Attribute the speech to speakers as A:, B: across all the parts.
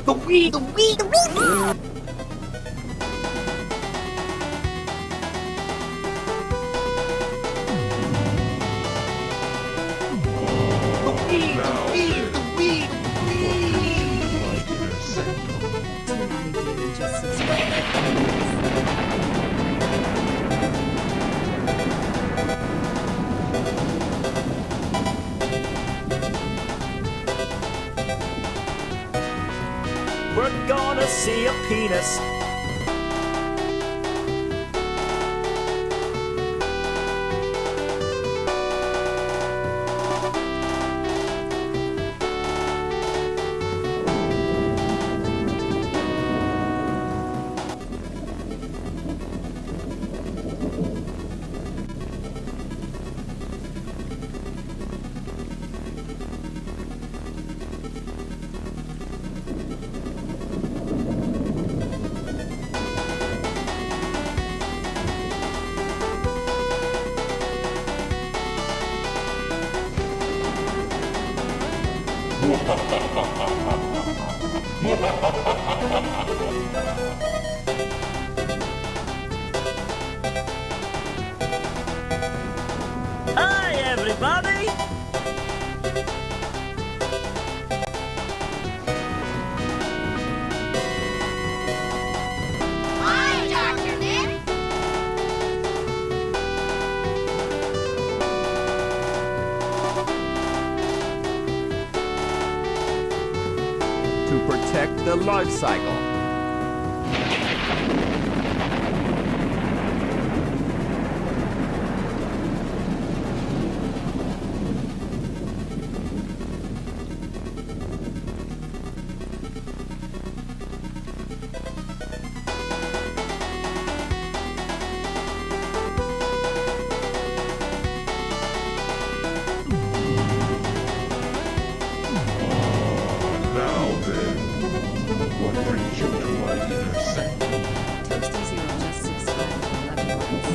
A: The Wii!
B: We're gonna see a penis. Hi, everybody!
C: Hi, Dr. Nick.
D: To protect the life cycle.
E: Now then, what brings you to my inner sanctum?
F: Toasty Zero just 6'5", 11 months.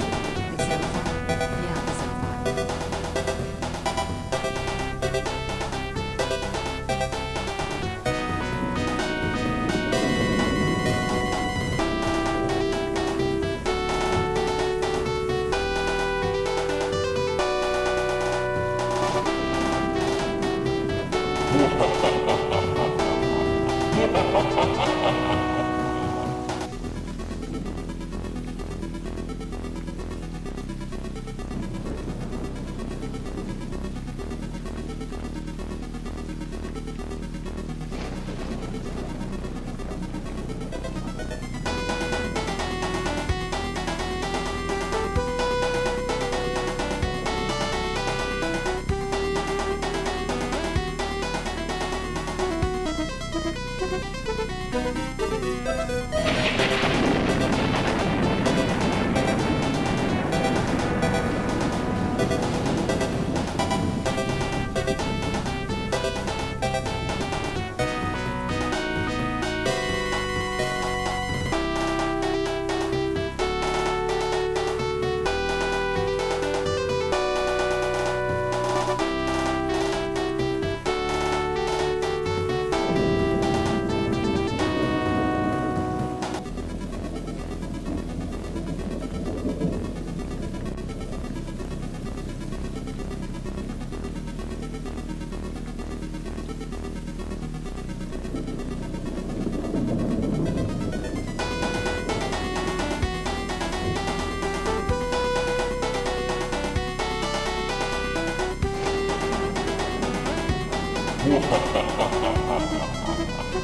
F: The Zophar?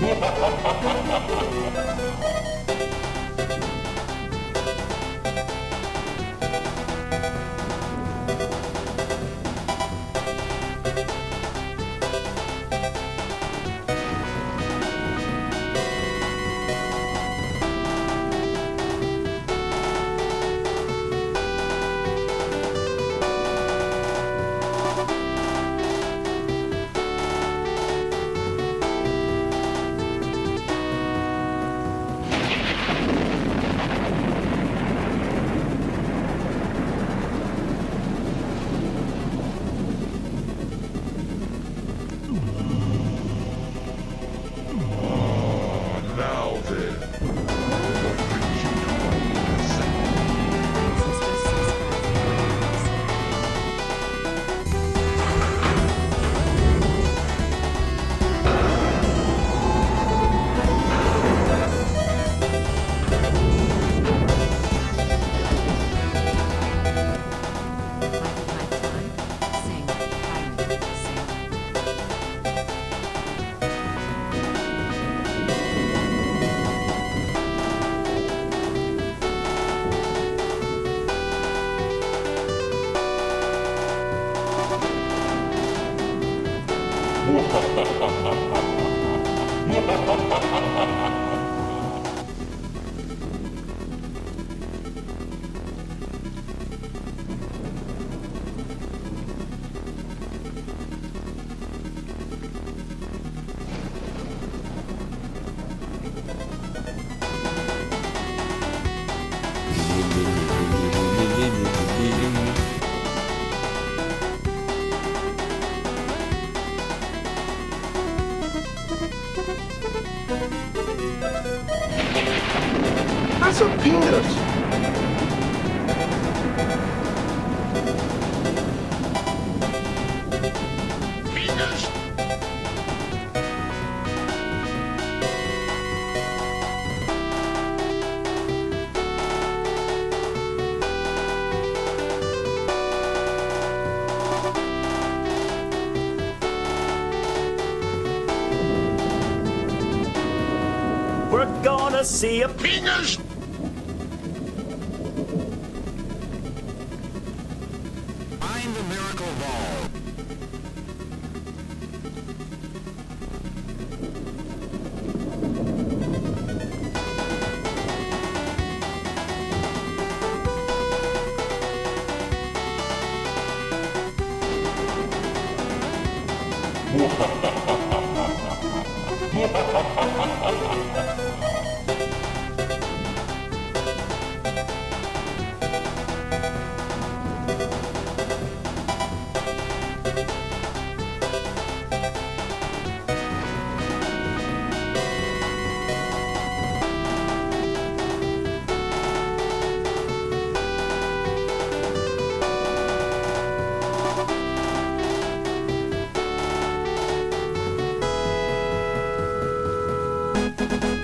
F: Yeah, the Zophar.
E: That's a penis. Penis.
B: We're gonna see a
E: Penis.
G: Find the miracle ball.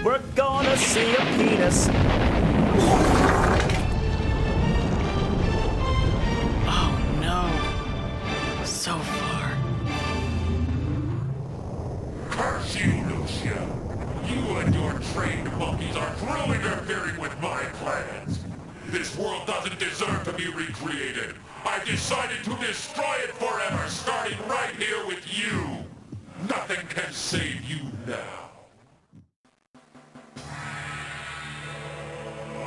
B: We're gonna see a penis.
H: Oh no. Zophar.
E: Curse you, Lucia. You and your trained monkeys are through interfering with my plans. This world doesn't deserve to be recreated. I've decided to destroy it forever, starting right here with you. Nothing can save you now.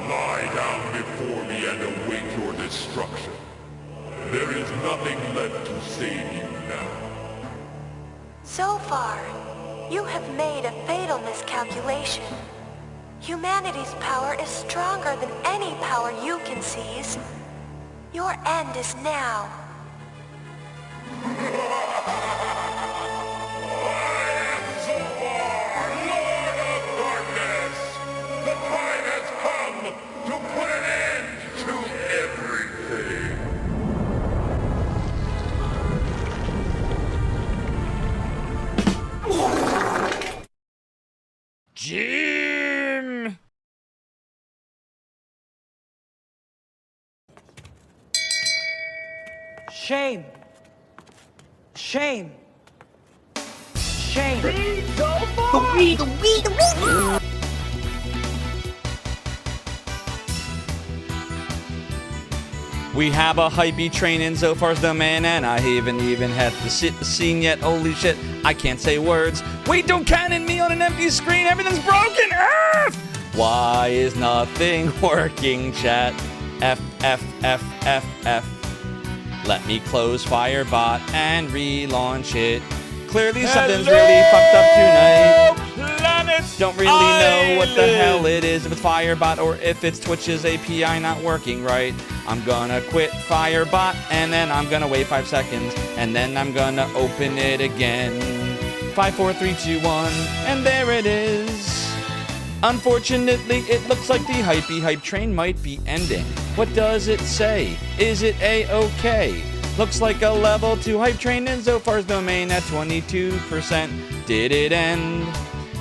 E: Lie down before me and await your destruction. There is nothing left to save you now.
I: Zophar, you have made a fatal miscalculation. Humanity's power is stronger than any power you can seize. Your end is now.
E: I am Zophar, Lord of Darkness! The time has come to put an end to everything!
D: Jim!
H: Shame. Shame. Shame.
A: The wee, the wee, the wee.
J: We have a hypey train in Zophar's domain, and I haven't even had the scene yet. Holy shit, I can't say words. Wait, don't cannon me on an empty screen. Everything's broken. F! Why is nothing working, chat? F, F, F, F, F. Let me close Firebot and relaunch it. Clearly something's really fucked up tonight. Don't really know what the hell it is with Firebot or if it's Twitch's API not working right. I'm gonna quit Firebot and then I'm gonna wait 5 seconds and then I'm gonna open it again. 5, 4, 3, 2, 1, and there it is. Unfortunately, it looks like the hype train might be ending. What does it say? Is it A-OK? Looks like a level 2 hype train in Zophar's domain at 22%. Did it end?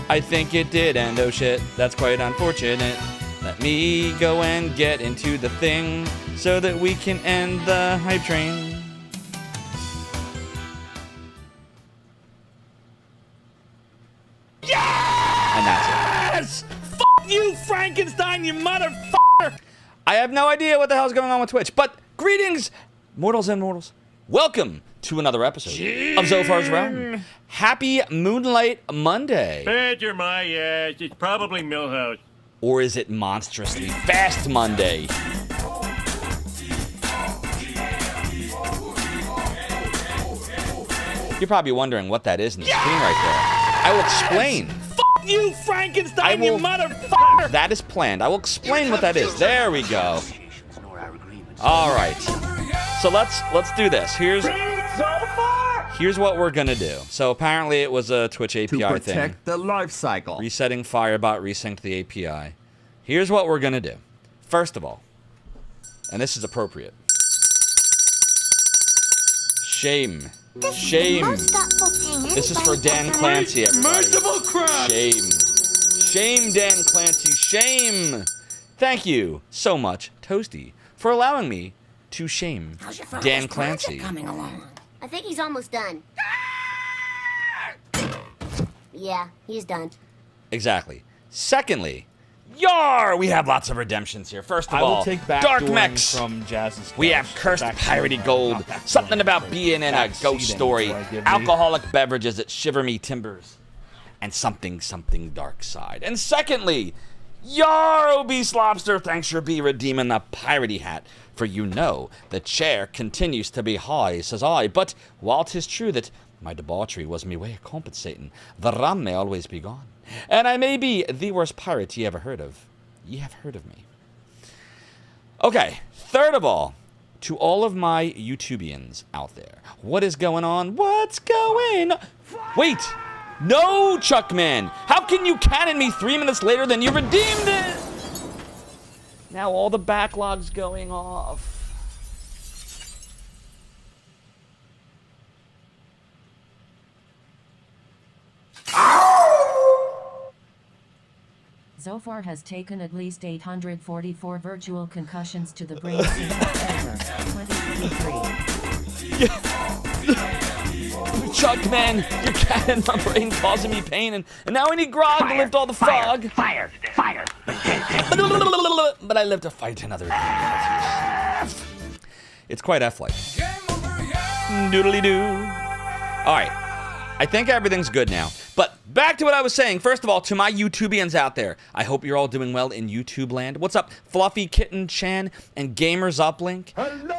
J: I think it did end. Oh shit, that's quite unfortunate. Let me go and get into the thing so that we can end the hype train. Yes! And that's it. Yes! Fuck you, Frankenstein, you motherfucker! I have no idea what the hell's going on with Twitch, but greetings, mortals and mortals. Welcome to another episode of Zophar's Realm. Happy Moonlight Monday.
B: Badger my ass. It's probably Millhouse.
J: Or is it Monstrously Fast Monday? You're probably wondering what that is in the screen right there. I will explain.
B: F you, Frankenstein, you motherfucker!
J: That is planned. I will explain what that is. There we go. All right. So let's do this. Here's what we're gonna do. So apparently it was a Twitch API
A: To protect
J: thing.
A: the life cycle.
J: Resetting Firebot resynced the API. Here's what we're gonna do. First of all, and this is appropriate. Shame. Shame. This is for Dan Clancy, everybody. Shame. Shame, Dan Clancy. Shame. Thank you so much, Toasty, for allowing me to shame Dan Clancy.
C: I think he's almost done. Yeah, he's done.
J: Exactly. Secondly, yar! We have lots of redemptions here. First of all, Dark Mechs.
B: From Jazz's
J: We have Cursed Piratey Gold. Something about being in a ghost story. Alcoholic beverages at Shiver Me Timbers. And something dark side. And secondly, yar, obese lobster. Thanks for redeeming the piratey hat. For you know, the chair continues to be high, says I. But while 'tis true that my debauchery was me way of compensating, the rum may always be gone. And I may be the worst pirate ye ever heard of. Ye have heard of me. Okay, third of all, to all of my YouTubians out there, what is going on? What's going on? Wait! No, Chuckman! How can you cannon me 3 minutes later than you redeemed it? Now all the backlog's going off.
F: Zophar has taken at least 844 virtual concussions to the brain since September 2023.
J: Chuckman, you're cannon my brain causing me pain, and now I need grog to lift all the fog.
G: Fire!
J: But I live to fight another day. It's quite F-like. Doodly-doo. All right. I think everything's good now. But back to what I was saying. First of all, to my YouTubians out there, I hope you're all doing well in YouTube land. What's up, Fluffy Kitten Chan and Gamers Uplink?
A: Hello,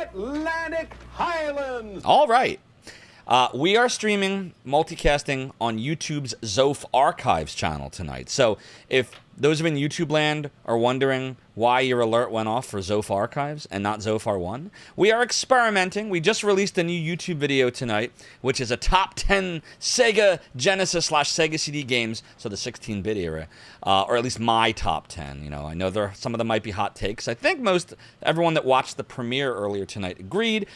A: Atlantic Highlands.
J: All right. We are streaming multicasting on YouTube's Zoph Archives channel tonight. So if those of you in YouTube land are wondering why your alert went off for Zoph Archives and not Zophar 1, we are experimenting. We just released a new YouTube video tonight, which is a top 10 Sega Genesis / Sega CD games, so the 16-bit era, or at least my top 10. You know, I know some of them might be hot takes. I think everyone that watched the premiere earlier tonight agreed,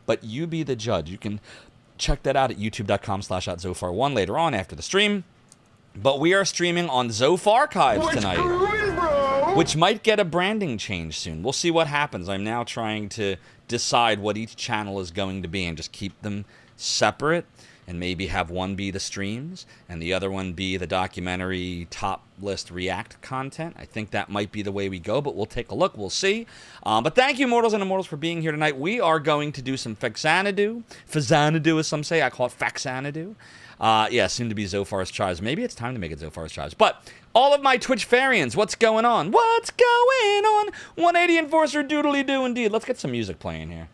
J: but you be the judge. You can check that out at youtube.com/@Zophar1 later on after the stream. But we are streaming on Zoph Archives tonight, which might get a branding change soon. We'll see what happens. I'm now trying to decide what each channel is going to be and just keep them separate, and maybe have one be the streams and the other one be the documentary top list react content. I think that might be the way we go, but we'll take a look. We'll see. But thank you, Mortals and Immortals, for being here tonight. We are going to do some Faxanadu as some say. I call it Faxanadu. Yeah, soon to be Zophar's Tribes. Maybe it's time to make it Zophar's Tribes. But all of my Twitch Farians, what's going on? What's going on? 180 Enforcer doodly-doo indeed. Let's get some music playing here.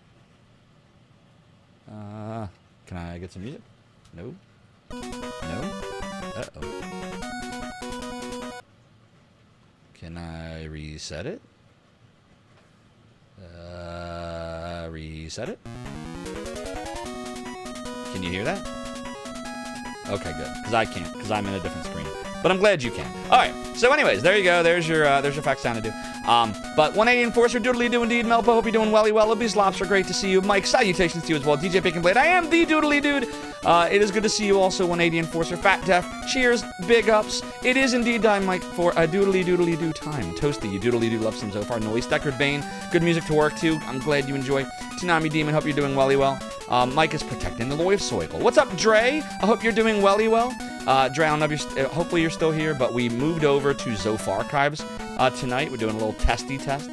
J: Can I get some music? No? No? Uh-oh. Can I reset it? Reset it? Can you hear that? Okay, good. Because I can't, because I'm in a different screen. But I'm glad you can. All right. So anyways, there you go. There's your Faxanadu. But 180 Enforcer, doodly-doo indeed. Melpa, hope you're doing welly well. Obese Lobster, great to see you. Mike, salutations to you as well. DJ Bacon Blade, I am the doodly dude. It is good to see you also, 180 Enforcer. Fat Def, cheers, big ups. It is indeed time, Mike, for a doodly-doodly-doo time. Toasty, you doodly-doo love some Zophar. Noise, Deckard Bane, good music to work to. I'm glad you enjoy. Tsunami Demon, hope you're doing welly well. Mike is protecting the life cycle. What's up, Dre? I hope you're doing welly well. Dre, I don't know if hopefully you're still here, but we moved over to Zoph Archives tonight. We're doing a little testy test.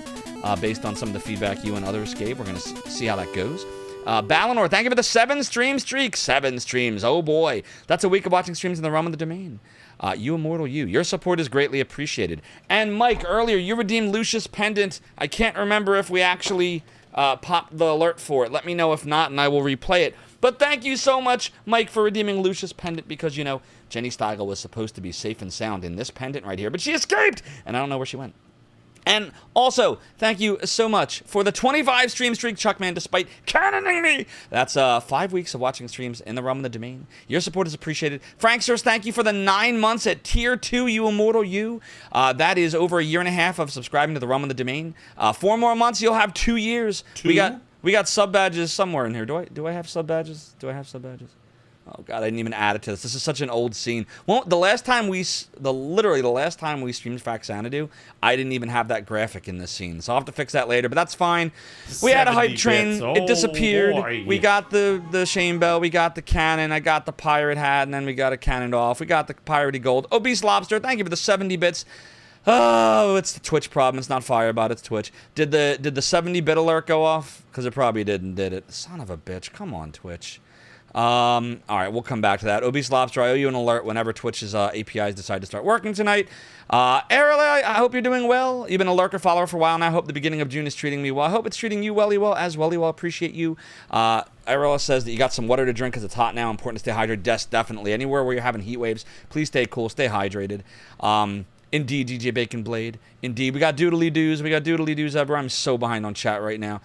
J: based on some of the feedback you and others gave. We're going to see how that goes. Balinor, thank you for the 7 stream streak. 7 streams. Oh boy. That's a week of watching streams in the realm of the domain. You immortal you. Your support is greatly appreciated. And Mike, earlier you redeemed Lucius Pendant. I can't remember if we actually popped the alert for it. Let me know if not, and I will replay it. But thank you so much, Mike, for redeeming Lucius Pendant, because, you know, Jenny Steigel was supposed to be safe and sound in this pendant right here, but she escaped, and I don't know where she went. And also, thank you so much for the 25 stream streak, Chuckman, despite cannoning me. That's 5 weeks of watching streams in the realm of the domain. Your support is appreciated. Franksters, thank you for the 9 months at Tier 2, you immortal you. That is over a year and a half of subscribing to the realm of the domain. 4 more months, you'll have 2 years.
A: 2?
J: We got sub badges somewhere in here. Do I have sub badges? Do I have sub badges? Oh god, I didn't even add it to this. This is such an old scene. Well, literally the last time we streamed Faxanadu, I didn't even have that graphic in this scene. So I'll have to fix that later. But that's fine. We had a hype train. It disappeared.
A: Boy.
J: We got the Shane Bell. We got the cannon. I got the pirate hat, and then we got a cannoned off. We got the piratey gold. Obese Lobster, thank you for the 70 bits. Oh, it's the Twitch problem. It's not Firebot, it's Twitch. Did the 70-bit alert go off? Because it probably didn't, did it? Son of a bitch. Come on, Twitch. All right, we'll come back to that. Obese Lobster, I owe you an alert whenever Twitch's APIs decide to start working tonight. Errol, I hope you're doing well. You've been a lurker follower for a while now. I hope the beginning of June is treating me well. I hope it's treating you well as well. Appreciate you. Errol says that you got some water to drink because it's hot now. Important to stay hydrated. Definitely. Anywhere where you're having heat waves, please stay cool, stay hydrated. Indeed, DJ Bacon Blade. Indeed, we got doodly-doos. Ever. I'm so behind on chat right now.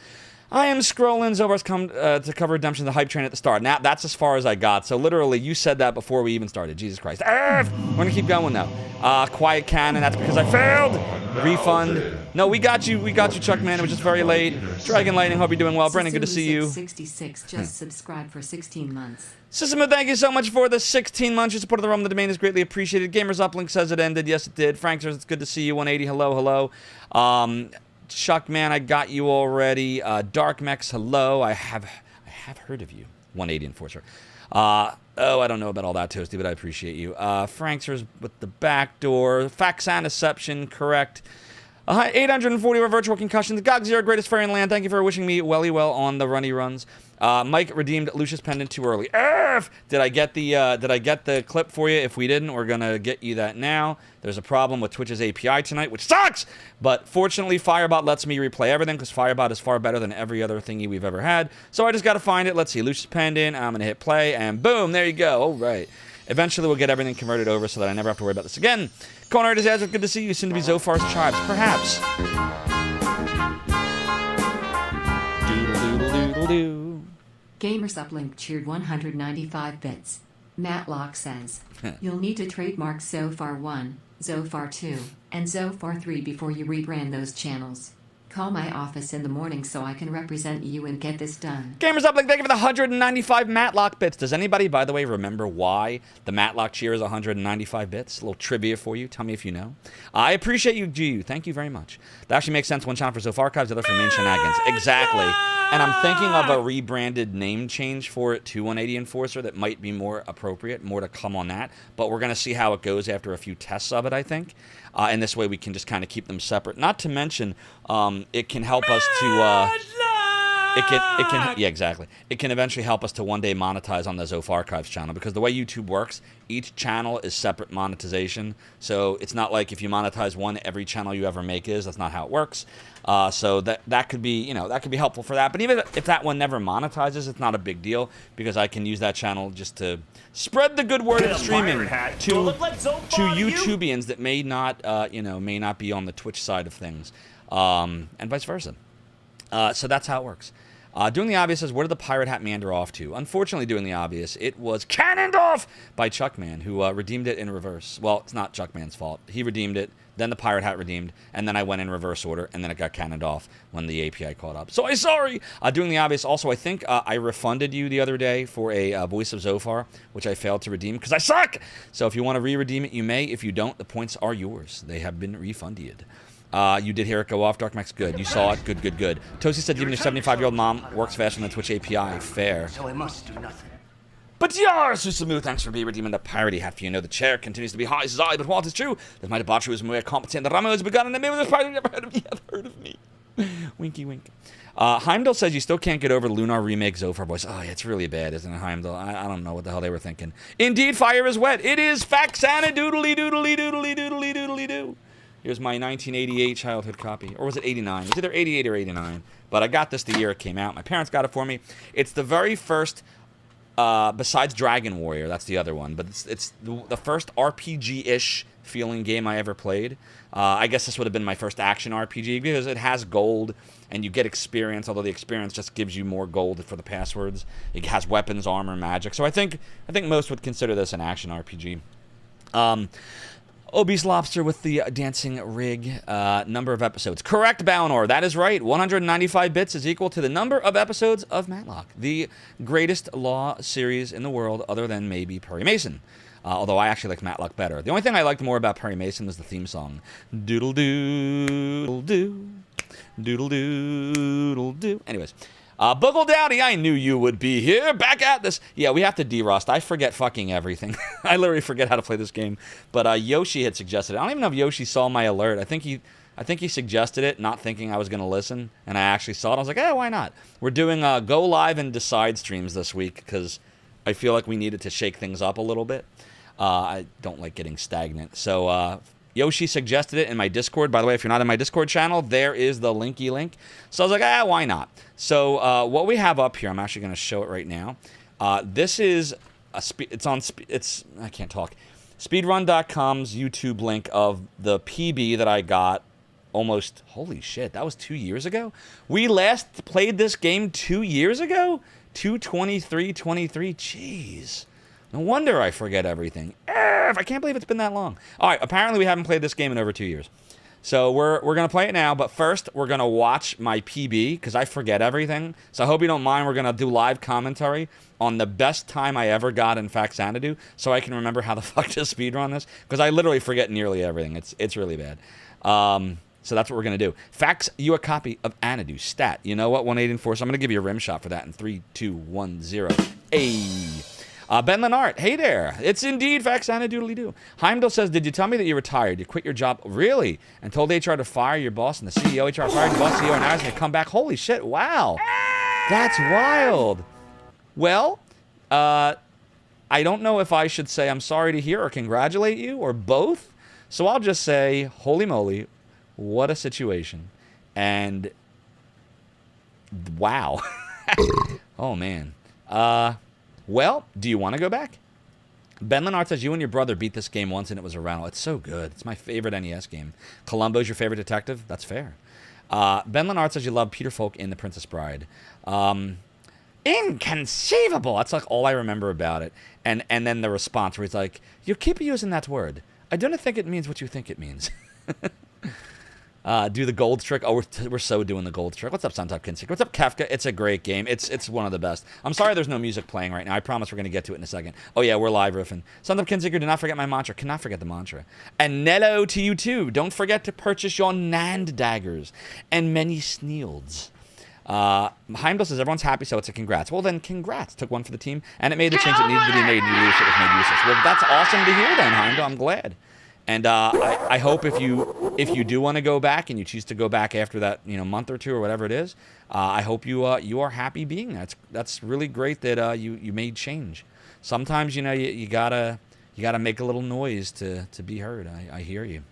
J: I am scrolling. Zophar's come to cover Redemption, the hype train at the start. Now, that's as far as I got. So, literally, you said that before we even started. Jesus Christ. We're going to keep going now. Quiet Cannon. That's because I failed. Refund. No, we got you. Chuckman. It was just very late. Dragon Lightning. Hope you're doing well. Brendan, good to see you.
F: 66 just subscribed for 16 months.
J: System, thank you so much for the 16 months. Your support of the realm of the domain is greatly appreciated. Gamers Uplink says it ended. Yes, it did. Frank says it's good to see you. 180. Hello. Chuck, man, I got you already. Dark Mex, hello. I have heard of you. 180 Enforcer. I don't know about all that, Toasty, but I appreciate you. Franksters with the back door. Faxanadu, correct. 840 virtual concussions. Gog Zero, greatest fairy in land. Thank you for wishing me well on the runny runs. Mike redeemed Lucius Pendant too early. Did I get the clip for you? If we didn't, we're gonna get you that now. There's a problem with Twitch's API tonight, which sucks. But fortunately, Firebot lets me replay everything because Firebot is far better than every other thingy we've ever had. So I just gotta find it. Let's see, Lucius Pendant. I'm gonna hit play, and boom, there you go. All right. Eventually, we'll get everything converted over so that I never have to worry about this again. Conrad is Azure, good to see you. Soon to be Zophar's Tribes, perhaps. Doodle-doodle-doodle-doo.
F: Gamers Uplink cheered 195 bits. Matlock says, you'll need to trademark Zophar 1, Zophar 2, and Zophar 3 before you rebrand those channels. Call my office in the morning so I can represent you and get this done.
J: Gamers Uplink, thank you for the 195 Matlock bits. Does anybody, by the way, remember why the Matlock cheer is 195 bits? A little trivia for you. Tell me if you know. I appreciate you, GU. Thank you very much. That actually makes sense. One channel for Zophar Archives, the other for main shenanigans. Exactly. And I'm thinking of a rebranded name change for it to 180 Enforcer that might be more appropriate, more to come on that. But we're going to see how it goes after a few tests of it, I think. And this way we can just kind of keep them separate. Not to mention, it can help us to... yeah, exactly. It can eventually help us to one day monetize on the Zophar Archives channel, because the way YouTube works, each channel is separate monetization. So it's not like if you monetize one, every channel you ever make is. That's not how it works. So that could be, that could be helpful for that. But even if that one never monetizes, it's not a big deal, because I can use that channel just to spread the good word of streaming to YouTubians that may not be on the Twitch side of things, and vice versa. So that's how it works. Doing the Obvious says, where did the pirate hat meander off to? Unfortunately, Doing the Obvious, it was cannoned off by Chuckman, who redeemed it in reverse. Well, it's not Chuckman's fault. He redeemed it, then the pirate hat redeemed, and then I went in reverse order, and then it got cannoned off when the API caught up. So I'm sorry! Doing the Obvious, also, I think I refunded you the other day for a Voice of Zophar, which I failed to redeem, because I suck! So if you want to re-redeem it, you may. If you don't, the points are yours. They have been refunded. You did hear it go off. Dark Max, good. You saw it. Good. Toasty said even your 75-year-old mom works faster than the Twitch API. Fair.
B: So I must do nothing.
J: But yar, Susamu, thanks for redeeming the piratey hat. For you know the chair continues to be high as I, but what is true? That my debauchery was more competent. The Ramo has begun, and the name of this pirate never heard of me. Winky wink. Heimdall says you still can't get over Lunar Remake Zophar voice. Oh, yeah, it's really bad, isn't it, Heimdall? I don't know what the hell they were thinking. Indeed, fire is wet. It is Faxanadu doodly doodly doodly doodly doodly doo. Here's my 1988 childhood copy. Or was it 89? It was either 88 or 89. But I got this the year it came out. My parents got it for me. It's the very first, besides Dragon Warrior, that's the other one. But it's the first RPG-ish feeling game I ever played. I guess this would have been my first action RPG because it has gold and you get experience, although the experience just gives you more gold for the passwords. It has weapons, armor, magic. So I think most would consider this an action RPG. Obese Lobster with the dancing rig. Number of episodes. Correct, Balnor. That is right. 195 bits is equal to the number of episodes of Matlock, the greatest law series in the world other than maybe Perry Mason. Although I actually liked Matlock better. The only thing I liked more about Perry Mason was the theme song. Doodle-doo, doodle-doodle-doo. Anyways. Boogle Dowdy, I knew you would be here. Back at this. Yeah, we have to derust. I forget fucking everything. I literally forget how to play this game. But Yoshi had suggested it. I don't even know if Yoshi saw my alert. I think he suggested it, not thinking I was going to listen. And I actually saw it. I was like, why not? We're doing Go Live and Decide streams this week because I feel like we needed to shake things up a little bit. I don't like getting stagnant. So Yoshi suggested it in my Discord. By the way, if you're not in my Discord channel, there is the linky link. So I was like, why not? So what we have up here, I'm actually going to show it right now. This is I can't talk. Speedrun.com's YouTube link of the PB that I got almost, holy shit, that was 2 years ago? We last played this game 2 years ago? 2/23/23, jeez. No wonder I forget everything. I can't believe it's been that long. All right, apparently we haven't played this game in over 2 years. So we're going to play it now, but first we're going to watch my PB, because I forget everything. So I hope you don't mind. We're going to do live commentary on the best time I ever got in Faxanadu, so I can remember how the fuck to speedrun this, because I literally forget nearly everything. It's really bad. So that's what we're going to do. Fax you a copy of Anadu. Stat. You know what? 184. So I'm going to give you a rim shot for that in 3, 2, 1, 0. Hey. Ben Lenart, hey there. It's indeed Faxanadoodly-doo. Heimdall says, did you tell me that you retired? You quit your job? Really? And told HR to fire your boss and the CEO. HR fired your boss, CEO, and now he's going to come back. Holy shit, wow. That's wild. Well, I don't know if I should say I'm sorry to hear or congratulate you or both. So I'll just say, holy moly, what a situation. And wow. Oh, man. Well, do you want to go back? Ben Lenart says, you and your brother beat this game once and it was a rental. It's so good. It's my favorite NES game. Columbo's your favorite detective? That's fair. Ben Lenart says you love Peter Falk in The Princess Bride. Inconceivable! That's like all I remember about it. And then the response where he's like, you keep using that word. I don't think it means what you think it means. Do the gold trick. Oh, we're so doing the gold trick. What's up, Suntop Kinsick? What's up, Kafka? It's a great game. It's one of the best. I'm sorry there's no music playing right now. I promise we're going to get to it in a second. Oh, yeah, we're live riffing. Suntop Kinsick, do not forget my mantra. Cannot forget the mantra. And Nello to you, too. Don't forget to purchase your Nand daggers. And many sneelds. Heimdall says, everyone's happy, so it's a congrats. Well, then, congrats. Took one for the team, and it made the change that needed to be made. New leadership was made useless. Well, that's awesome to hear, then, Heimdall. I'm glad. And I hope if you do want to go back and you choose to go back after that month or two or whatever it is, I hope you are happy being there. That's really great that you made change. Sometimes you gotta make a little noise to be heard. I hear you.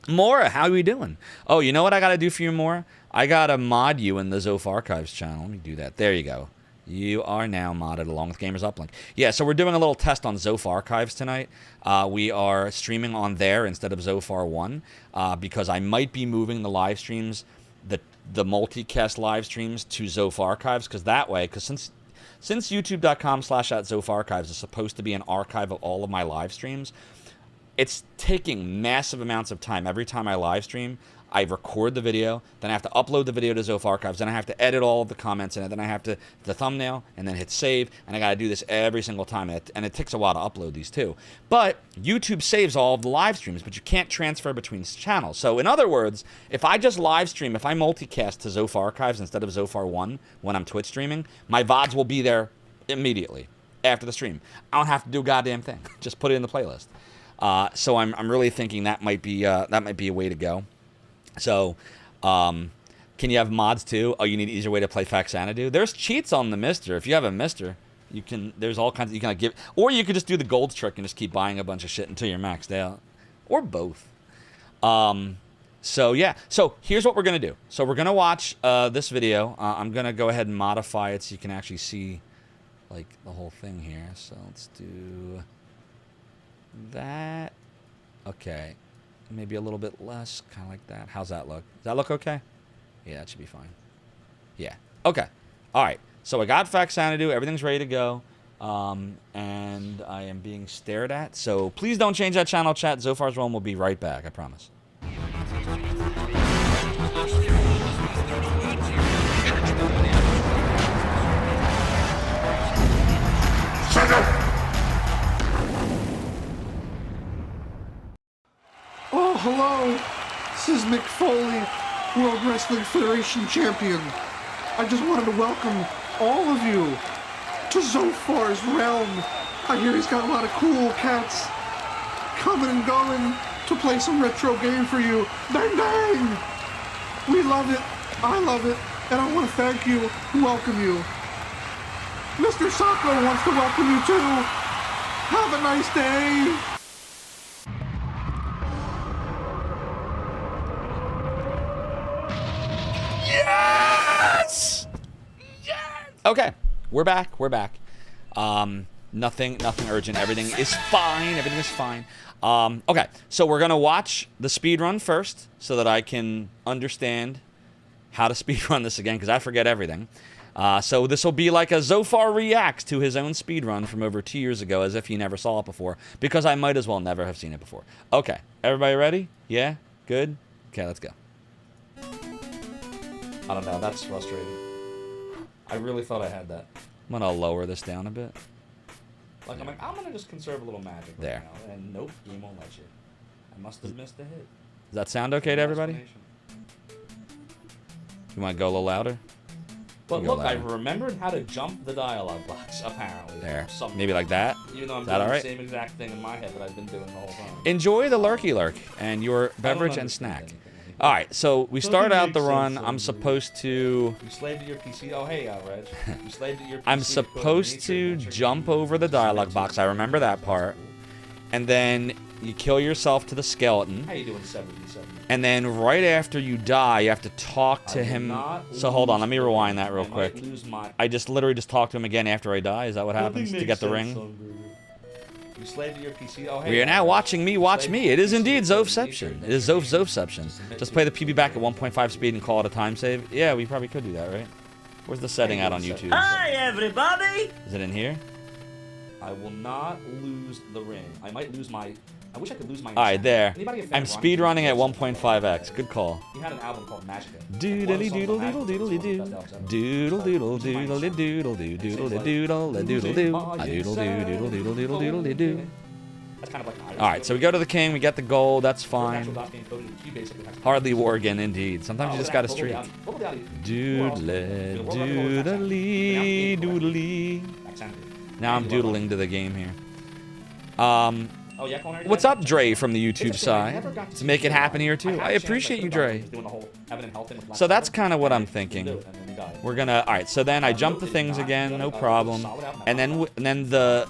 J: Mora, how are we doing? Oh, you know what I gotta do for you, Mora? I gotta mod you in the Zophar Archives channel. Let me do that. There you go. You are now modded along with Gamers Uplink. Yeah, so we're doing a little test on Zophar Archives tonight. We are streaming on there instead of Zophar 1 because I might be moving the live streams, the multicast live streams to Zophar Archives, because that way, since youtube.com/@Zophar Archives is supposed to be an archive of all of my live streams, it's taking massive amounts of time every time I live stream. I record the video, then I have to upload the video to Zophar Archives, then I have to edit all of the comments in it, then I have to the thumbnail, and then hit save, and I got to do this every single time, and it takes a while to upload these too. But YouTube saves all of the live streams, but you can't transfer between channels. So in other words, if I just live stream, if I multicast to Zophar Archives instead of Zophar 1 when I'm Twitch streaming, my VODs will be there immediately after the stream. I don't have to do a goddamn thing. Just put it in the playlist. So I'm really thinking that might be a way to go. So, Can you have mods too? Oh, you need an easier way to play Faxanadu? There's cheats on the Mister. If you have a Mister, you can. There's all kinds. You can like give, or you could just do the gold trick and just keep buying a bunch of shit until you're maxed out, or both. So yeah. So here's what we're gonna do. So we're gonna watch this video. I'm gonna go ahead and modify it so you can actually see like the whole thing here. So let's do that. Okay. Maybe a little bit less, kind of like that. How's that look? Does that look okay? Yeah, that should be fine. Yeah. Okay. All right. So I got Faxanadu. Everything's ready to go. And I am being stared at. So please don't change that channel, chat. Zophar's Realm will be right back. I promise.
K: Oh, hello. This is Mick Foley, World Wrestling Federation Champion. I just wanted to welcome all of you to Zophar's Realm. I hear he's got a lot of cool cats coming and going to play some retro game for you. Dang, dang! We love it. I love it. And I want to thank you and welcome you. Mr. Sacco wants to welcome you too. Have a nice day.
J: Yes! Yes! Okay, we're back. We're back. Nothing urgent. Everything is fine. Everything is fine. Okay, so we're gonna watch the speed run first, so that I can understand how to speed run this again, because I forget everything. So this will be like a Zophar reacts to his own speed run from over 2 years ago, as if he never saw it before, because I might as well never have seen it before. Okay, everybody ready? Yeah? Good? Okay, let's go. I don't know, that's frustrating. I really thought I had that. I'm gonna lower this down a bit. Like, I'm gonna just conserve a little magic right there. Now, and nope, game won't let you. I must have missed a hit. Does that sound okay to everybody? You wanna go a little louder? But look, I remembered how to jump the dialogue box, apparently. There. Maybe like that? Even though I'm doing the same exact thing in my head that I've been doing the whole time. Enjoy the lurky lurk and your beverage and snack. Alright, so we start out the run. I'm supposed to... You slaved at your PC. Oh, hey, Reg. You slaved at your PC. I'm supposed to jump over the dialogue box. I remember that part. And then you kill yourself to the skeleton. How you doing, 77? And then right after you die, you have to talk to him. So hold on, let me rewind that real quick. I just literally just talk to him again after I die. Is that what happens to get the ring? You slaved at your PC. Oh, hey, we are now watching me watch me. It is indeed Zophception. It is Zophception. Just play the PB back at 1.5 speed and call it a time save. Yeah, we probably could do that, right? Where's the setting at on YouTube?
B: Hi, everybody!
J: Is it in here? I will not lose the ring. I might lose my... I wish I could lose my... Alright, there. I'm speedrunning at 1.5x. Good call. He had an album called Magica. Doodly doodle doodle doodle doo. Doodle doodle doodle doodle doo doodle doodle doodle doo. Doodle doodle doodle doodle doodle doo. Alright, so we go to the king, we get the gold, that's fine. Hardly Worgen, indeed. Sometimes you just gotta streak. Doodle doodly doodly. Now I'm doodling to the game here. What's up, Dre, from the YouTube side? To make it happen here, too. I appreciate you, Dre. So that's kind of what I'm thinking. We're gonna... Alright, so then I jump the things again, no problem. And then the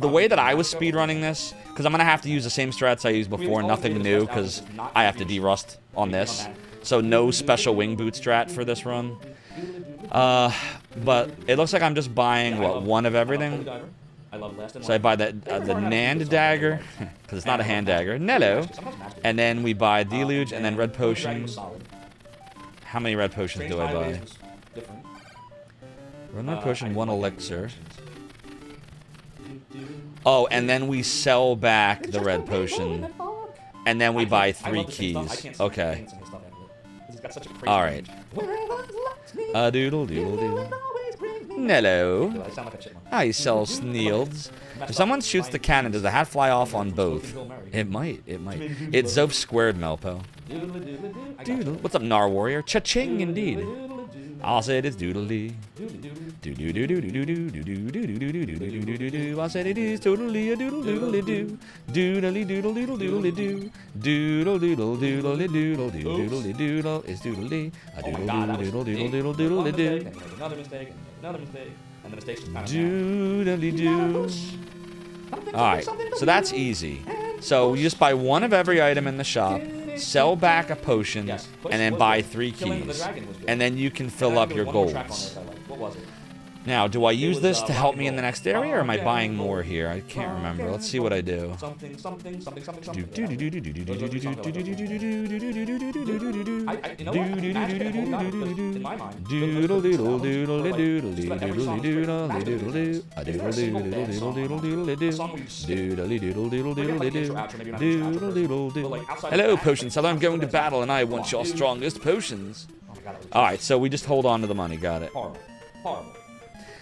J: way that I was speedrunning this, because I'm gonna have to use the same strats I used before, nothing new, because I have to derust on this. So no special wing boot strat for this run. But it looks like I'm just buying, what, one of everything? So I buy the Nand dagger, because it's not a hand dagger. Nello. And then we buy Deluge, and then red potions. How many red potions do I buy? Red potion, one elixir. Oh, and then we sell back the red potion. And then we buy 3 keys. Okay. Alright. Doodle doodle doodle. Nello. I sell Sneelds. If someone shoots the cannon, does the hat fly off on both? It might. It might. It's Zoph squared, Melpo. Doodle. What's up, Nar Warrior? Cha-ching, indeed. I said it's doodly. Do-do-do-do-do-do-do-do-do-do-do-do-do-do-do-do. I said it is totally a doodle-doodle-doo. Doodly-doodle-doodle-doodle-doo. Doodle-doodle-doodle-doodle-doodle-doodle. It's doodly. A doodle-doodle-doodle-doodle-doodle-doo.
B: Another mistake. Another mistake. And the mistakes just kind of
J: Doodly-doo. Alright, so that's easy. So you just buy one of every item in the shop, sell back a potion, and then buy 3 keys. And then you can fill up your golds.
B: What was it?
J: Now, do I use this to help me in the next area, or am I buying more here? I can't remember. Let's see what I do.
B: Something.
J: Hello, potion seller. I'm going to battle, and I want your strongest potions. Alright, so we just hold on to the money. Got it.
B: Horrible.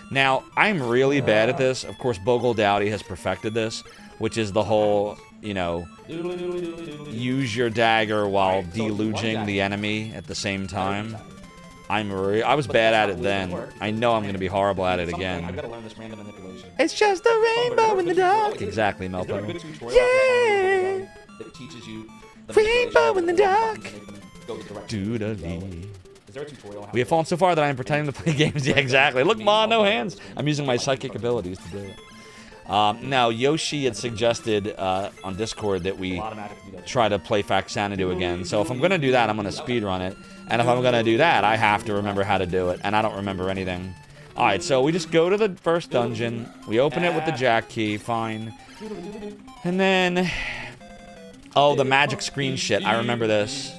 J: Now, I'm really bad at this. Of course, Bogle Dowdy has perfected this, which is the whole, you know, use your dagger while deluging the enemy at the same time. I was bad at it then. I know I'm going to be horrible at it again. It's just a rainbow in the dark. Exactly, Melton. Yeah! Rainbow in the dark. Doodly. We have fallen so far that I am pretending to play games. Yeah, exactly. Look, Ma, no hands. I'm using my psychic abilities to do it. Now, Yoshi had suggested on Discord that we try to play Faxanadu again. So if I'm going to do that, I'm going to speedrun it. And if I'm going to do that, I have to remember how to do it. And I don't remember anything. Alright, so we just go to the first dungeon. We open it with the jack key. Fine. And then... Oh, the magic screen shit. I remember this.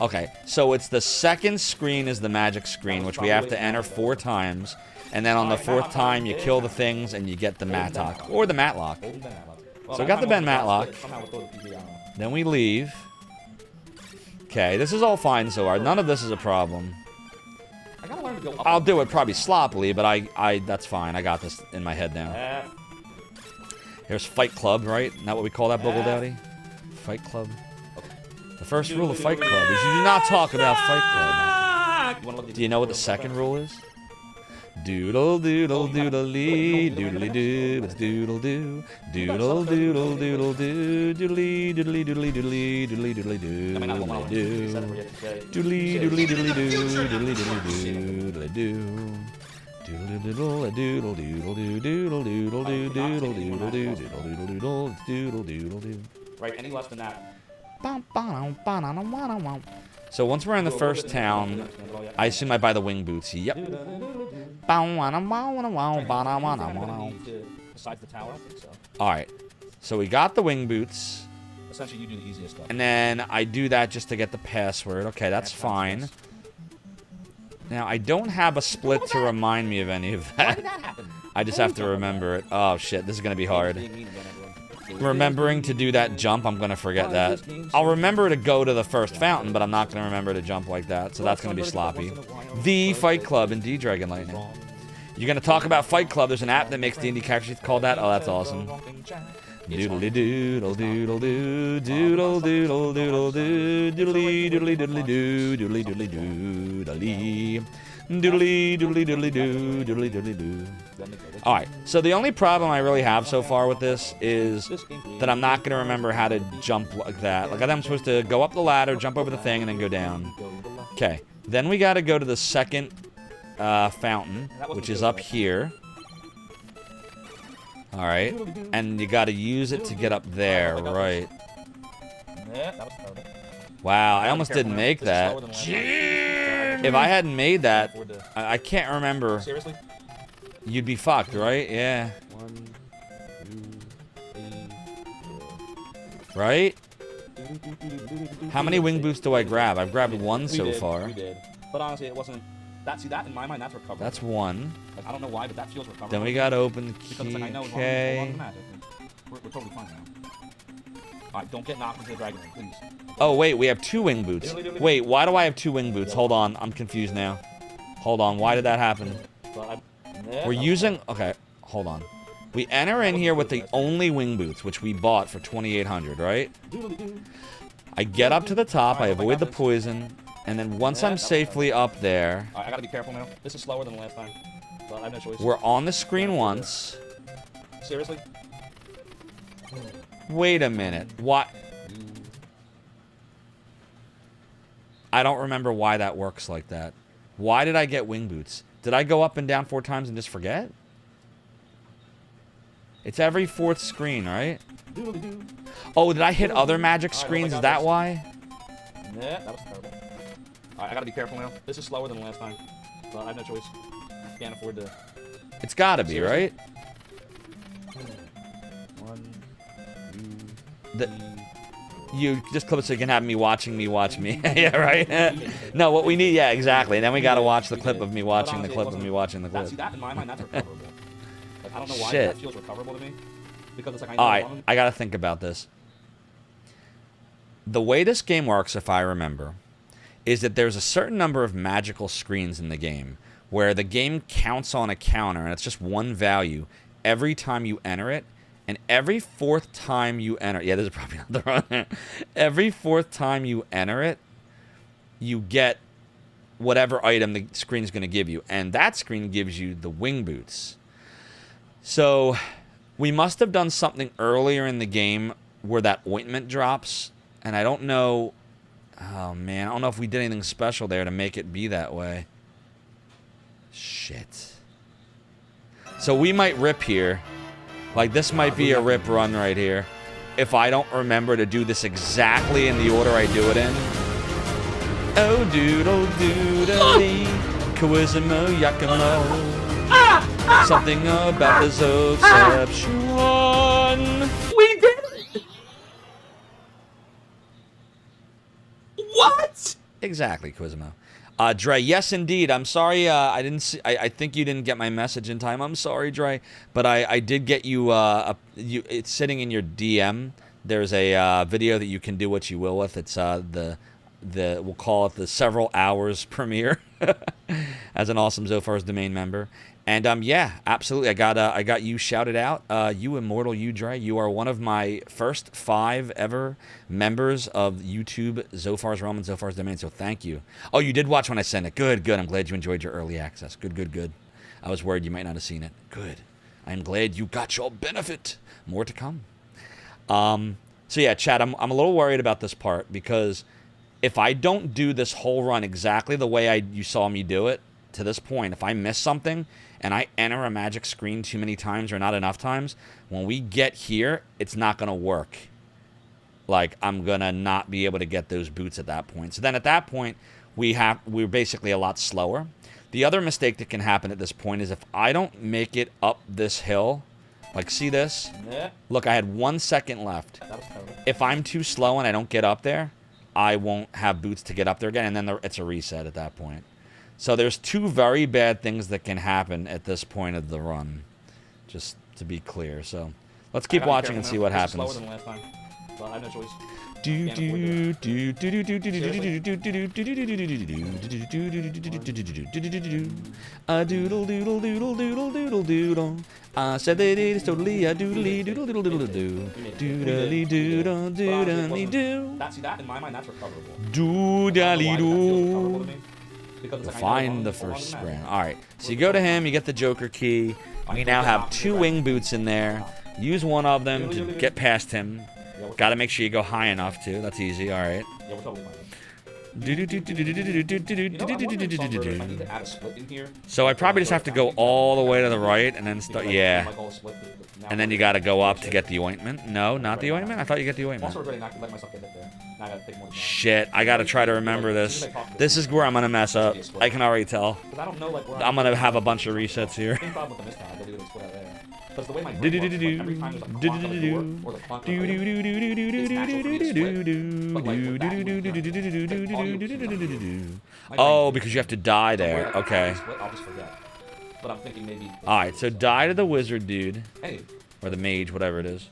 J: Okay, so it's the second screen is the magic screen, which we have to enter 4 times. And then on the 4th time, you kill the things and you get the Matlock. Or the Matlock. So I got the Ben Matlock. Then we leave. Okay, this is all fine so far. None of this is a problem. I'll do it probably sloppily, but that's fine. I got this in my head now. Here's Fight Club, right? Isn't that what we call that, Bogle Dowdy? Fight Club. The first rule of Fight Club is you do not talk about Fight Club. Do you know what the second rule is? Doodle doodle doodly doodly doo, it's doodle doo, doodle doodle doodle doo, doodly doodly doodly doodly doodly doodly doo, doodly doodly doodly doo, doodly doodly doodly doo, doodle doodle doodle doodle doo, doodle doodle doo, doodle doodle doo, doodle doodle doo.
B: Right, any less than that.
J: So once we're in the first town, I assume I buy the wing boots. Yep.
B: Besides the tower, I think so.
J: Alright. So we got the wing boots.
B: Essentially, you do the easiest stuff.
J: And then I do that just to get the password. Okay, that's fine. Now, I don't have a split to remind me of any of that.
B: Why did that happen?
J: I just have to remember it. Oh, shit. This is going to be hard. Remembering to do that jump, I'm going to forget that. I'll remember to go to the first fountain, but I'm not going to remember to jump like that, so that's going to be sloppy. The Fight Club in D-Dragon Lightning. You're going to talk about Fight Club. There's an app that makes D&D characters called that. Oh, that's awesome. Doodly doodle doodle doo, doodle doodle doodle doo, doodly doodly doodly doo, doodly doodly doodly. Doodly doodly doodly doo, doodly doodly doo. Alright, so the only problem I really have so far with this is that I'm not going to remember how to jump like that. Like, I'm supposed to go up the ladder, jump over the thing, and then go down. Okay, then we got to go to the second fountain, which is up here. Alright, and you got to use it to get up there, right. Wow, I almost didn't make that. If I hadn't made that, I can't remember.
B: Seriously?
J: You'd be fucked, right? Yeah.
B: 1, 2, 3, 4.
J: Right? How many wing boots do I grab? I've grabbed 1 so far.
B: We did. But honestly, it wasn't... See, that in my mind, that's recovery.
J: That's 1.
B: Like, I don't know why, but that feels recovery.
J: Then we gotta open the key.
B: Because, like, I know
J: Okay.
B: We're totally fine now. Alright, don't get knocked into the dragon ring, please.
J: Oh, wait, we have 2 wing boots. Wait, why do I have 2 wing boots? Hold on, I'm confused now. Hold on, why did that happen? We're using... Okay, hold on. We enter in here with the only wing boots, which we bought for 2,800, right? I get up to the top, I avoid the poison, And then once
B: Yeah,
J: I'm
B: that was
J: safely up there,
B: Alright, I gotta be careful now. This is slower than the last time. But I have no choice.
J: we're on the screen once.
B: Seriously?
J: Wait a minute. What? I don't remember why that works like that. Why did I get wing boots? Did I go up and down 4 times and just forget? It's every 4th screen, right? Oh, did I hit other magic screens? Is that why?
B: Yeah, that was terrible. Alright, I gotta be careful now. This is slower than the last time. But I have no choice. Can't afford to...
J: It's gotta be,
B: Seriously?
J: right?
B: 1, 2, 3...
J: You just clip it so you can have me watching me watch me. Yeah, right? No, what we need, yeah, exactly. And then we gotta watch the clip of me watching the clip of me watching the clip.
B: See, that in my mind, that's recoverable. Like, I don't know why
J: Shit.
B: that feels recoverable to me. Because it's like, I
J: Alright,
B: know
J: I gotta think about this. The way this game works, if I remember, is that there's a certain number of magical screens in the game where the game counts on a counter, and it's just one value every time you enter it. And every 4th time you enter... Yeah, this is probably not the wrong... Every 4th time you enter it, you get whatever item the screen is going to give you. And that screen gives you the wing boots. So, we must have done something earlier in the game where that ointment drops. And I don't know... Oh, man. I don't know if we did anything special there to make it be that way. Shit. So, we might rip here. Like, this might be a rip run right here. If I don't remember to do this exactly in the order I do it in. Oh, doodle doodly, Quizimo Yakimo. Something about the Zoception.
H: We did it! What?
J: Exactly, Quizimo. Dre, yes, indeed. I'm sorry. I didn't see. I think you didn't get my message in time. I'm sorry, Dre, but I did get you. It's sitting in your DM. There's a video that you can do what you will with. It's we'll call it the several hours premiere as an awesome Zophar's domain member. And yeah, absolutely. I got you shouted out. You immortal, you Dre. You are one of my first 5 ever members of YouTube Zophar's Realm and Zophar's Domain. So thank you. Oh, you did watch when I sent it. Good, good. I'm glad you enjoyed your early access. Good, good, good. I was worried you might not have seen it. Good. I'm glad you got your benefit. More to come. So yeah, chat. I'm a little worried about this part because if I don't do this whole run exactly the way you saw me do it to this point, if I miss something and I enter a magic screen too many times or not enough times, when we get here, it's not going to work. Like, I'm going to not be able to get those boots at that point. So then at that point, we're basically a lot slower. The other mistake that can happen at this point is if I don't make it up this hill, like, see this?
B: Yeah.
J: Look, I had 1 second left.
B: That was terrible.
J: If I'm too slow and I don't get up there, I won't have boots to get up there again, and then it's a reset at that point. So there's 2 very bad things that can happen at this point of the run, just to be clear. So let's keep watching and see what happens.
B: Slower than last time, but I have no choice.
J: A doodle doodle doodle doodle doodle doodle. I said that it is totally a doodly doodle doodle doodle doo. Doodly doodle doodly doo.
B: See that in my mind, that's recoverable.
J: Doodly doo.
B: Because
J: Find the first sprint. Alright, so you go to him, you get the Joker key. We now have 2 wing boots in there. Use one of them to get past him. Gotta make sure you go high enough too. That's easy, alright.
B: Yeah, we're totally fine.
J: So I probably just have to go all the way to the right and then start. Yeah. And then you gotta go up to get the ointment. No, not the ointment? I thought you get the ointment. Shit, I gotta try to remember this. This is where I'm gonna mess up. I can already tell. I'm gonna have a bunch of resets here. Oh, because you have to die there. Okay. Alright, so die to the wizard dude. Or the mage, whatever it is.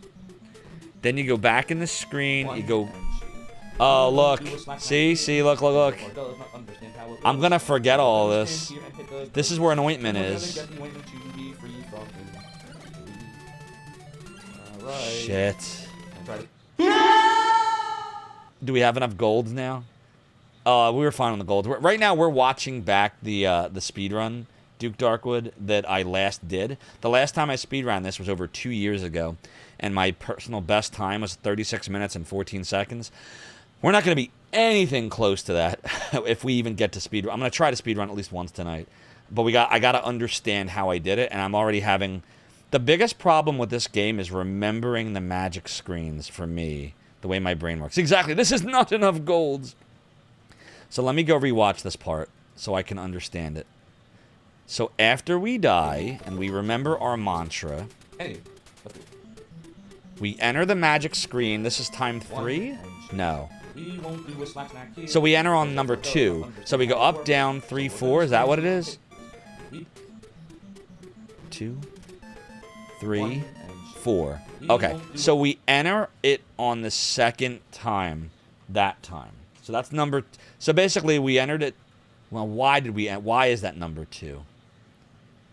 J: Then you go back in the screen. You go... Oh, look. See, look. I'm gonna forget all this. This is where an ointment is. Shit. Do we have enough golds now? We were fine on the gold. Right now, we're watching back the speedrun Duke Darkwood that I last did. The last time I speedran this was over 2 years ago, and my personal best time was 36 minutes and 14 seconds. We're not going to be anything close to that if we even get to speedrun. I'm going to try to speedrun at least once tonight. But I got to understand how I did it, and I'm already having... The biggest problem with this game is remembering the magic screens for me, the way my brain works. Exactly, this is not enough golds. So let me go rewatch this part so I can understand it. So after we die, and we remember our mantra, we enter the magic screen. This is time 3? No. So we enter on number 2. So we go up, down, 3, 4. Is that what it is? 2, 3, 4. Okay, so we enter it on the second time that time. So that's number... So basically, we entered it... Well, why is that number 2?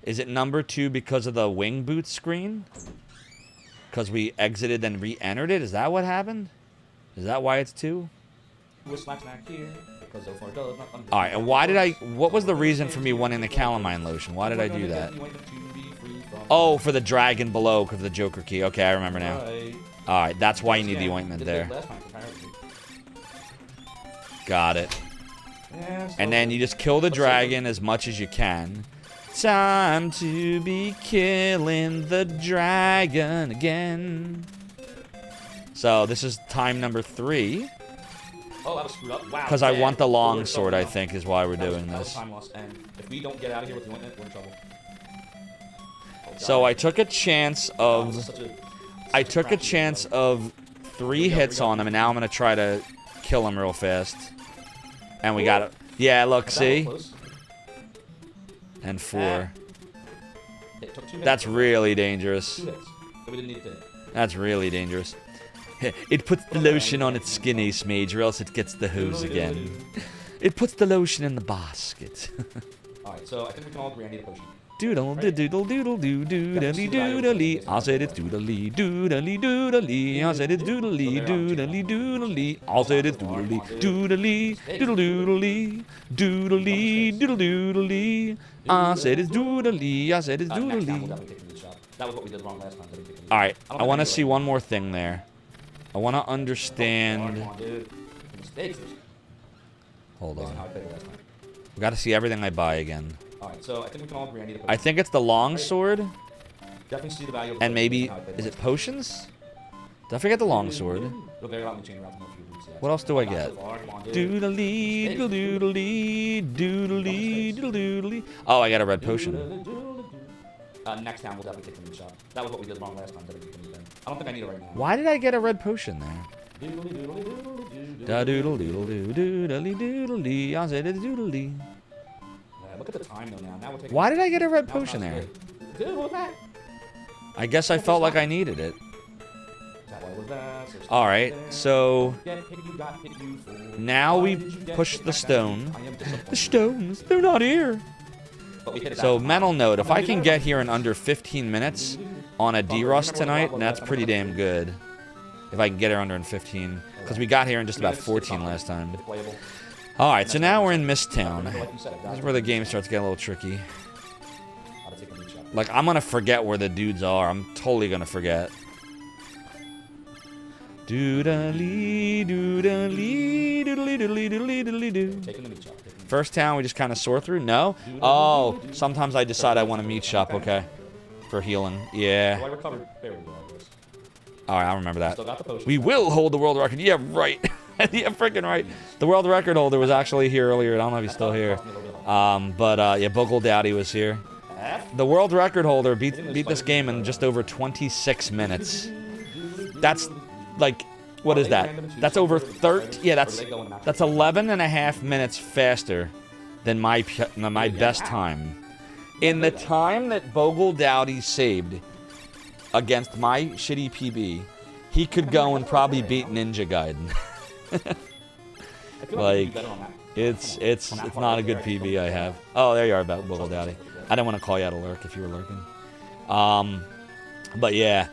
J: Is it number 2 because of the wing boot screen? Because we exited and re-entered it? Is that what happened? Is that why it's 2? Alright, and why did I... What was the reason for me wanting the calamine lotion? Why did I do that? Oh, for the dragon below, because of the Joker key. Okay, I remember now. Alright, that's why you need the ointment there. Got it. And then you just kill the dragon as much as you can. Time to be killing the dragon again. So this is time number 3.
B: Oh, that was screwed up. Wow.
J: Because I want the long sword, I think, is why we're doing this.
B: Time loss, and if we don't get out of here with the ointment, we're in trouble.
J: So I took a chance of... I took a chance of 3 hits on him, and now I'm going to try to kill him real fast. And we got it. Yeah, look, see? And 4. That's really dangerous. That's really dangerous. It puts the lotion on its skin, Ace Mage, or else it gets the hose again. It puts the lotion in the basket.
B: Alright, so I think we can all agree I need a potion.
J: Doodle doodle doodle doo doodly doodly. I said it's doodly doodly doodly. I said it's doodly doodly doodly. I said it's doodly doodly doodle doodly doodly doodle doodly. I said it's doodly. I said it's doodly.
B: That was what we did wrong last time.
J: All right, I want to see one more thing there. I want to understand. Hold on. We got to see everything I buy again.
B: Alright, so I think we can all agree I need a potion.
J: I think it's the long sword.
B: Definitely see the value of
J: and maybe... Is it potions? Did I forget the long sword? What else do I get? Doodly, doodly, doodly, doodly. Oh, I got a red potion.
B: Next time we'll definitely take the meat shop. That was what we did wrong last time. I don't think I need it right now.
J: Why did I get a red potion there? Da doodle doodle doo doodly doodly. I said it's doodly.
B: Look at the time though now. We're taking
J: Why did I get a red potion there?
B: Dude, what was that?
J: I guess I felt like I needed it. Alright, so now we push the stone. The stones, they're not here. So mental note, if I can get here in under 15 minutes on a derust tonight, that's pretty damn good. If I can get here under in 15. Because we got here in just about 14 last time. Alright, so now we're in Misttown. This is where the game starts getting a little tricky. Like, I'm gonna forget where the dudes are. I'm totally gonna forget. Doodly, doodly, doodly, doodly, doodly, doodly, doo. First town we just kind of soar through? No? Oh, sometimes I decide I want a meat shop, okay. For healing. Yeah. Alright, I remember that. We will hold the world record. Yeah, right. Yeah, freaking right. The world record holder was actually here earlier. I don't know if he's still here. Yeah, Bogle Dowdy was here. The world record holder beat this game in just over 26 minutes. That's like, what is that? That's over 30. Yeah, that's 11 and a half minutes faster than my best time. In the time that Bogle Dowdy saved against my shitty PB, he could go and probably beat Ninja Gaiden. Like, it's not a good PB I have. Oh, there you are, about Bogle Dowdy. I didn't want to call you out of lurk if you were lurking. But yeah,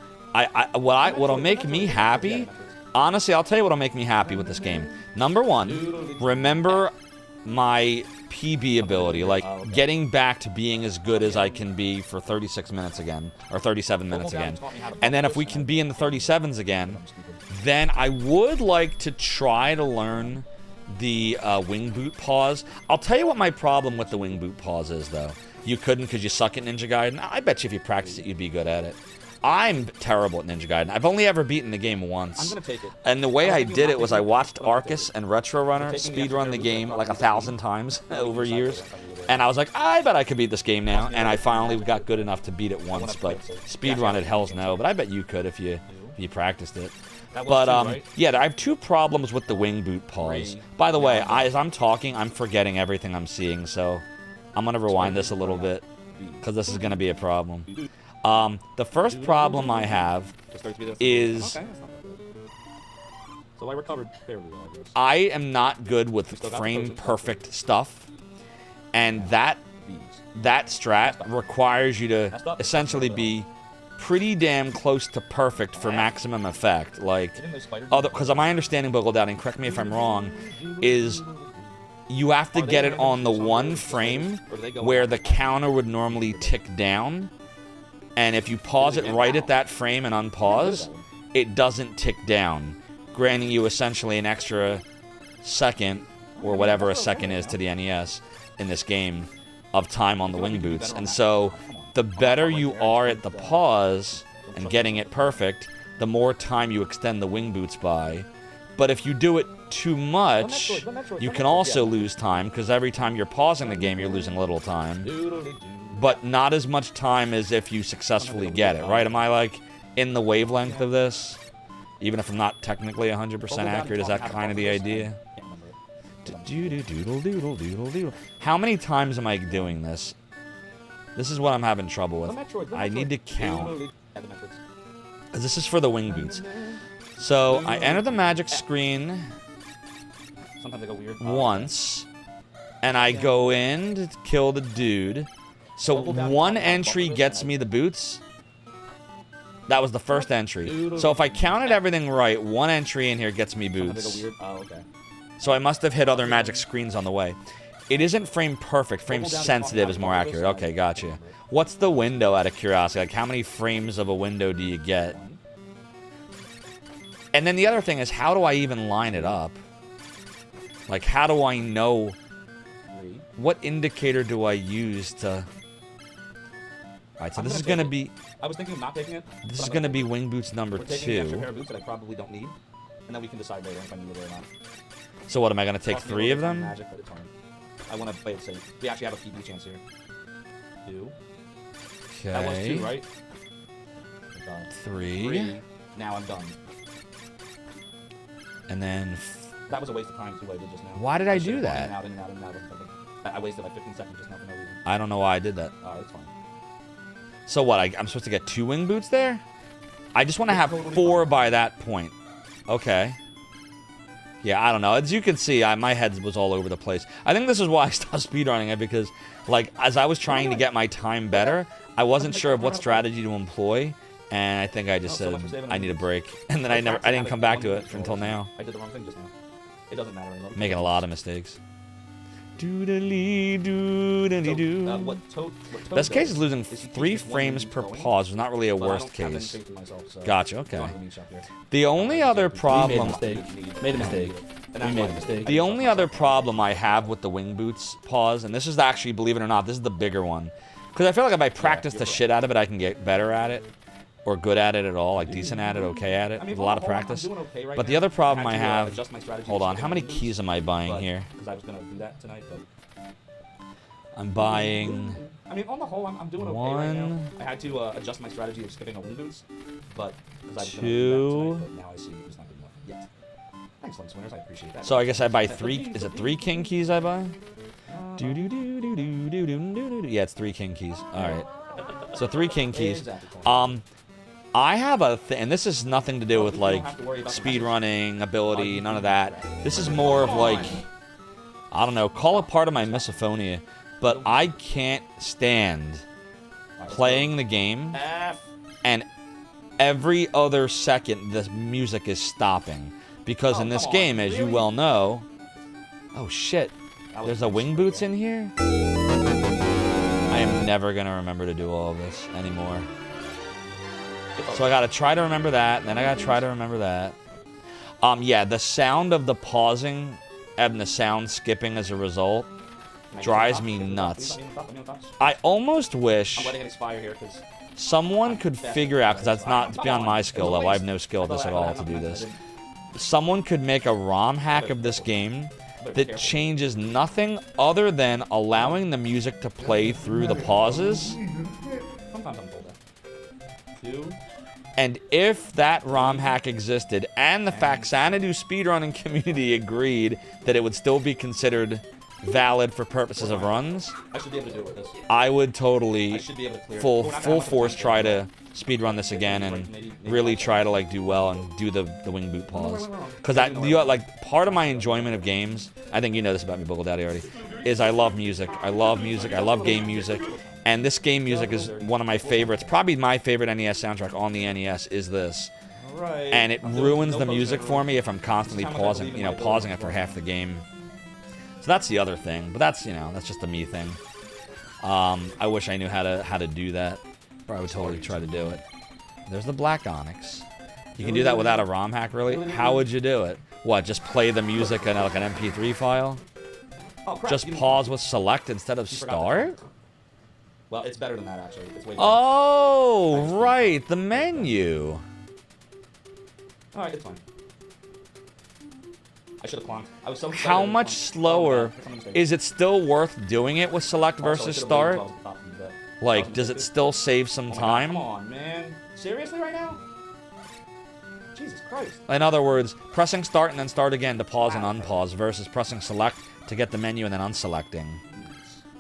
J: what'll make me happy Honestly, I'll tell you what'll make me happy with this game. Number one, remember my PB ability, like getting back to being as good as I can be for 36 minutes again, or 37 minutes again. And then if we can be in the 37s again, then I would like to try to learn the wing boot pause. I'll tell you what my problem with the wing boot pause is, though. You couldn't because you suck at Ninja Gaiden. I bet you if you practice it, you'd be good at it. I'm terrible at Ninja Gaiden. I've only ever beaten the game once.
B: I'm gonna take it.
J: And the way I did it was I watched Arcus and Retro Runner speedrun the game like 1,000 times over years. And I was like, I bet I could beat this game now. And I finally got good enough to beat it once. But speedrun it, hell's no. But I bet you could if you practiced it. But, yeah, I have two problems with the wing boot pause. By the way, as I'm talking, I'm forgetting everything I'm seeing. So I'm going to rewind this a little bit because this is going to be a problem. The first problem I have is
B: So I recovered fairly well, I guess.
J: I am not good with frame perfect stuff, and that strat requires you to essentially be pretty damn close to perfect for maximum effect. Like, because my understanding, Bogle Doubting, correct me if I'm wrong, is you have to get it on the one frame where the counter would normally tick down. And if you pause it right at that frame and unpause, it doesn't tick down, granting you essentially an extra second, or whatever a second is to the NES in this game, of time on the wing boots. And so, the better you are at the pause and getting it perfect, the more time you extend the wing boots by. But if you do it too much, you can also lose time, because every time you're pausing the game, you're losing a little time. But not as much time as if you successfully get it, right? Am I, like, in the wavelength of this? Even if I'm not technically 100% accurate, is that kind of the idea? How many times am I doing this? This is what I'm having trouble with. I need to count. Because this is for the wing boots. So, I enter the magic screen once, and I go in to kill the dude. So one entry gets me the boots. That was the first entry. So if I counted everything right, one entry in here gets me boots. So I must have hit other magic screens on the way. It isn't frame perfect. Frame sensitive is more accurate. Okay, gotcha. What's the window, out of curiosity? Like, how many frames of a window do you get? And then the other thing is, how do I even line it up? Like, how do I know? What indicator do I use to... Alright, so this is going to be...
B: I was thinking of not taking it.
J: This is going to be wing boots number 2.
B: Taking an extra pair of boots that I probably don't need, and then we can decide later if I need it or not.
J: So what, am I going to take 3 of them?
B: Magic, but it's fine. I want to play it safe. We actually have a PB chance here. 2.
J: Okay.
B: That was 2, right?
J: 3.
B: Now I'm done.
J: And then...
B: That was a waste of time, too, what I did just now.
J: Why did I do that?
B: I wasted like 15 seconds just now for no reason.
J: I don't know why I did that.
B: Alright, it's fine.
J: So what, I'm supposed to get 2 wing boots there? I just want to have 4 by that point. Okay. Yeah, I don't know. As you can see, my head was all over the place. I think this is why I stopped speedrunning it, because, like, as I was trying to get my time better, I wasn't sure of what strategy to employ, and I think I just said, I need a break. And then I didn't come back to it until now.
B: I did the wrong thing just now. It doesn't matter anymore.
J: Making a lot of mistakes. Doodly doodly doo. Best case is losing 3 frames per pause. It's not really a worst case. Gotcha, okay. The only other problem...
B: Made a mistake. We made a mistake.
J: The only other problem I have with the wing boots pause, and this is actually, believe it or not, this is the bigger one. Because I feel like if I practice the shit out of it, I can get better at it. Or good at it at all, like decent at it, okay at it, with a lot of practice. But the other problem I have... Hold on, how many keys am I buying here?
B: Because I was going to do that tonight, but...
J: I'm buying...
B: I mean, on the whole, I'm doing okay right now. I had to adjust my strategy of skipping a wing boots, but... 2... But now I see it's not good enough yet. Thanks, Lens Winners, I appreciate that.
J: So I guess I buy 3... Is it 3 king keys I buy? Yeah, it's 3 king keys. Alright. So 3 king keys. I have a thing, and this has nothing to do with, like, speedrunning, ability, none of that. This is more of, like, I don't know, call it part of my misophonia, but I can't stand playing the game and every other second the music is stopping. Because in this game, as you well know... Oh, shit. There's a wing boots in here? I am never going to remember to do all of this anymore. So I got to try to remember that, and then I got to try to remember that. Yeah, the sound of the pausing and the sound skipping as a result drives me nuts. I almost wish someone could figure out, because that's not beyond my skill level, I have no skill at this at all to do this. Someone could make a ROM hack of this game that changes nothing other than allowing the music to play through the pauses. And if that ROM hack existed and the Faxanadu speedrunning community agreed that it would still be considered valid for purposes of runs,
B: I should be able to do it with this.
J: I would totally full force try to speedrun this again and really try to like do well and do the wing boot pause. Because that, you know, like, part of my enjoyment of games, I think you know this about me, Bugle Daddy, already, is I love music. I love music. I love game music. And this game music is one of my favorites. Probably my favorite NES soundtrack on the NES is this. And it ruins the music for me if I'm constantly pausing, you know, pausing after half the game. So that's the other thing. But that's, you know, that's just a me thing. I wish I knew how to do that. Or I would totally try to do it. There's the Black Onyx. You can do that without a ROM hack, really? How would you do it? What, just play the music in like an MP3 file? Just pause with select instead of start?
B: Well, it's better than that, actually. It's way better.
J: Oh, right, the menu.
B: Alright, it's fine. I should have clunked. I was so excited.
J: How much slower? Is it still worth doing it with select versus start? Like, does it still save some time?
B: Come on, man. Seriously right now? Jesus Christ.
J: In other words, pressing start and then start again to pause and unpause versus pressing select to get the menu and then unselecting.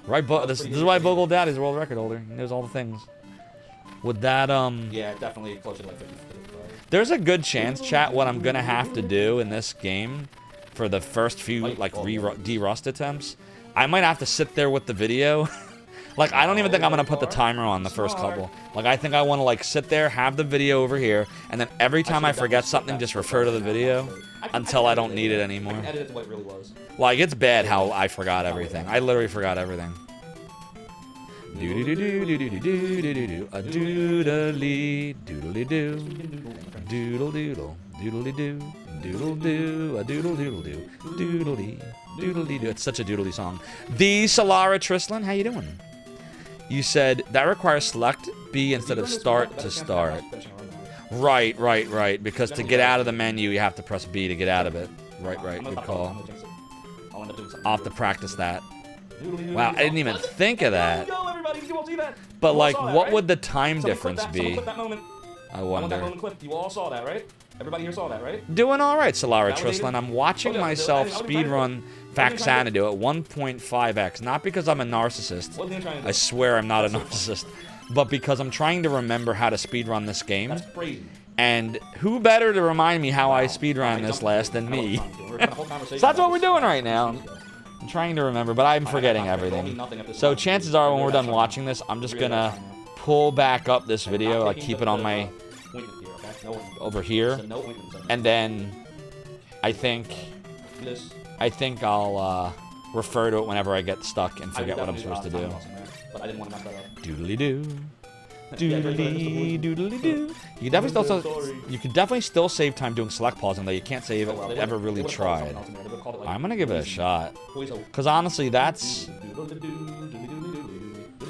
J: Right, this is why Bugle Daddy's a world record holder. He knows all the things. Would that,
B: Yeah, definitely closer to like 50.
J: There's a good chance, chat, what I'm gonna have to do in this game for the first few, like, de-rust attempts, I might have to sit there with the video. Like, I don't even think I'm gonna put the timer on the first couple. Like, I think I wanna, like, sit there, have the video over here, and then every time I forget something, just refer to the video until I don't need it anymore.
B: Edit it to what it really was.
J: Like, it's bad how I forgot everything. I literally forgot everything. Do-do-do-do-do-do-do-do-do-do. A doodly, doodly-doo. Doodle-doodle, doodly-doo. Doodle-doo, a doodle-doodle-doo. Doodly, doodly-doo. It's such a doodly song. The Solara Trislin, how you doing? You said that requires select B instead of start to start. Right. Because to get out of the menu, you have to press B to get out of it. Right. Good call. I'll have to practice that. Wow, I didn't even think of that. But, like, what would the time difference be? I wonder.
B: You all saw that, right? Everybody here saw that, right?
J: Doing all right, Solara Trislin. I'm watching myself speedrun Faxanadu at 1.5x. Not because I'm a narcissist. I swear I'm not a narcissist. But because I'm trying to remember how to speedrun this game.
B: That's crazy.
J: And who better to remind me how I speedrun this last than me? So that's what we're doing right now. I'm trying to remember, but I'm forgetting everything. So chances are when we're done watching this, I'm just gonna pull back up this video, like keep it on my over here, and then I think I'll refer to it whenever I get stuck and forget what I'm supposed to do. Doodly doo. Doodly doodly doo. You can definitely still save time doing select pausing, though you can't say you've ever really tried. I'm gonna give it a shot, cause honestly, that's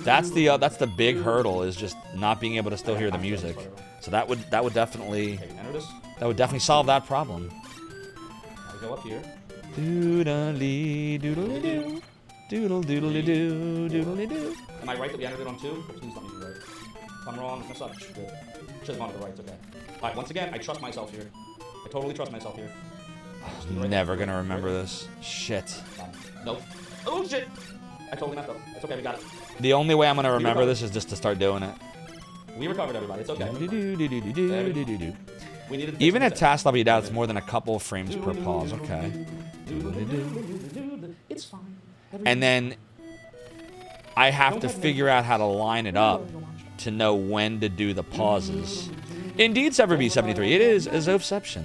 J: the big hurdle, is just not being able to still hear the music. So that would definitely solve that problem.
B: Go up here.
J: Doodly doodly doo. Doodle doodly doo. Doodly doo.
B: Am I right that we entered it on 2? Please let me be right. If I'm wrong, it's not good. Should have gone to the right, it's okay. Alright, once again, I trust myself here. I totally trust myself here.
J: Never gonna remember this. Shit.
B: Nope. Oh shit! I totally messed up. It's okay, we got it.
J: The only way I'm gonna remember this is just to start doing it.
B: We recovered, everybody. It's okay. We needed
J: even at task level, you doubt it's more than a couple of frames per pause. Okay.
B: It's fine.
J: And then I have to figure out how to line it up to know when to do the pauses. Indeed, Sever B73. It is a Zophception.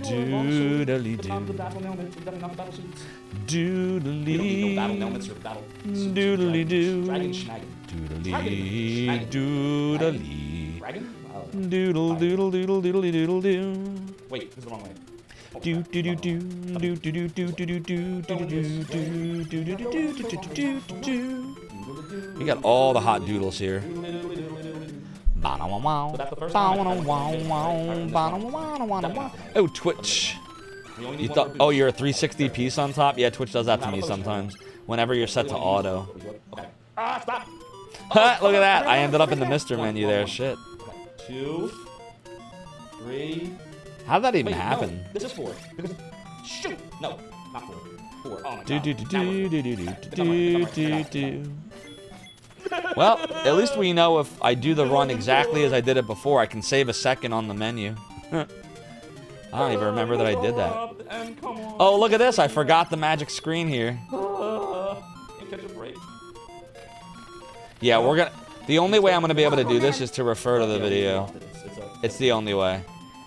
J: Doodly
B: Not the battle helmets, definitely not the battle suits.
J: Doodly.
B: We don't need no battle helmets or battle suits.
J: Doodly doo.
B: Dragon schnaggin.
J: Doodly doodly.
B: Dragon?
J: Doodle doodle doodle doodle doodle doo.
B: Wait, this is the wrong way.
J: Do do do do do do do do do do do do do do do. We got all the hot doodles here. Oh, Twitch. You thought? Oh, you're a 360 piece on top. Yeah, Twitch does that to me sometimes. Whenever you're set to auto.
B: Ah, stop!
J: Look at that! I ended up in the Mr. menu there. Shit.
B: 2, 3.
J: How did that even happen?
B: No, this is 4. Because shoot! No, not 4. 4. Oh my
J: Do
B: god.
J: do do do do do do do. Well, at least we know if I do the run exactly as I did it before, I can save a second on the menu. I don't even remember that I did that. Oh, look at this! I forgot the magic screen here.
B: Catch a break.
J: Yeah, we're gonna. The only way I'm gonna be able to do this is to refer to the video. It's the only way.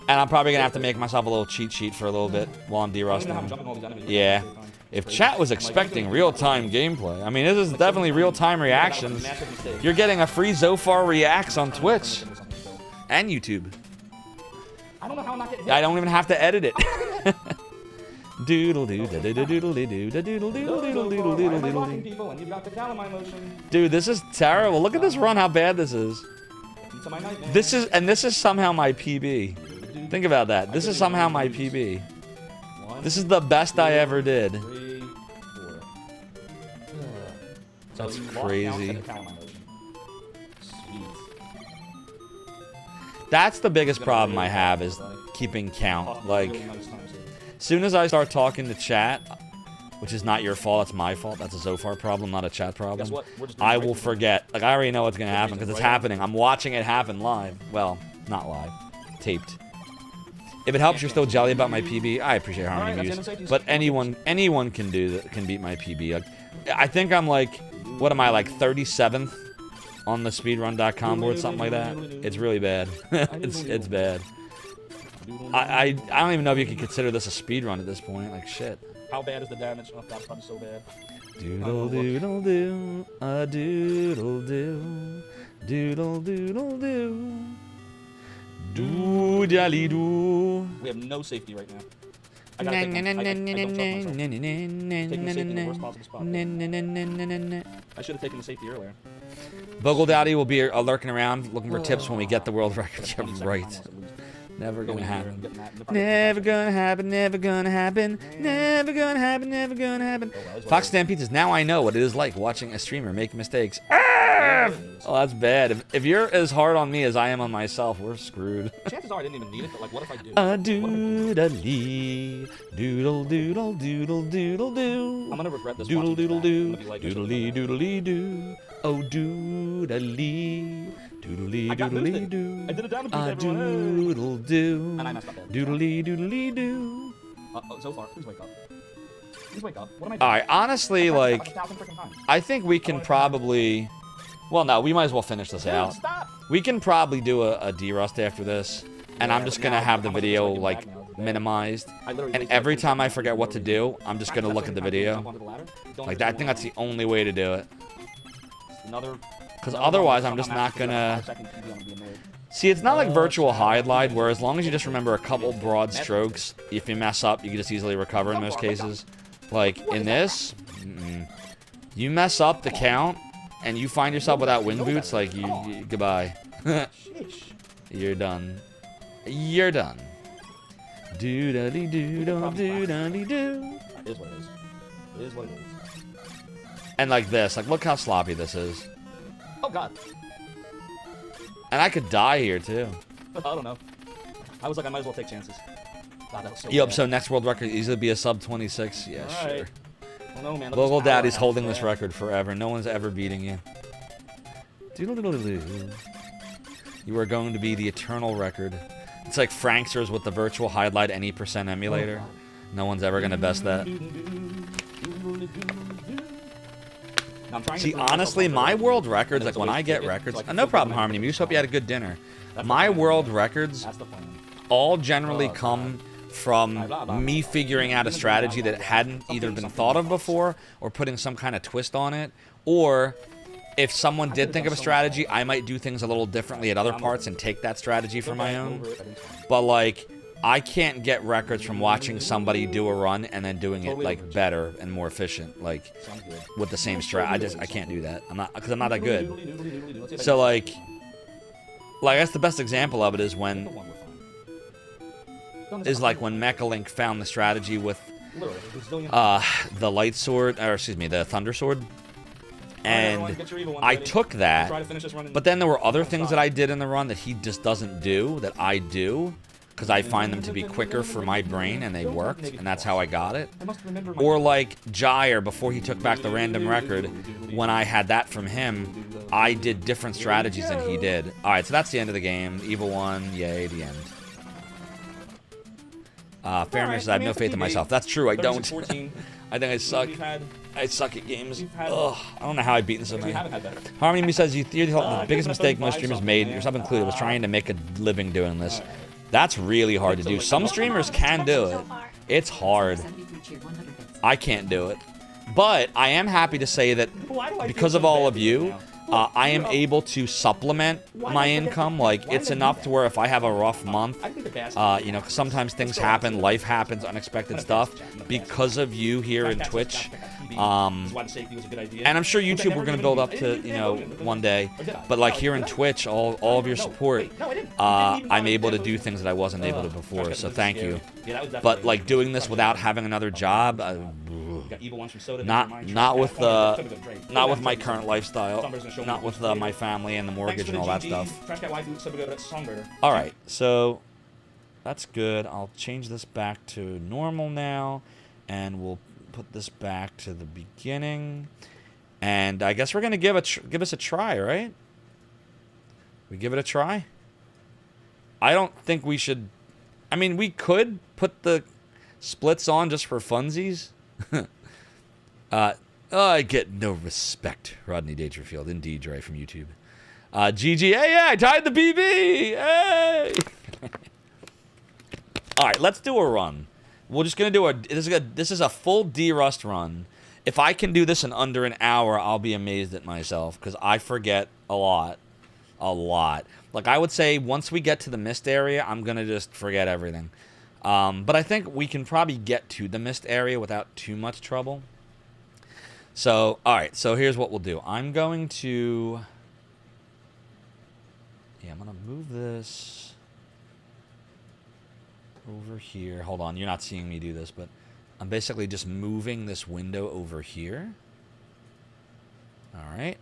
J: And I'm probably gonna have to make myself a little cheat sheet for a little bit while I'm derusting. Yeah. If chat was expecting real-time gameplay, I mean, this is definitely real-time reactions. You're getting a free Zophar Reacts on Twitch and YouTube.
B: I don't know how I'm not getting.
J: I don't even have to edit it. Doodle doo da doodle doodle doo da doodle doodle doodle doodle doodle doodle.
B: People and you've got the Calamine motion.
J: Dude, this is terrible. Look at this run. How bad this is. This is somehow my PB. Think about that. This is somehow my PB. This is the best I ever did.
B: 3, 4.
J: That's crazy. That's the biggest problem I have is keeping count. Like, as soon as I start talking to chat, which is not your fault, that's my fault. That's a Zophar problem, not a chat problem. I will forget. Like, I already know what's gonna happen because it's happening. I'm watching it happen live. Well, not live, taped. If it helps, you're still jelly about my PB. I appreciate Harmony Views, but anyone can do that. Can beat my PB. Like, I think I'm like, what am I like 37th on the speedrun.com board, something like that. It's really bad. it's bad. I don't even know if you can consider this a speedrun at this point. Like shit.
B: How bad is the damage? Oh, that's probably so bad.
J: Doodle doodle doo, a doodle doo, doodle doodle doo. Doodly doo.
B: We have no safety right now. I gotta take I don't trust myself. Taking the safety in the worst possible spot. I should have taken the safety earlier.
J: Bogle Dowdy will be lurking around looking for tips when we get the world record. Yeah, right. Never gonna happen. Never gonna happen. Never gonna happen. Never gonna happen. Never gonna happen. Fox Stampedes. Now I know what it is like watching a streamer make mistakes. Oh, that's bad. If you're as hard on me as I am on myself, we're screwed.
B: Chances are I didn't even need it, but like, what if I do?
J: A doodly, doodle doodle doodle doodle doo.
B: I'm gonna regret this.
J: Doodle doodle doo, doodly doodly doo. Oh doodly, doodly doodly doo.
B: I did a damage
J: a doodle doo.
B: And I messed up.
J: Doodly doodly doo.
B: Zophar, please wake up. Please wake up. What am I doing?
J: All right, honestly, like, I think we can probably. Well, no, we might as well finish this out. We can probably do a derust after this, and I'm just gonna have the video like minimized. And every time I forget what to do, I'm just gonna look at the video. Like that, I think that's the only way to do it. Because otherwise, I'm just not gonna. See, it's not like virtual highlight, where as long as you just remember a couple broad strokes, if you mess up, you can just easily recover in most cases. Like in this, you mess up the count, and you find yourself without wing boots, like you goodbye. You're done. You're done. Doodly doodle doodly doo.
B: It is what it is. It is what it is.
J: And like this, like look how sloppy this is.
B: Oh god.
J: And I could die here too.
B: I don't know. I was like, I might as well take chances. God, that was so
J: Yup,
B: bad.
J: so next world record easily be a sub 26. Yeah,
B: Right.
J: sure.
B: Well, no, man,
J: Local Daddy's holding this record forever. No one's ever beating you. Doodle-doodle-doo. You are going to be the eternal record. It's like Franksters with the virtual highlight any % emulator. No one's ever going to best that.
B: I'm trying to
J: See,
B: prove myself
J: honestly,
B: more
J: my
B: for
J: world
B: everything,
J: records,
B: and
J: like
B: it's
J: when
B: always
J: I get
B: fake it,
J: records,
B: so I can
J: no
B: feel
J: problem,
B: good
J: Harmony Muse. Hope you had a good dinner.
B: That's the
J: My
B: plan.
J: world records
B: That's the plan.
J: all generally
B: Oh,
J: come from me figuring out a strategy that hadn't either been thought of before or putting some kind of twist on it, or if someone did think of a strategy, I might do things a little differently at other parts and take that strategy for my own. But like, I can't get records from watching somebody do a run and then doing it like better and more efficient, like with the same strat. I can't do that. I'm not, because I'm not that good. So like I guess the best example of it is when Mechalink found the strategy with the light sword, or excuse me, the thunder sword. And I took that, but then there were other things that I did in the run that he just doesn't do, that I do, because I find them to be quicker for my brain, and they worked, and that's how I got it. Or like Gyre, before he took back the random record, when I had that from him, I did different strategies than he did. Alright, so that's the end of the game. Evil 1, yay, the end. Fairness says I have no faith in myself. That's true, I don't. I think I suck. I suck at games. Ugh, I don't know how I've beaten so many. Harmony says you thought the biggest mistake most streamers made, yourself included, was trying to make a living doing this. That's really hard to do. Some streamers can do it. It's hard. I can't do it. But I am happy to say that because of all of you, I am able to supplement my income. Like, it's enough to where if I have a rough month, you know, sometimes things happen, life happens, unexpected stuff. Because of you here in Twitch, and I'm sure YouTube we're going to build up to, you know, one day. But like here in Twitch, all of your support, I'm able to do things that I wasn't able to before. So thank you. But like doing this without having another job, not with my current lifestyle, not with my family and the mortgage and all that stuff. All right, so that's good. I'll change this back to normal now, and we'll put this back to the beginning. And I guess we're gonna give us a try, right? We give it a try. I don't think we should. I mean, we could put the splits on just for funsies. I get no respect, Rodney Dangerfield. Indeed, Dre from YouTube. GG, hey, I tied the BB! Hey! Alright, let's do a run. We're just going to do this is a full D-Rust run. If I can do this in under an hour, I'll be amazed at myself, because I forget a lot. A lot. Like, I would say once we get to the mist area, I'm going to just forget everything. But I think we can probably get to the mist area without too much trouble. So, alright, so here's what we'll do. I'm going to... Yeah, I'm going to move this over here. Hold on, you're not seeing me do this, but I'm basically just moving this window over here. Alright.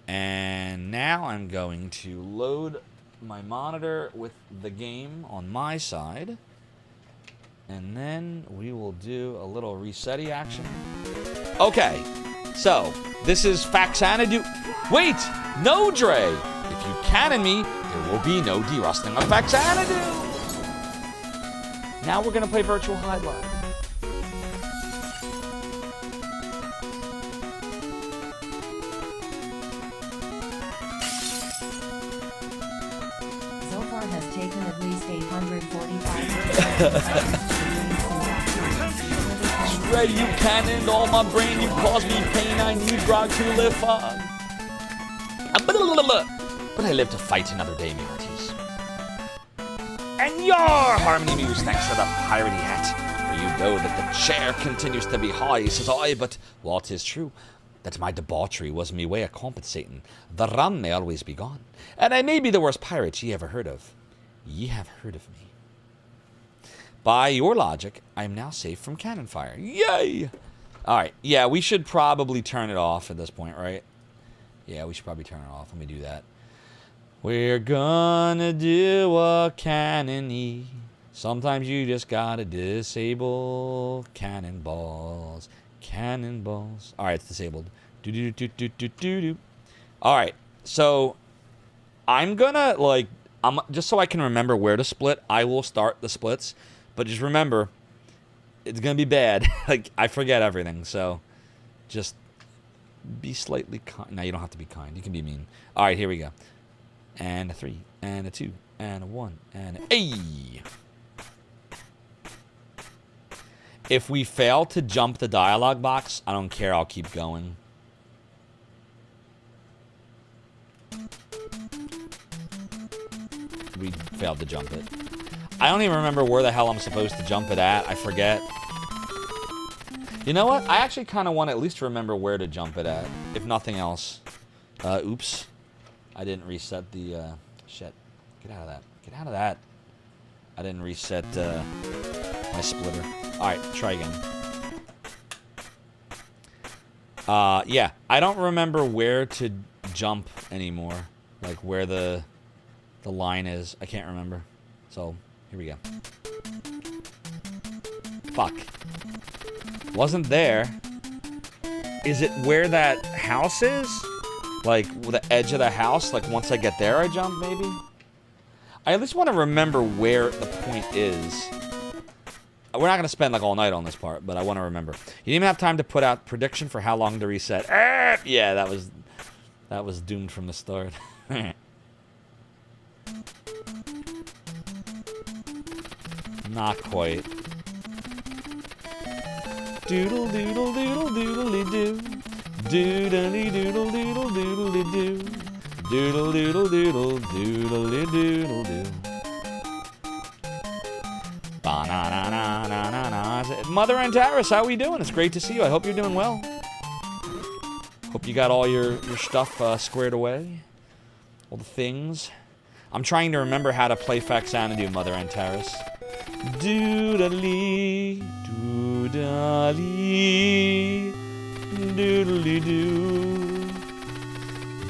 J: And now I'm going to load my monitor with the game on my side. And then we will do a little resetty action. Okay, so this is Faxanadu. Wait, no, Dre. If you cannon me, there will be no derusting of Faxanadu. Now we're gonna play Virtual Hide Live.
F: Zophar has taken at least 845.
J: Dre, you cannoned all my brain, you caused me pain, I need grog to live on. But I live to fight another day, Murities. And your Harmony Muse, thanks for the piratey hat. For you know that the chair continues to be high, says I, but while 'tis true that my debauchery was me way of compensating, the run may always be gone. And I may be the worst pirate ye ever heard of. Ye have heard of me. By your logic, I am now safe from cannon fire. Yay! Alright, yeah, we should probably turn it off at this point, right? Yeah, we should probably turn it off. Let me do that. We're gonna do a cannon-y. Sometimes you just gotta disable cannonballs. Cannonballs. Alright, it's disabled. Do-do-do-do-do-do-do. Alright, so I'm gonna, like, just so I can remember where to split, I will start the splits. But just remember, it's going to be bad. Like, I forget everything, so just Be slightly kind. No, you don't have to be kind. You can be mean. All right, here we go. And a 3, and a 2, and a 1, and a... Hey! If we fail to jump the dialogue box, I don't care. I'll keep going. We failed to jump it. I don't even remember where the hell I'm supposed to jump it at. I forget. You know what? I actually kind of want to at least remember where to jump it at, if nothing else. Oops. I didn't reset the, shit. Get out of that. Get out of that. I didn't reset, my splitter. Alright, try again. Yeah. I don't remember where to jump anymore. Like, where the line is. I can't remember. So, here we go. Fuck. Wasn't there. Is it where that house is? Like, the edge of the house? Like, once I get there, I jump, maybe? I at least want to remember where the point is. We're not going to spend, like, all night on this part, but I want to remember. You didn't even have time to put out prediction for how long to reset. Yeah, that was doomed from the start. Not quite. Doodle doodle doodle doodly doo. Doodly doodle doodle doodly doo. Doodle doodle doodle doodly doodle doo. Ba-na-na-na-na-na-na. Mother Antares, how are we doing? It's great to see you. I hope you're doing well. Hope you got all your stuff squared away. All the things. I'm trying to remember how to play Faxanadu, Mother Antares. Doodly, doodly, doodly doo,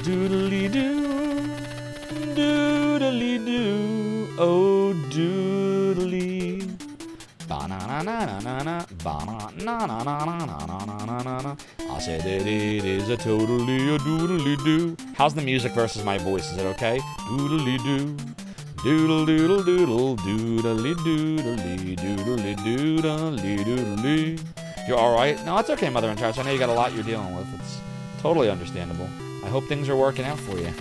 J: doodly doo, doodly doo, oh doodly. Ba-na-na-na-na-na-na, ba-na-na-na-na-na-na-na-na-na. I said that it is a totally a doodly doo. How's the music versus my voice? Is it okay? Doodly doo. Doodle doodle doodle doodly doodly doodly doodly doodly. You're alright? No, it's okay, Mother Antares. I know you got a lot you're dealing with. It's totally understandable. I hope things are working out for you.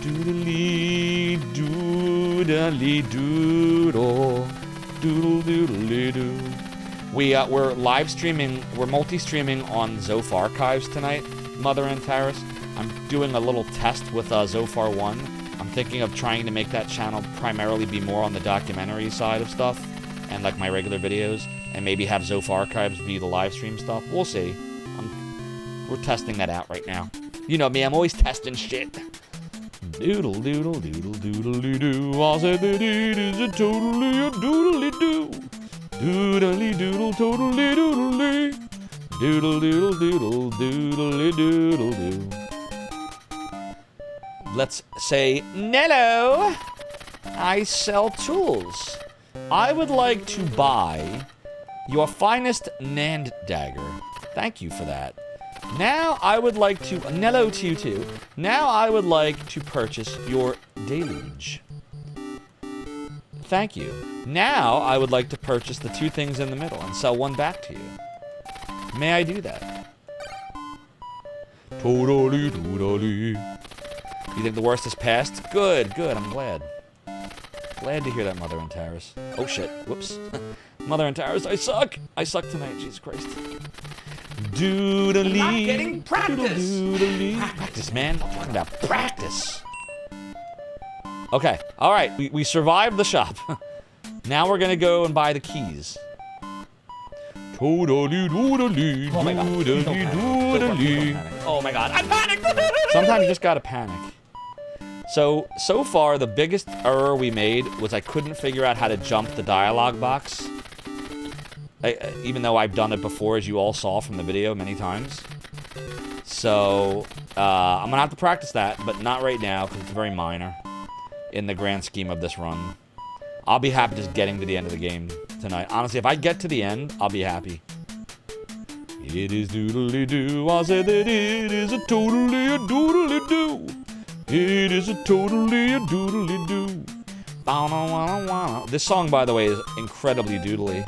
J: Doodly doodly doodle. Doodle doodly doo. We're live streaming, we're multi-streaming on Zophar Archives tonight, Mother Antares. I'm doing a little test with Zophar 1. I'm thinking of trying to make that channel primarily be more on the documentary side of stuff and like my regular videos, and maybe have Zophar Archives be the live stream stuff. We'll see. We're testing that out right now. You know me, I'm always testing shit. Doodle doodle doodle doodly doo. I said that it is a totally a doodly doo. Doodly doodle totally doodly. Doodle doodle doodle doodly doodle doo. Let's say, Nello, I sell tools. I would like to buy your finest Nand dagger. Thank you for that. Now I would like to, Nello to you too. Now I would like to purchase your deluge. Thank you. Now I would like to purchase the two things in the middle and sell one back to you. May I do that? Totally, totally. You think the worst is past? Good, good, I'm glad. Glad to hear that, Mother Antares. Oh shit, whoops. Mother Antares, I suck! I suck tonight, Jesus Christ. Doodly.
B: I'm not getting practice!
J: Doodly. Practice, man. I'm talking about practice. Okay, alright, we survived the shop. Now we're gonna go and buy the keys. Doodly, doodly, doodly, doodly.
B: Oh my god, I panicked!
J: Sometimes you just gotta panic. So far, the biggest error we made was I couldn't figure out how to jump the dialogue box. Even though I've done it before, as you all saw from the video many times. So, I'm gonna have to practice that, but not right now, because it's very minor in the grand scheme of this run. I'll be happy just getting to the end of the game tonight. Honestly, if I get to the end, I'll be happy. It is doodly doo. I said that it is a totally a doodly doo. It is a totally a doodly doo. This song, by the way, is incredibly doodly.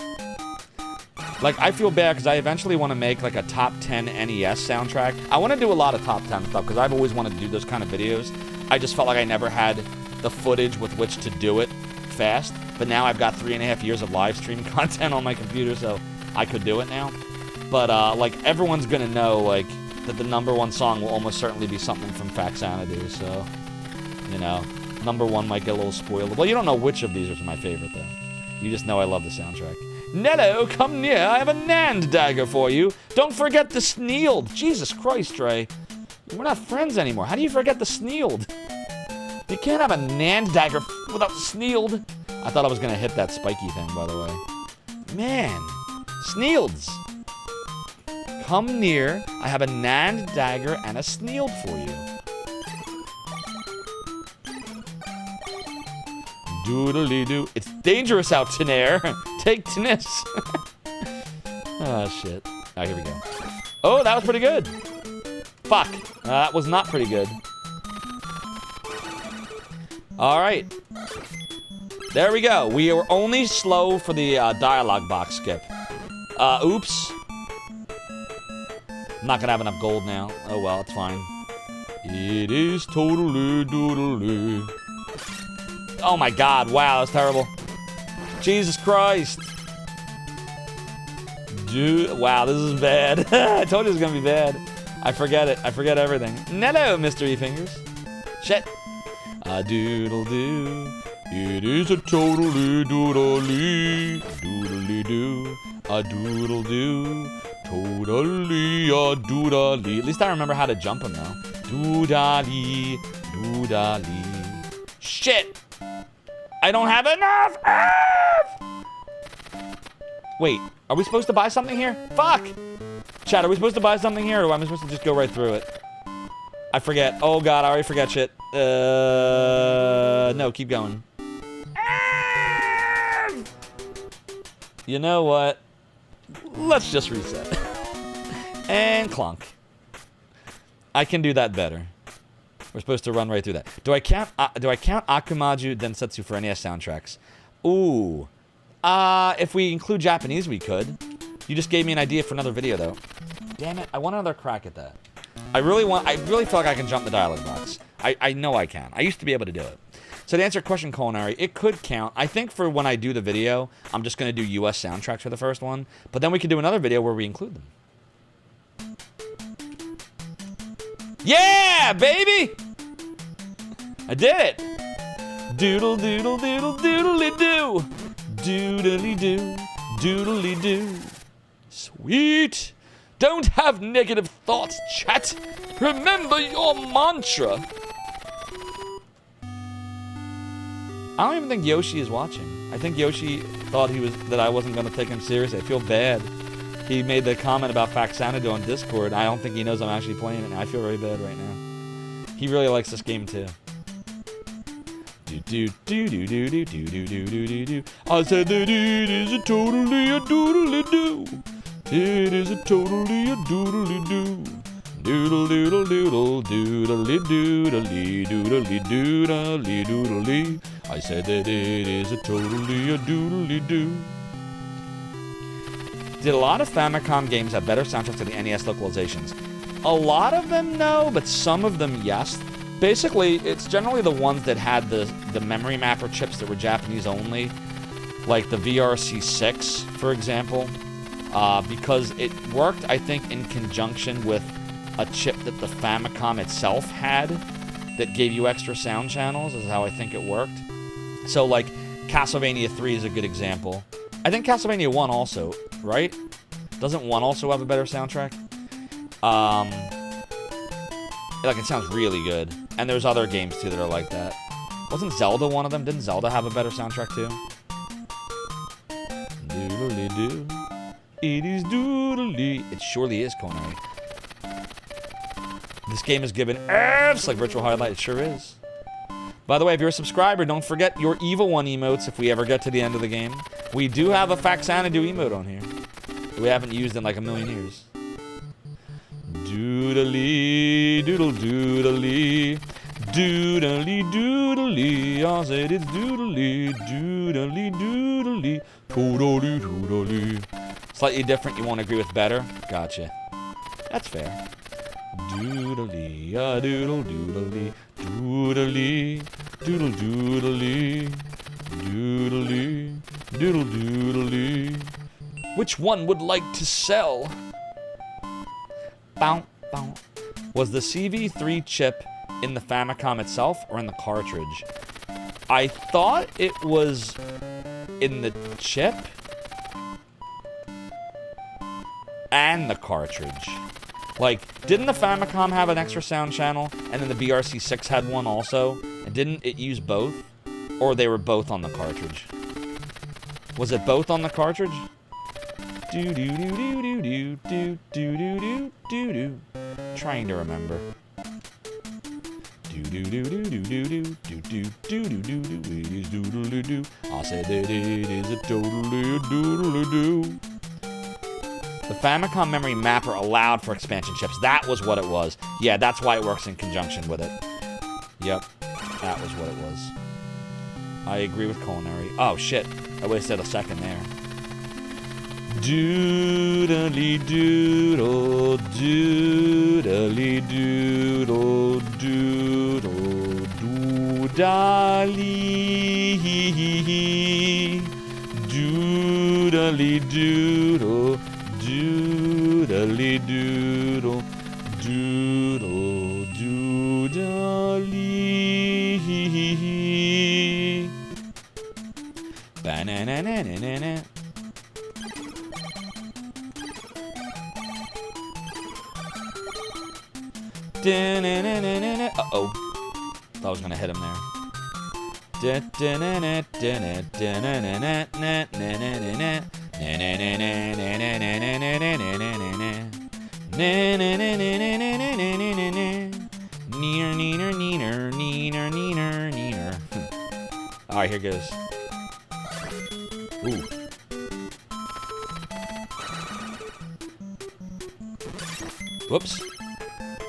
J: Like, I feel bad because I eventually want to make, like, a top 10 NES soundtrack. I want to do a lot of top 10 stuff because I've always wanted to do those kind of videos. I just felt like I never had the footage with which to do it fast. But now I've got 3.5 years of live stream content on my computer, so I could do it now. But, like, everyone's going to know, like, that the #1 song will almost certainly be something from Faxanadu, so, you know, #1 might get a little spoiled. Well, you don't know which of these are my favorite, though. You just know I love the soundtrack. Nello, come near. I have a NAND dagger for you. Don't forget the Snealed. Jesus Christ, Trey. We're not friends anymore. How do you forget the Snealed? You can't have a NAND dagger without the Snealed. I thought I was going to hit that spiky thing, by the way. Man. Snealeds. Come near. I have a NAND dagger and a Snealed for you. Doodly-doo. It's dangerous out, Tenair. Take tennis. Oh, shit. Alright, here we go. Oh, that was pretty good. Fuck. That was not pretty good. Alright. There we go. We were only slow for the dialogue box skip. Oops. I'm not gonna have enough gold now. Oh well, it's fine. It is totally doodly. Oh my god, wow, that's terrible. Jesus Christ. Dude, wow, this is bad. I told you it was gonna be bad. I forget it. I forget everything. Hello, Mystery Fingers. Shit. A doodle doo. It is a totally doodly. Doodly doo. A doodle doo. Totally a doodly. At least I remember how to jump him now. Doodly. Doodly. Shit. I don't have enough! Wait, are we supposed to buy something here? Fuck! Chat, are we supposed to buy something here, or am I supposed to just go right through it? I forget. Oh god, I already forget shit. No, keep going. You know what? Let's just reset. And clunk. I can do that better. We're supposed to run right through that. Do I count Akumaju Densetsu for NES soundtracks? Ooh. If we include Japanese, we could. You just gave me an idea for another video, though. Damn it, I want another crack at that. I really feel like I can jump the dialogue box. I know I can. I used to be able to do it. So to answer your question, Culinary, it could count. I think for when I do the video, I'm just going to do US soundtracks for the first one. But then we could do another video where we include them. Yeah, baby! I did it! Doodle doodle doodle doodly doo! Doodly doo, doodly doo. Sweet! Don't have negative thoughts, chat! Remember your mantra! I don't even think Yoshi is watching. I think Yoshi thought that I wasn't going to take him seriously. I feel bad. He made the comment about Faxanadu on Discord. I don't think he knows I'm actually playing it now. I feel very bad right now. He really likes this game too. Do do do do do do do do do do do. I said that it is a totally a doodly doo. It is a totally a doodly doo. Doodle doodle doodle doodly doodly doodly doodly doodly. I said that it is a totally a doodly doo. Did a lot of Famicom games have better soundtracks than the NES localizations? A lot of them, no, but some of them, yes. Basically, it's generally the ones that had the memory mapper chips that were Japanese only, like the VRC6, for example, because it worked, I think, in conjunction with a chip that the Famicom itself had that gave you extra sound channels, is how I think it worked. So, like, Castlevania 3 is a good example. I think Castlevania 1 also, right? Doesn't 1 also have a better soundtrack? Like, it sounds really good. And there's other games, too, that are like that. Wasn't Zelda one of them? Didn't Zelda have a better soundtrack, too? Doodly-doo. It is doodly. It surely is, Konami. This game is given F's like Virtual Highlight. It sure is. By the way, if you're a subscriber, don't forget your Evil One emotes if we ever get to the end of the game. We do have a Faxanadu emote on here. We haven't used in like a million years. Doodly, doodle doodly, doodly doodly. I said it's doodly, doodly doodly, doodly doodly. Slightly different, you won't agree with better? Gotcha. That's fair. Doodly, doodle, doodly, doodly, doodle, doodly, doodly, doodle, doodly. Which one would like to sell? Bow, bow. Was the CV3 chip in the Famicom itself or in the cartridge? I thought it was in the chip and the cartridge. Like, didn't the Famicom have an extra sound channel and then the BRC6 had one also? And didn't it use both? Or they were both on the cartridge? Was it both on the cartridge? Do do do do do do do do do do do. Trying to remember. Do do do do do do do do do do do do do. It is doodle doo. I said that it is a totally doodle doo. The Famicom memory mapper allowed for expansion chips. That was what it was. Yeah, that's why it works in conjunction with it. Yep, that was what it was. I agree with culinary. Oh shit, I wasted a second there. Doodly doodle, doodly doodle, doodle, doodly, doodly doodle, doodly doodle, doodle, doodly. Ba-na-na-na-na-na-na. Uh-oh. Thought I was gonna hit him there. Alright, here goes. Ooh. Whoops.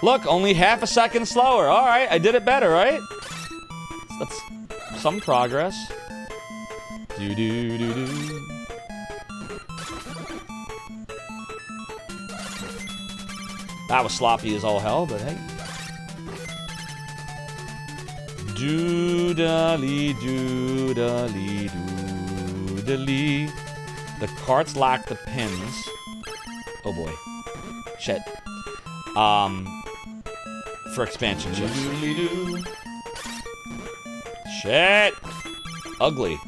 J: Look, only half a second slower. Alright, I did it better, right? That's some progress. Do-do-do-do. That was sloppy as all hell, but hey. Doodly, doodly, doodly. The carts lack the pins. Oh boy. Shit. For expansion chips. Shit! Ugly.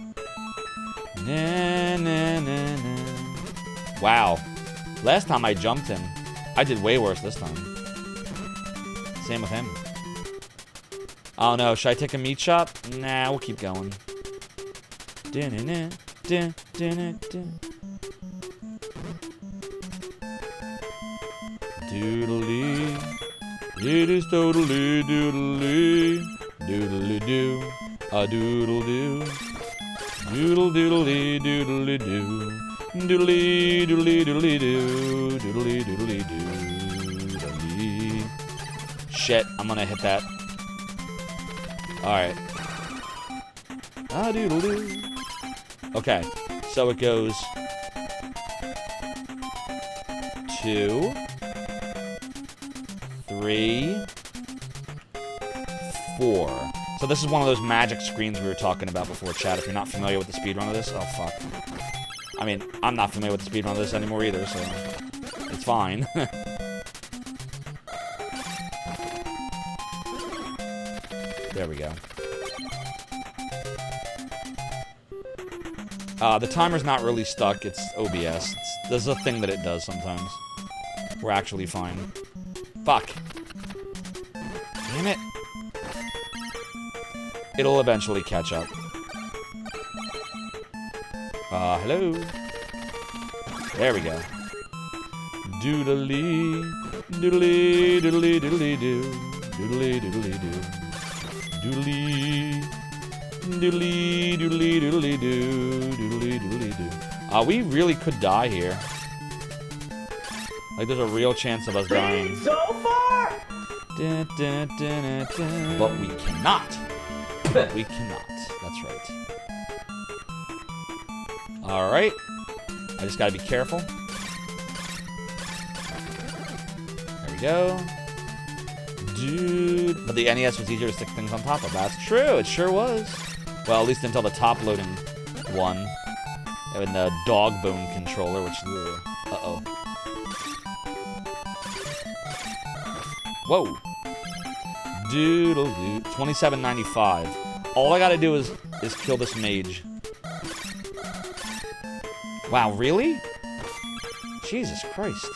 J: Na, na, na, na. Wow. Last time I jumped him, I did way worse this time. Same with him. Oh no, should I take a meat shop? Nah, we'll keep going. Doodly. It is totally doodly. Doodly doo. A doodle doo. Doodle doodly doodly doo. Doodly doodly doodly doo. Doodly doodly doodly. Shit, I'm gonna hit that. Alright. A doodle doo. Okay, so it goes 2, 3, 4. So this is one of those magic screens we were talking about before, chat. If you're not familiar with the speedrun of this, oh fuck. I mean, I'm not familiar with the speedrun of this anymore either, so it's fine. There we go. The timer's not really stuck, it's OBS. There's a thing that it does sometimes. We're actually fine. Fuck. Damn it. It'll eventually catch up. Hello? There we go. Doodly, doodly, doodly, doodly, doo. Doodly, doodly, doo. Doodly, doodly, doodly, doodly, doo. Doodly, doodly, doo. We really could die here. Like, there's a real chance of us dying.
H: Zophar!
J: But we cannot. But we cannot. That's right. Alright. I just gotta be careful. we go. Dude. But the NES was easier to stick things on top of. That's true. It sure was. Well, at least until the top loading one. And the dog bone controller, which... Uh-oh. Whoa. Doodle-doo. $27.95. All I gotta do is kill this mage. Wow, really? Jesus Christ.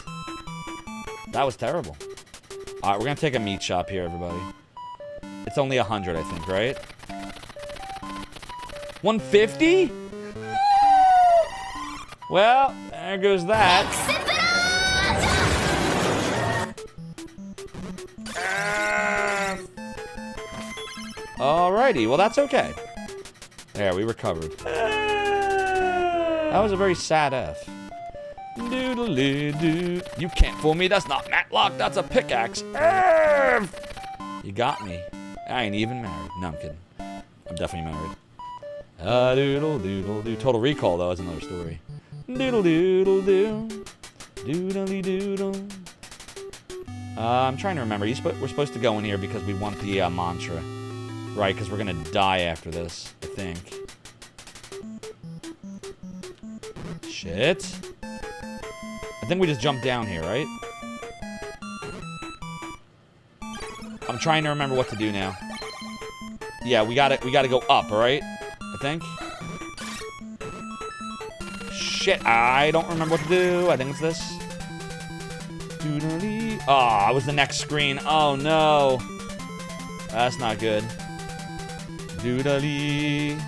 J: That was terrible. Alright, we're gonna take a meat shop here, everybody. It's only 100, I think, right? 150? Well, there goes that. Alrighty, well that's okay. There, we recovered. That was a very sad F. Doodle-doo. You can't fool me, that's not Matlock, that's a pickaxe. You got me. I ain't even married. No, I'm kidding. I'm definitely married. Doodle-doodle-doo. Total Recall, though, is another story. Doodle-doodle-doo. Doodle-doodle. I'm trying to remember. We're supposed to go in here because we want the mantra. Right, because we're going to die after this, I think. Shit. I think we just jumped down here, right? I'm trying to remember what to do now. Yeah, we gotta go up, alright? I think. Shit, I don't remember what to do. I think it's this. Oh, it was the next screen. Oh, no. That's not good. Doodly.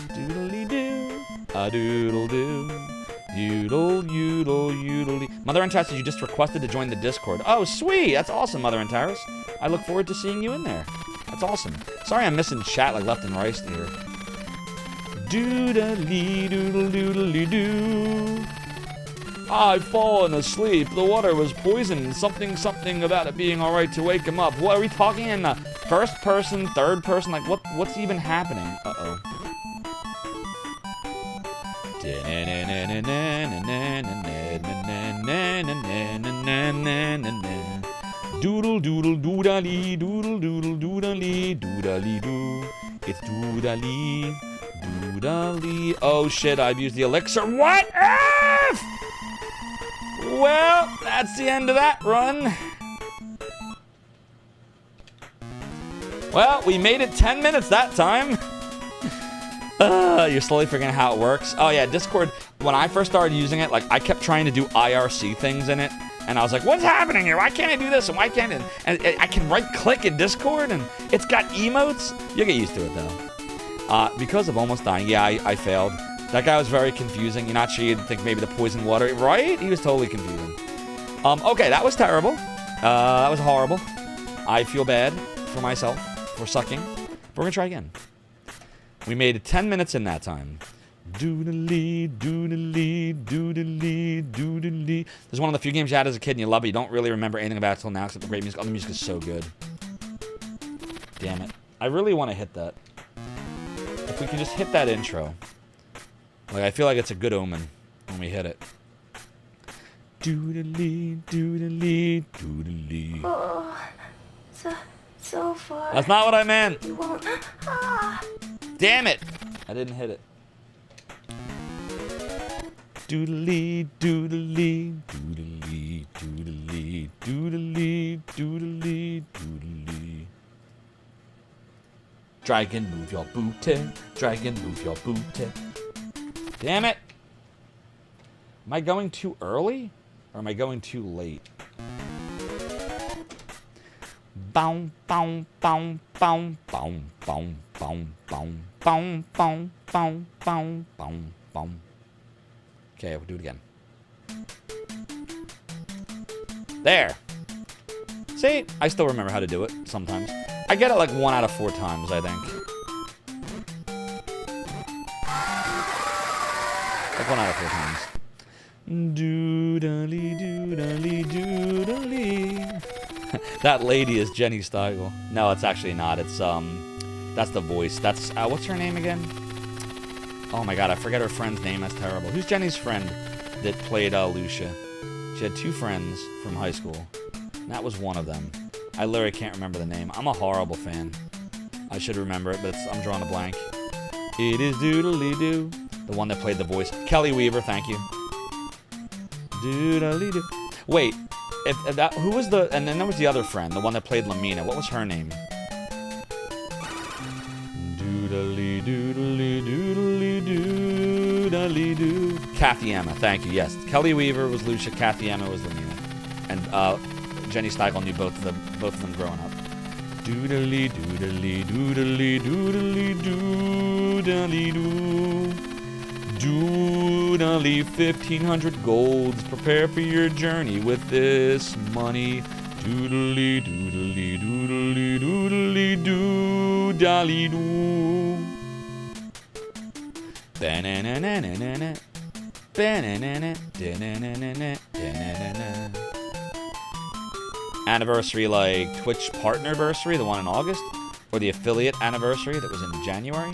J: Doodly-doo. A doodle-doo. Yoodle, yoodle, yoodle. Mother and Taris, you just requested to join the Discord. Oh, sweet. That's awesome, Mother and Taris. I look forward to seeing you in there. That's awesome. Sorry I'm missing chat like left and right here. Doodly, doodle, doodly, doo. I've fallen asleep. The water was poisoned. Something about it being alright to wake him up. What are we talking in the first person, third person? Like, what's even happening? Uh-oh. Doodle doodle doodly doodle doodle doodly doodly doo. It's doodly doodly. Oh shit! I've used the elixir. What? F? Well, that's the end of that run. Well, we made it 10 minutes that time. You're slowly figuring out how it works. Oh yeah, Discord, when I first started using it, like I kept trying to do IRC things in it. And I was like, what's happening here? Why can't I do this? And why can't I? And I can right click in Discord and it's got emotes. You'll get used to it though. Because of almost dying, yeah, I failed. That guy was very confusing. You're not sure you'd think maybe the poison water, right? He was totally confusing. Okay, that was terrible. That was horrible. I feel bad for myself for sucking. But we're gonna try again. We made it 10 minutes in that time. Doodly, doodly, doodly, doodly. This is one of the few games you had as a kid and you love it. You don't really remember anything about it until now except the great music. Oh, the music is so good. Damn it. I really want to hit that. If we can just hit that intro. Like, I feel like it's a good omen when we hit it. Doodly, doodly, doodly.
I: Oh, so far.
J: That's not what I meant.
I: You won't.
J: Damn it. I didn't hit it. Doodly, doodly, doodly, doodly, doodly, doodly, doodly. Dragon, move your booty. Dragon, move your booty. Damn it. Am I going too early? Or am I going too late? Bow, bow, bow, bow, bow, bow, bow, bow, bow, bow, bow, bow, bow, bow. Okay, we'll do it again. There. See? I still remember how to do it sometimes. I get it like 1 out of 4 times, I think. Like 1 out of 4 times. Doodly, doodly, doodly. That lady is Jenny Steigel. No, it's actually not. It's, that's the voice. That's, what's her name again? Oh my god, I forget her friend's name. That's terrible. Who's Jenny's friend that played Lucia? She had 2 friends from high school. That was one of them. I literally can't remember the name. I'm a horrible fan. I should remember it, but I'm drawing a blank. It is doodly-doo. The one that played the voice. Kelly Weaver, thank you. Doodly-doo. Wait, if that, who was the... And then there was the other friend, the one that played Lamina. What was her name? Doodly-doodly-doodly-doodly-doo. Kathy Emma, thank you, yes. Kelly Weaver was Lucia, Kathy Emma was Lamina. And Jenny Steigel knew both of them growing up. Doodly doodly doodly doodly doodly doo. Doodly 1,500 golds. Prepare for your journey with this money. Doodly doodly doodly doodly doodly doo. Banana. Banana. Anniversary, like Twitch partnerversary, the one in August, or the affiliate anniversary that was in January.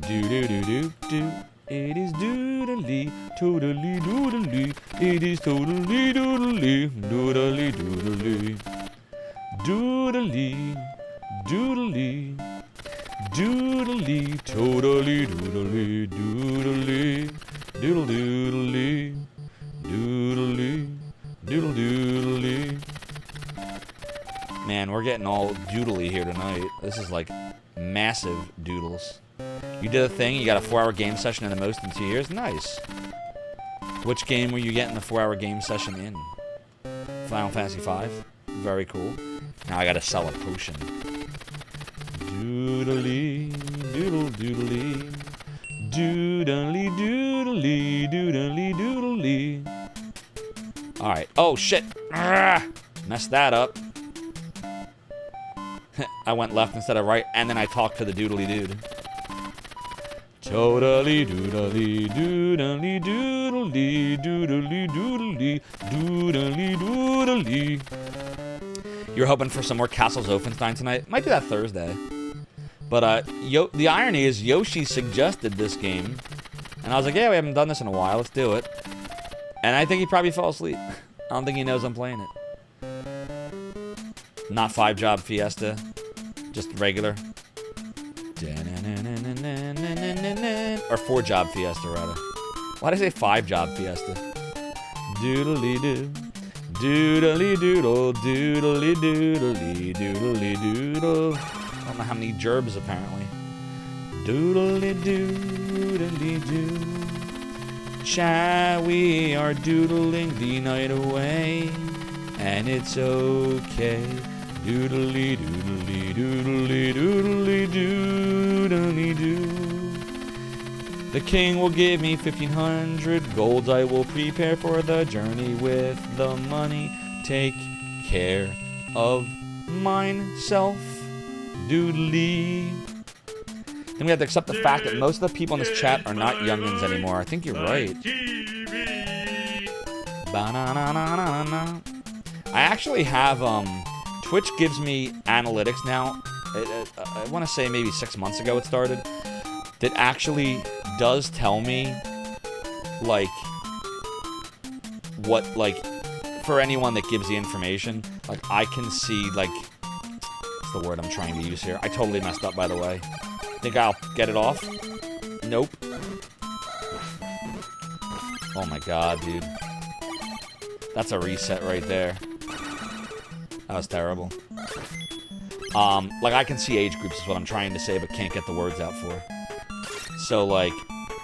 J: Do do do do do. It is doodly, totally doodly. It is totally doodly, doodly doodly, doodly, doodly, doodly, totally doodly, doodly, doodle doodly, doodly. Doodle doodly. Man, we're getting all doodly here tonight. This is like massive doodles. You did a thing, you got a 4-hour game session in the most in 2 years? Nice. Which game were you getting the 4-hour game session in? Final Fantasy V? Very cool. Now I gotta sell a potion. Doodly, doodle doodly. Doodly doodly, doodly doodly. Alright. Oh, shit. Messed that up. I went left instead of right, and then I talked to the doodly dude. Totally doodly doodly doodly doodly doodly doodly doodly. You're hoping for some more Castle Zophar tonight? Might do that Thursday. But the irony is Yoshi suggested this game, and I was like, yeah, we haven't done this in a while. Let's do it. And I think he probably fell asleep. I don't think he knows I'm playing it. Not 5-Job Fiesta. Just regular. Or 4-Job Fiesta, rather. Why did I say 5-Job Fiesta? Doodly-doo. Doodly-doodle. Doodly-doodly. Doodly-doodle. I don't know how many gerbs, apparently. Doodly-doo. Child, we are doodling the night away, and it's okay. Doodly doodly doodly doodly doodly doo. The king will give me 1,500 golds. I will prepare for the journey with the money. Take care of myself. Doodly. Then we have to accept the fact that most of the people in this chat are not youngins anymore. I think you're right. I actually have, Twitch gives me analytics now. I want to say maybe 6 months ago it started. That actually does tell me, like, what, like, for anyone that gives the information, like, I can see, like, what's the word I'm trying to use here? I totally messed up, by the way. Think I'll get it off? Nope. Oh my god, dude. That's a reset right there. That was terrible. Like, I can see age groups is what I'm trying to say, but can't get the words out for. So, like,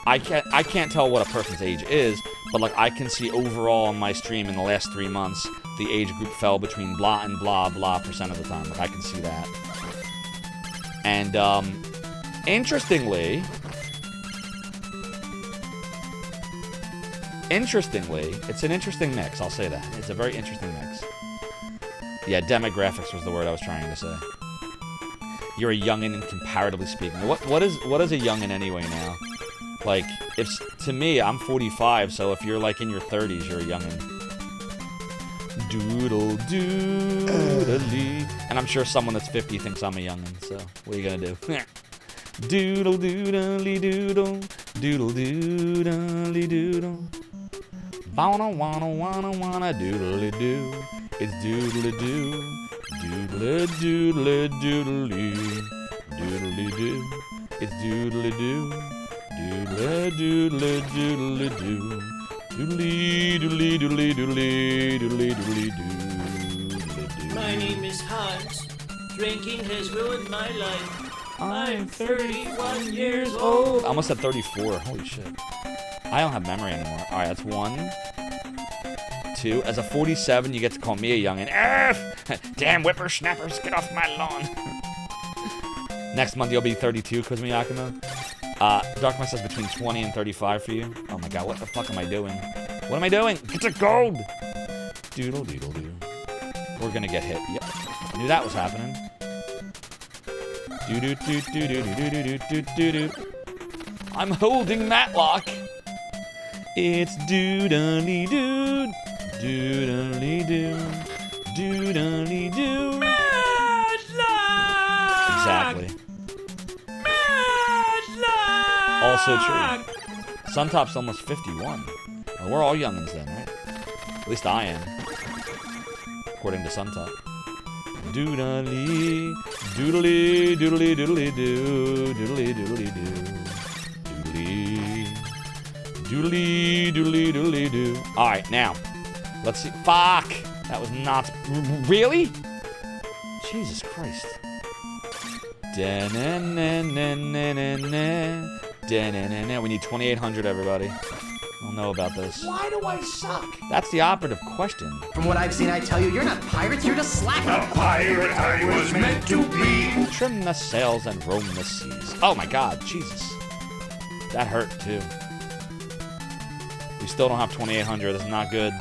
J: I can't tell what a person's age is, but, like, I can see overall on my stream in the last 3 months, the age group fell between blah and blah % of the time. Like, I can see that. And, interestingly, it's an interesting mix, I'll say that. It's a very interesting mix. Yeah, demographics was the word I was trying to say. You're a youngin' and comparatively speaking. What is a youngin' anyway now? Like, if to me, I'm 45, so if you're like in your 30s, you're a youngin'. Doodle doodly. And I'm sure someone that's 50 thinks I'm a youngin', so what are you gonna do? Doodle doodly doodle. Doodle doodly doodle. Wanna doodly doo. It's doodle-a-doo. Doodle-a-doodle-a-doodle-doo. Doodle-a-doo. It's doodle-a-doo. Doodle-a-doodle-a-doodle-a-doo. Doodle-a-doodle-a-doodle-a-doodle-a-doo.
H: My name is Hans. Drinking has ruined my life. I'm 31 years old.
J: I almost said 34. Holy shit. I don't have memory anymore. All right, that's 1, 2. As a 47, you get to call me a youngin'. Damn whippersnappers, get off my lawn. Next month, you'll be 32, Kuzma Yakima. Dark Mess says between 20 and 35 for you. Oh my god, what the fuck am I doing? What am I doing? Get to gold! Doodle doodle doo. We're gonna get hit. Yep. I knew that was happening. Doo doo doo doo doo doo doo doo doo doo. I'm holding Matlock. It's doodly doo. Doodly doo. Doodly doo. Matlock! Exactly. Also true. Suntop's almost 51. Well, we're all youngins then, right? At least I am. According to Suntop. Doodly, doodly, doodly, doodly, doo, doodly, doodly, doo. Doodly, doodly, doodly, doo. Alright, now. Let's see. Fuck! That was not... Really? Jesus Christ. Da-na-na-na-na-na-na. Da-na-na-na. We need 2,800, everybody. I don't know about this.
A: Why do I suck?
J: That's the operative question.
L: From what I've seen, I tell you, you're not pirates, you're just slackers.
E: The pirate I was meant to be.
J: Trim the sails and roam the seas. Oh my god, Jesus. That hurt, too. We still don't have 2,800. This is not good.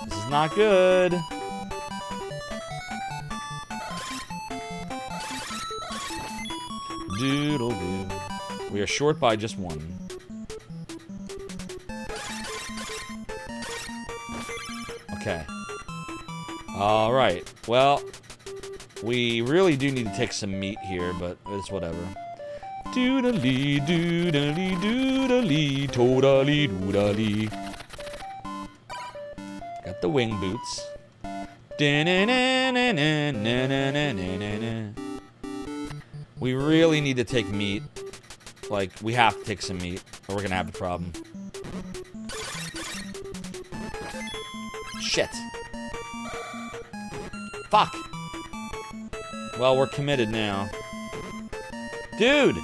J: This is not good. Doodle doo. We are short by just 1. Okay. Alright. Well, we really do need to take some meat here, but it's whatever. Doodly doodly doodly totally doodly. Got the wing boots. We really need to take meat. Like, we have to take some meat, or we're gonna have a problem. Shit. Fuck. Well, we're committed now. Dude!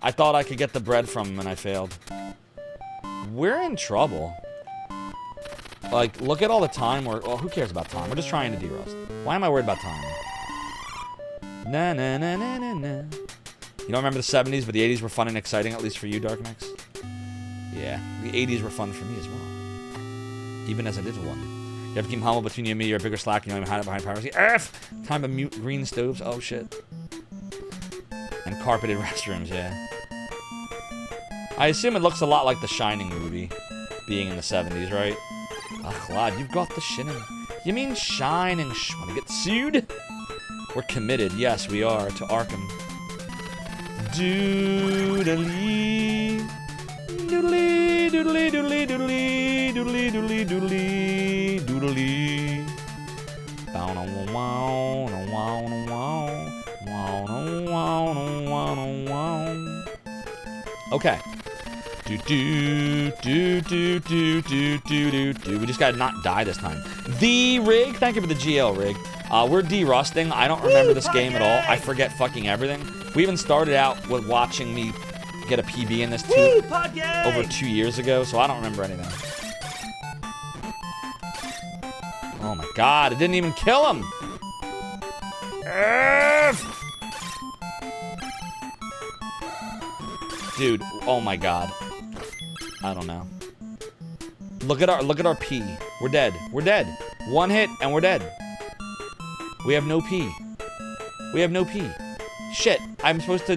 J: I thought I could get the bread from him, and I failed. We're in trouble. Like, look at all the time. Well, who cares about time? We're just trying to derust. Why am I worried about time? Na na na na na na. You don't remember the 70s, but the 80s were fun and exciting, at least for you, Darknix? Yeah, the 80s were fun for me as well. Even as a little one. You ever keep humble between you and me, you're a bigger slack, you don't even hide it behind piracy. F! Time to mute green stoves, oh shit. And carpeted restrooms, yeah. I assume it looks a lot like the Shining movie, being in the 70s, right? Ugh, lad, you've got the shinin'. You mean Shining? Wanna get sued? We're committed, yes, we are, to Arkham. Doodly, doodly, doodly, doodly, doodly, doodly, doodly, doodly, doodly. Bow wow wow wow wow wow wow wow. Okay. Do do do do do do do do. We just gotta not die this time. The Rig, thank you for the GL Rig. We're derusting. I don't remember this game at all. I forget fucking everything. We even started out with watching me get a PB in this over 2 years ago, so I don't remember anything. Oh my god, it didn't even kill him! Dude, oh my god. I don't know. Look at our P. We're dead. We're dead. One hit and we're dead. We have no P. We have no P. Shit. I'm supposed to.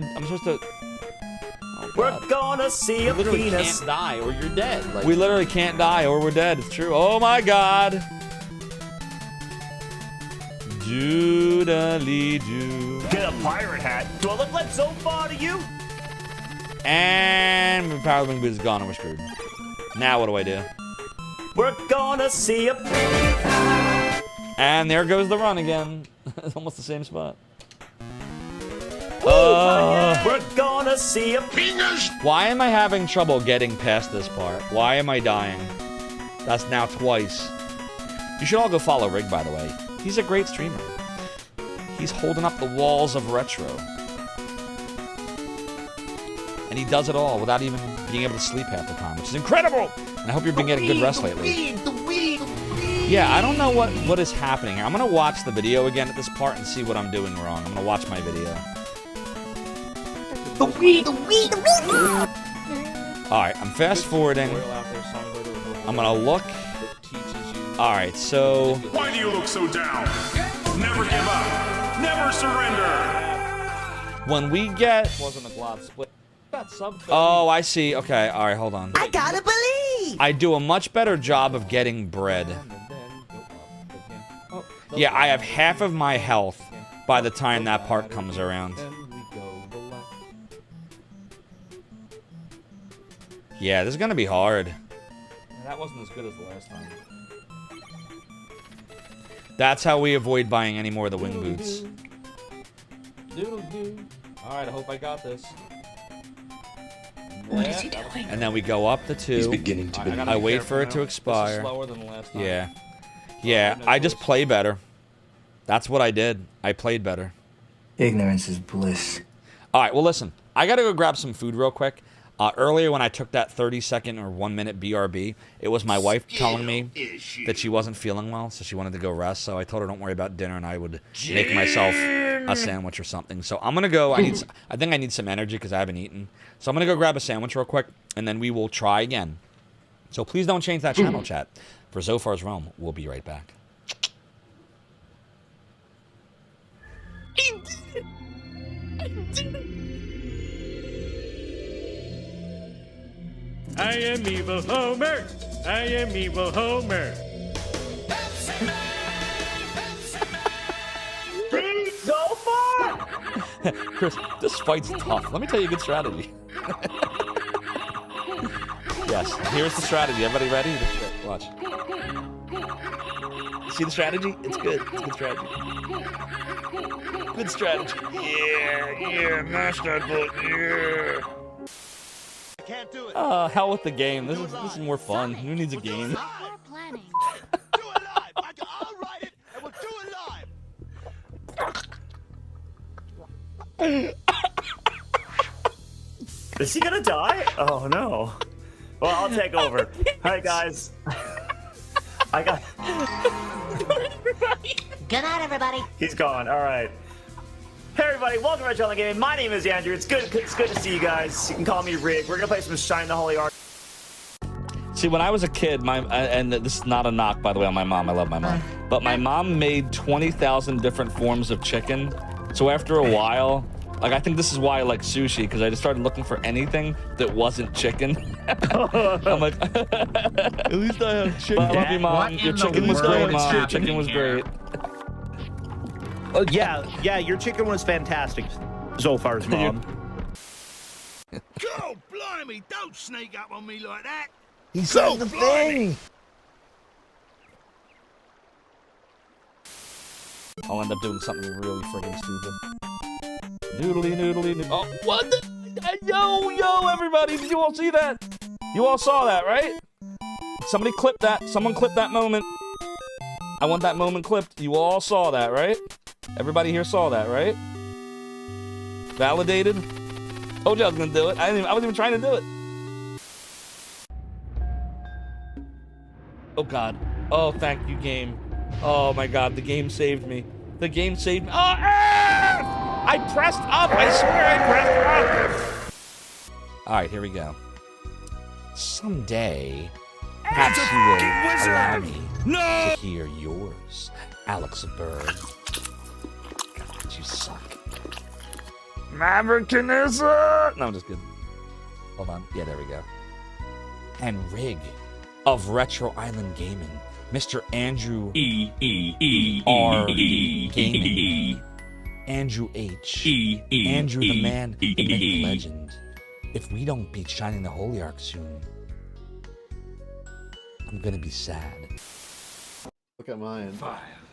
J: Oh,
H: we're gonna see a
J: penis. We literally can't die or you're dead. Like, we literally can't die or we're dead. It's true. Oh my god. Doodly doo.
H: Get a pirate hat. Do I look like Zophar to you?
J: And the power wing boot is gone and we're screwed. Now what do I do?
H: We're gonna see a
J: And there goes the run again. It's almost the same spot.
H: We're gonna see a
J: Why am I having trouble getting past this part? Why am I dying? That's now twice. You should all go follow Rig, by the way. He's a great streamer. He's holding up the walls of retro. And he does it all without even being able to sleep half the time, which is incredible! And I hope you've been getting good rest lately. Yeah, I don't know what is happening here. I'm gonna watch the video again at this part and see what I'm doing wrong. I'm gonna watch my video. Alright, I'm fast forwarding. I'm gonna look. Alright, so...
E: Why do you look so down? Never give up. Never surrender.
J: When we get...
B: Wasn't a glad split.
J: Oh, I see. Okay, alright, hold on.
L: I gotta believe!
J: I do a much better job of getting bread. Yeah, I have half of my health by the time that part comes around. Yeah, this is gonna be hard.
B: That wasn't as good as the last time.
J: That's how we avoid buying any more of the wing boots.
B: Doodle-doo. Alright, I hope I got this.
F: What is he doing?
J: And then we go up the 2.
A: He's beginning to believe.
J: I wait for it to expire.
B: This is slower than the last time.
J: Yeah. Yeah, I just play better. That's what I did. I played better.
L: Ignorance is bliss.
J: Alright, well listen. I gotta go grab some food real quick. Earlier when I took that 30-second or 1-minute BRB, it was my wife telling me that she wasn't feeling well, so she wanted to go rest. So I told her don't worry about dinner, and I would make myself a sandwich or something. So I'm gonna go. I think I need some energy because I haven't eaten. So I'm gonna go grab a sandwich real quick, and then we will try again. So please don't change that channel, chat. For Zophar's Realm, we'll be right back.
D: I am evil Homer. I am evil Homer.
H: Zophar!
J: Chris, this fight's tough. Let me tell you a good strategy. Yes, here's the strategy. Everybody ready? Watch. See the strategy? It's good. It's good strategy. Good strategy.
D: Yeah, mash that button, yeah.
A: Can't do it.
J: Hell with the game. This is more fun. Who needs a game?
A: Do it live. I'll write it, and we'll do it live.
H: Is he gonna die? Oh no. Well, I'll take over. Alright, guys. I got.
C: Good night, everybody.
H: He's gone. Alright. Hey everybody, welcome to Red Channel Gaming. My name is Andrew. It's good to see you guys. You can call me Rig. We're gonna play some Shine the Holy Ark.
J: See, when I was a kid, and this is not a knock, by the way, on my mom. I love my mom. But my mom made 20,000 different forms of chicken. So after a while, like, I think this is why I like sushi, because I just started looking for anything that wasn't chicken. I'm like, at least I have chicken. I love you, Mom. Your chicken was great, Mom. Your chicken was great.
M: Oh, yeah, your chicken was fantastic, Zophar's mom.
A: Go, blimey, don't sneak up on me like that.
L: He's saying the thing.
B: I'll end up doing something really friggin' stupid. Noodly noodly noodly. Oh, what the? Yo, everybody, did you all see that? You all saw that, right? Somebody clip that. Someone clip that moment. I want that moment clipped. You all saw that, right? Everybody here saw that, right? Validated? Told you I was gonna do it. I wasn't even trying to do it. Oh god. Oh, thank you, game. Oh my god, the game saved me. The game saved me. Oh, I pressed up! I swear I pressed up! Alright, here we go. Someday, perhaps you will allow me to hear yours, Alex Bird. God, you suck. Maverickism! No, I'm just kidding. Hold on. Yeah, there we go. And Rig of Retro Island Gaming, Mr. Andrew R. Gaming, Andrew H. Andrew the man, the myth legend. If we don't beat Shining the Holy Ark soon,
J: I'm gonna be sad.
N: Look at mine.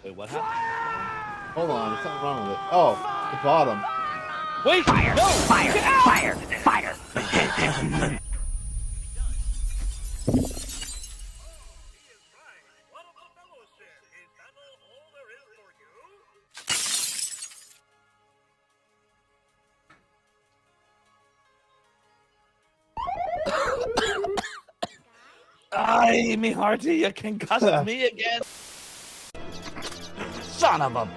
B: Wait, what happened?
N: Hold on, there's something wrong with it. Oh, the bottom.
B: Wait!
A: Fire!
B: No!
A: Fire! Fire! Fire!
B: Ay, me hearty, you concussed me again. Son of a...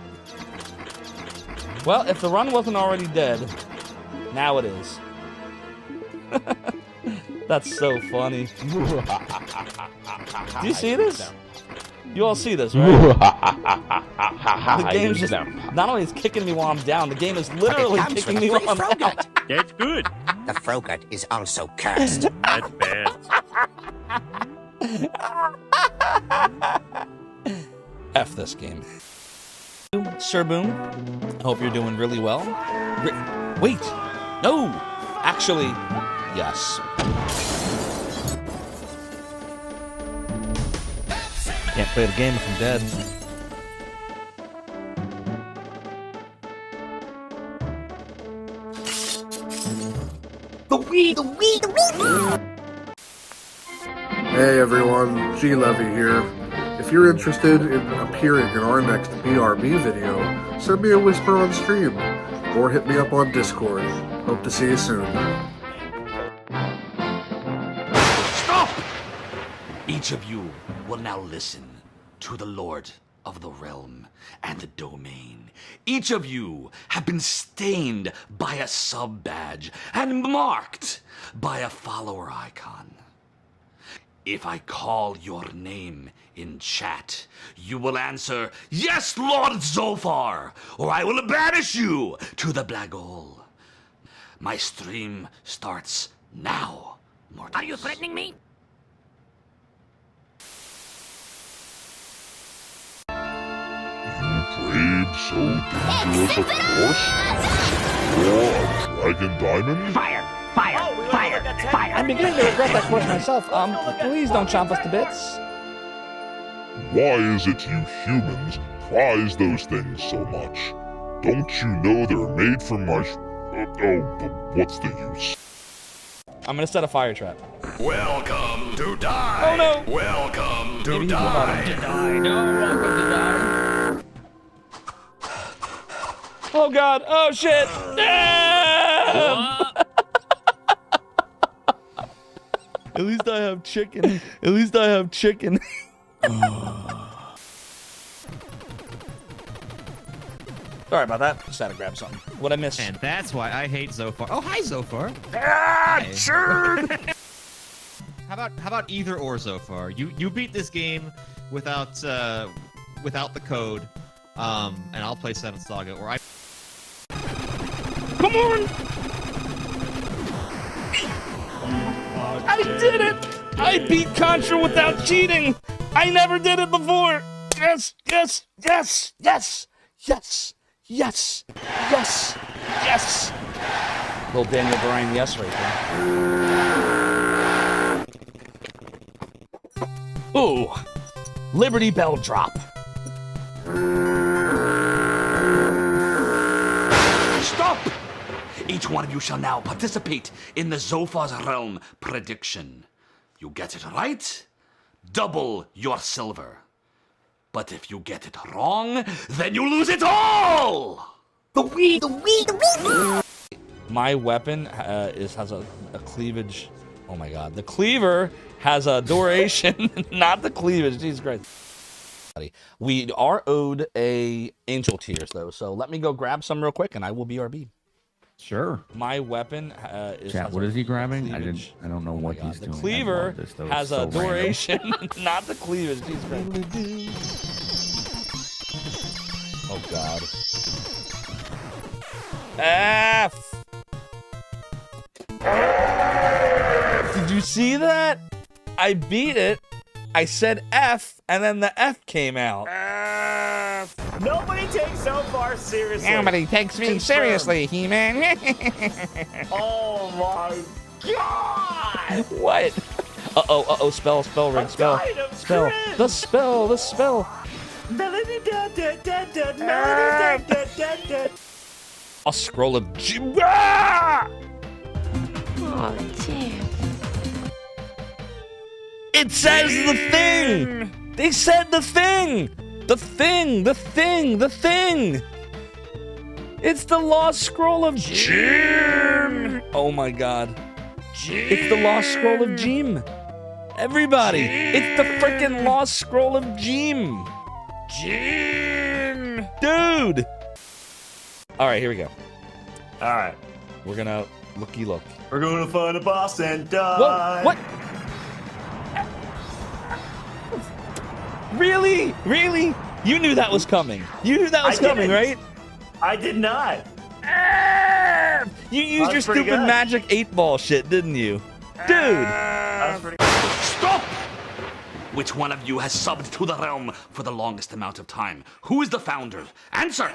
B: Well, if the run wasn't already dead, now it is. That's so funny. Do you see this? You all see this, right? The game's just... Not only is kicking me while I'm down, the game is literally kicking me while I'm down.
D: That's good.
A: The Frogut is also cursed.
D: That's bad.
J: F this game. Sir Boom, I hope you're doing really well. Wait, no, actually, yes.
B: Can't play the game if I'm dead.
A: The Wii!
K: Hey everyone, G Levy here. If you're interested in appearing in our next BRB video, send me a whisper on stream, or hit me up on Discord. Hope to see you soon.
G: Stop! Each of you will now listen to the Lord of the Realm and the Domain. Each of you have been stained by a sub-badge and marked by a follower icon. If I call your name in chat, you will answer, "Yes, Lord Zophar," or I will banish you to the black hole. My stream starts now, Mortis.
A: Are you threatening me?
E: Brave, so dangerous a force? Or a dragon diamond?
A: Fire! Fire! Fire! Fire!
B: I'm beginning to regret that course myself. Please don't chomp us to bits.
E: Why is it you humans prize those things so much? Don't you know they're made from my what's the use?
J: I'm gonna set a fire trap.
G: Welcome to die.
J: Oh no!
G: Welcome to
B: Maybe
G: die.
B: No, oh god! Oh shit! At least I have chicken. At least I have chicken. Sorry about that. Just had to grab something. What I missed?
O: And that's why I hate Zophar. Oh, hi, Zophar.
A: Ah,
O: Hi.
A: sure.
O: How about either or Zophar? You beat this game without the code, and I'll play Seven Saga, or I.
B: Come on! I did it! I beat Contra without cheating! I never did it before! Yes! Yes! Yes! Yes! Yes! Yes! Yes! Yes!
J: Little Daniel Bryan yes right there.
B: Ooh! Liberty Bell drop.
G: Stop! Each one of you shall now participate in the Zophar's Realm prediction. You get it right, double your silver. But if you get it wrong, then you lose it all!
A: The Wii!
J: My weapon has a cleavage. Oh my god. The cleaver has a duration, not the cleavage. Jesus Christ. We are owed a angel tears though, so let me go grab some real quick and I will BRB.
O: Sure.
J: My weapon
O: Chat, what is he grabbing? I don't know what he's
J: the
O: doing.
J: cleaver
O: I love this, though.
J: has
O: It's
J: a
O: so random.
J: duration, not the cleavage. Jesus Christ. Oh god. F. Did you see that? I beat it. I said F, and then the F came out.
H: Nobody takes Zophar seriously.
B: Nobody takes me seriously, He-Man.
H: Oh my god!
B: What? Uh-oh, spell, ring, spell. Spell. The spell, the spell.
H: Melody da da da da, melody da da da da.
B: A scroll of Ah!
I: Oh, dear.
B: It says the thing! They said the thing! The thing! The thing! The thing! It's the lost scroll of Jim! Oh my god. Jim. It's the lost scroll of Jim! Everybody! Jim. It's the freaking lost scroll of Jim! Jim! Dude! Alright, here we go.
H: Alright.
B: We're gonna looky look.
H: We're gonna find a boss and die.
B: Whoa, what? Really? Really? You knew that was coming. You knew that was coming, right?
H: I did not.
B: You used your stupid magic 8-ball shit, didn't you? Dude!
G: Stop! Which one of you has subbed to the realm for the longest amount of time? Who is the founder? Answer!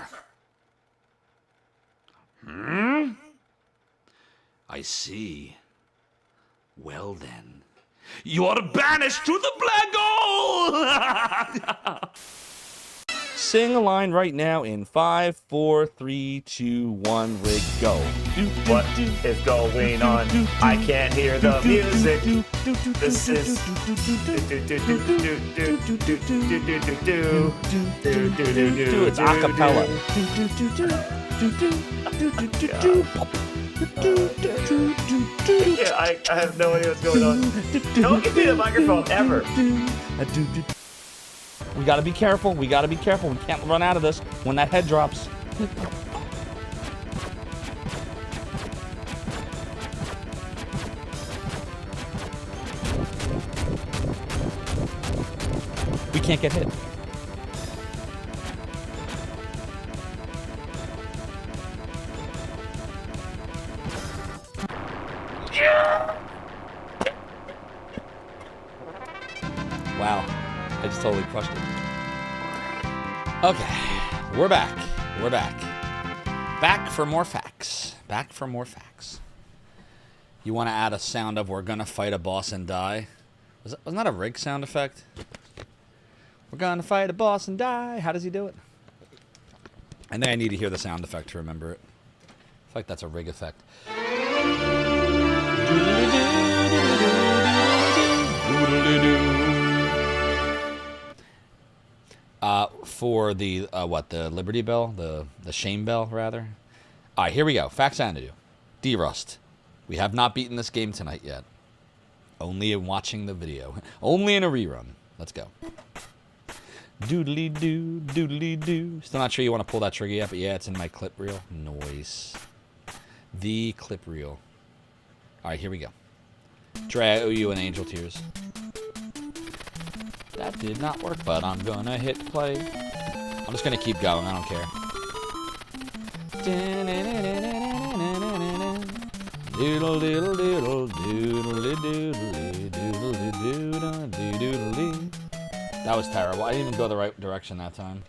G: I see. Well then, you're banished to the black hole!
B: Sing a line right now in 5, 4, 3, 2, 1, rig, go.
H: What is going on? I can't hear the music. This is
B: it's a cappella.
H: Yeah, I have no idea what's going on. Don't give me the microphone ever.
B: We gotta be careful. We gotta be careful. We can't run out of this when that head drops. We can't get hit. Wow. I just totally crushed it. Okay, we're back. We're back. Back for more facts. Back for more facts. You want to add a sound of "we're gonna fight a boss and die"? Wasn't that a rig sound effect? We're gonna fight a boss and die. How does he do it? I think I need to hear the sound effect to remember it. I feel like that's a rig effect. For the, the Liberty Bell? The Shame Bell, rather? Alright, here we go. Faxanadu. Derust. We have not beaten this game tonight yet. Only in watching the video. Only in a rerun. Let's go. Doodly-doo, doodly-doo. Still not sure you want to pull that trigger yet, but yeah, it's in my clip reel. Noise. The clip reel. Alright, here we go. Dre, I owe you an Angel Tears. That did not work, but I'm gonna hit play. I'm just gonna keep going, I don't care. Doodle doodle doodle doodle doodle doodle doodle. That was terrible. I didn't even go the right direction that time.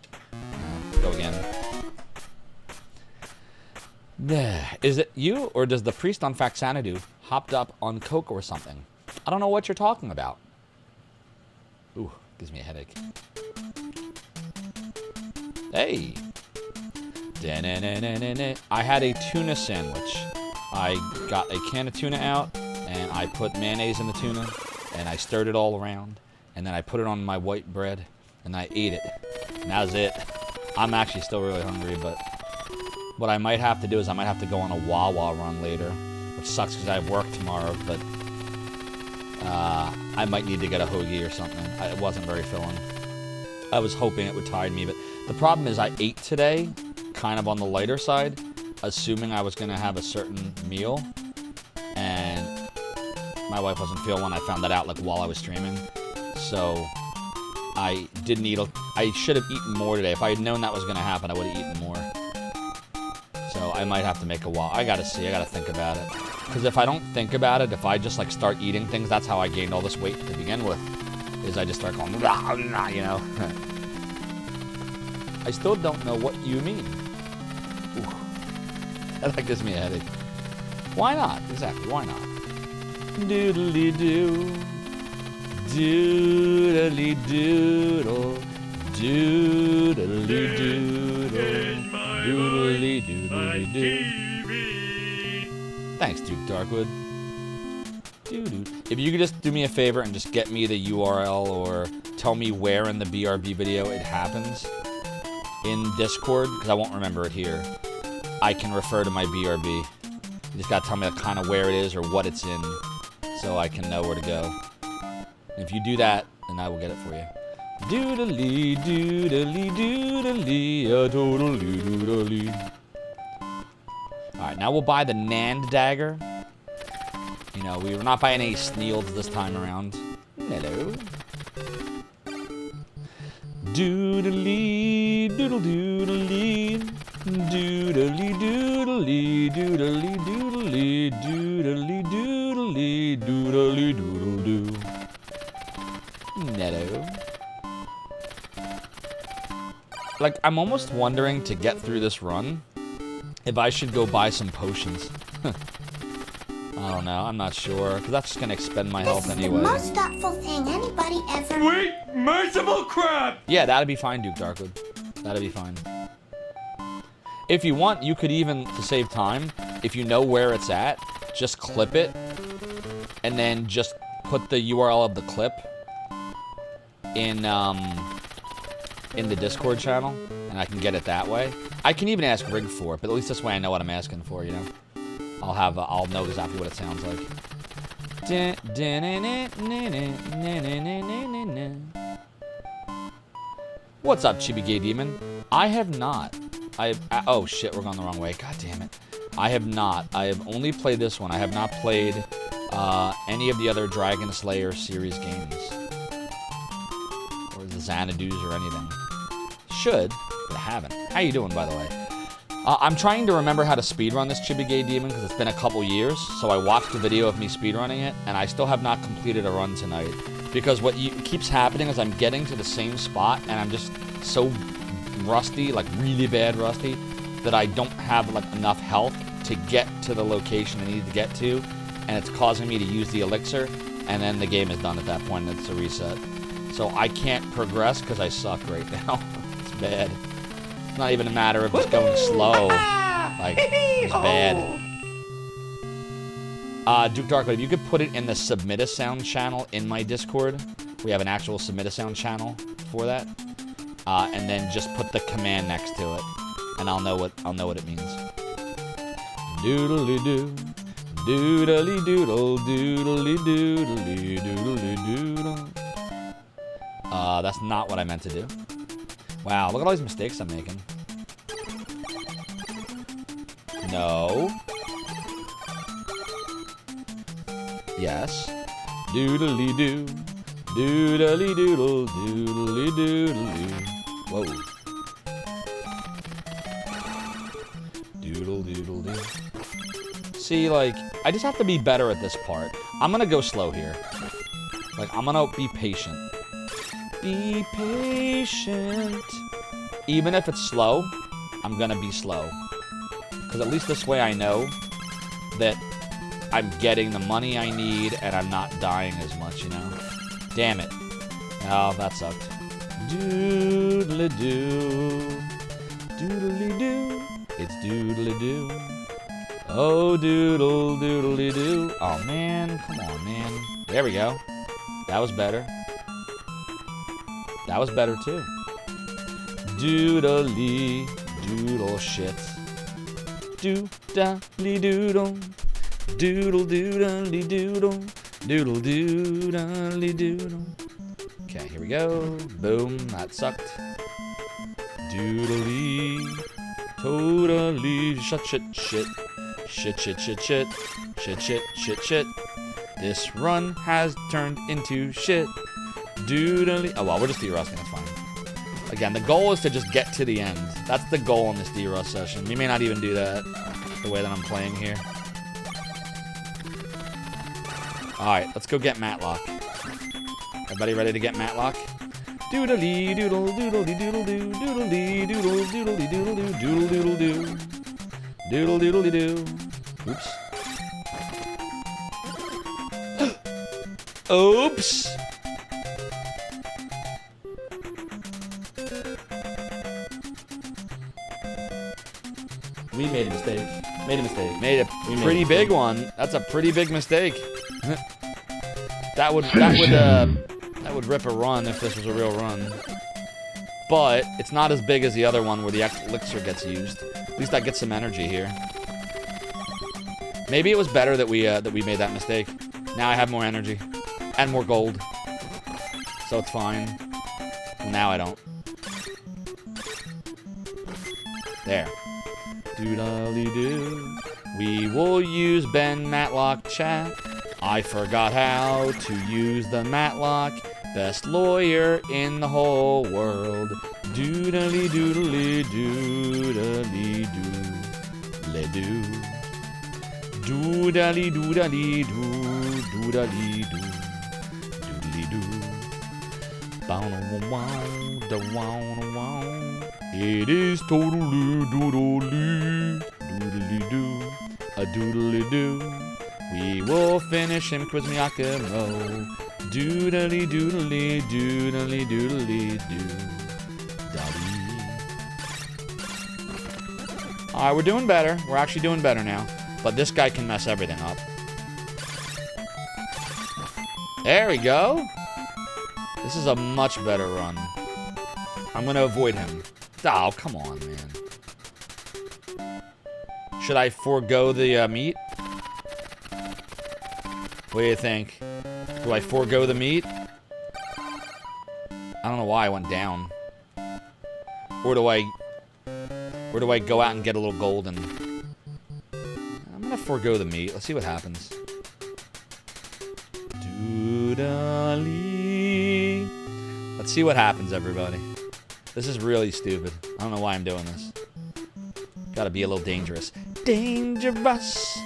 B: Go again. Is it you, or does the priest on Faxanadu hopped up on coke or something? I don't know what you're talking about. Ooh, gives me a headache. Hey. I had a tuna sandwich. I got a can of tuna out, and I put mayonnaise in the tuna, and I stirred it all around, and then I put it on my white bread, and I ate it. And that was it. I'm actually still really hungry, but what I might have to do is I might have to go on a Wawa run later, which sucks because I have work tomorrow, but I might need to get a hoagie or something. It wasn't very filling. I was hoping it would tide me, but the problem is I ate today kind of on the lighter side, assuming I was going to have a certain meal, and my wife wasn't feeling one. I found that out like while I was streaming, so I didn't eat. I should have eaten more today. If I had known that was going to happen, I would have eaten more. So I might have to make a walk. I gotta see. I gotta think about it. Because if I don't think about it, if I just like start eating things, that's how I gained all this weight to begin with. Is I just start going, blah, blah, you know. I still don't know what you mean. Ooh. That gives me a headache. Why not? Exactly. Why not? Doodly doo. Doodly doodle. Doodly doodle. Doodly doodly doo. Thanks, Duke Darkwood. If you could just do me a favor and just get me the URL or tell me where in the BRB video it happens in Discord, because I won't remember it here, I can refer to my BRB. You just gotta tell me kind of where it is or what it's in so I can know where to go. And if you do that, then I will get it for you. Doodly doodly doodly doodly doodly. Alright, now we'll buy the Nand dagger. You know, we were not buying any Sneals this time around. Hello. Doodly doodle doodly. Doodly doodly doodly doodly doodly doodly doodly doodle doo. Hello. Like, I'm almost wondering to get through this run if I should go buy some potions. I don't know, I'm not sure, because that's just gonna expend my health anyway.
C: This is the most thoughtful thing anybody ever...
D: Sweet merciful crap!
B: Yeah, that'd be fine, Duke Darkwood. That'd be fine. If you want, you could even, to save time, if you know where it's at, just clip it, and then just put the URL of the clip in the Discord channel, and I can get it that way. I can even ask Rig for it, but at least this way I know what I'm asking for, you know? I'll know exactly what it sounds like. What's up, Chibi Gay Demon? I have not. Oh shit, we're going the wrong way. God damn it. I have not. I have only played this one. I have not played any of the other Dragon Slayer series games. Or the Xanadus or anything. Should, but I haven't. How you doing, by the way? I'm trying to remember how to speedrun this Chibi Gay Demon because it's been a couple years, so I watched a video of me speedrunning it, and I still have not completed a run tonight. Because what keeps happening is I'm getting to the same spot, and I'm just so rusty, like really bad rusty, that I don't have like enough health to get to the location I need to get to, and it's causing me to use the elixir, and then the game is done at that point, and it's a reset. So I can't progress because I suck right now. It's bad. It's not even a matter of just going slow. Like, it's bad. Duke Darkwood, if you could put it in the Submit a Sound channel in my Discord, we have an actual Submit a Sound channel for that. And then just put the command next to it, and I'll know what it means. Doodly doo, doodly doodle, doodly doodly doodly doodle. That's not what I meant to do. Wow, look at all these mistakes I'm making. No. Yes. Doodly doo. Doodly doodle. Doodly doodly. Whoa. Doodle doodle doo. See, like, I just have to be better at this part. I'm gonna go slow here. Like, I'm gonna be patient. Be patient. Even if it's slow, I'm gonna be slow. Because at least this way I know that I'm getting the money I need and I'm not dying as much, you know? Damn it. Oh, that sucked. Doodly-doo. Doodly-doo. It's doodly-doo. Oh, doodle, doodly-doo. Oh, man. Come on, man. There we go. That was better. That was better, too. Doodly, doodle shit. Doodly doodle. Doodle doodly doodle. Doodle doodly doodle. Okay, here we go. Boom, that sucked. Doodly. Totally. Shit, shit, shit. Shit, shit, shit, shit. Shit, shit, shit, shit. This run has turned into shit. Doodly. Oh, well, we're just derusting. That's fine. Again, the goal is to just get to the end. That's the goal in this derust session. We may not even do that the way that I'm playing here. Alright, let's go get Matlock. Everybody ready to get Matlock? Doodly doodle doodly doodle doo doodly doodle doodly doodle doo doodle doodle doo doodle doodly doo. Oops. Oops. made a mistake. Made a mistake.
J: Made a
B: We made
J: pretty
B: a
J: big
B: mistake.
J: one. That's a pretty big mistake. that would rip a run if this was a real run. But it's not as big as the other one where the elixir gets used. At least I get some energy here. Maybe it was better that we made that mistake. Now I have more energy and more gold, so it's fine. Well, now I don't. There. Doodly-doo. We will use Ben Matlock chat. I forgot how to use the Matlock. Best lawyer in the whole world. Doodly doodly doodly doodly doo. Doodly doodly doo. Doodly doo. Doodly doo. Bow wow da wow wow. It is totally doodly doodly doo. A doodly doo. We will finish him, Quiz Miyakamo. Doodly doodly doodly doodly doo. Daddy. Alright, we're doing better. We're actually doing better now. But this guy can mess everything up. There we go. This is a much better run. I'm gonna avoid him. Oh, come on, man. Should I forego the meat? What do you think? Do I forego the meat? I don't know why I went down. Or do I go out and get a little gold and... I'm gonna forego the meat. Let's see what happens. Doodly. Let's see what happens, everybody. This is really stupid. I don't know why I'm doing this. Gotta be a little dangerous. Dangerous.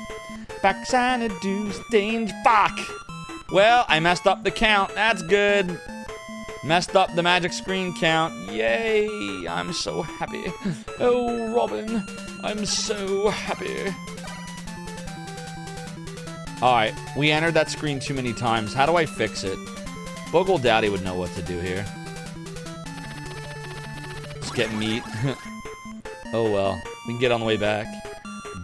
J: Faxanadu's danger. Fuck! Well, I messed up the count. That's good. Messed up the magic screen count. Yay! I'm so happy. Oh, Robin. I'm so happy. Alright, we entered that screen too many times. How do I fix it? Bogle Daddy would know what to do here. Just get meat. Oh well. We can get on the way back.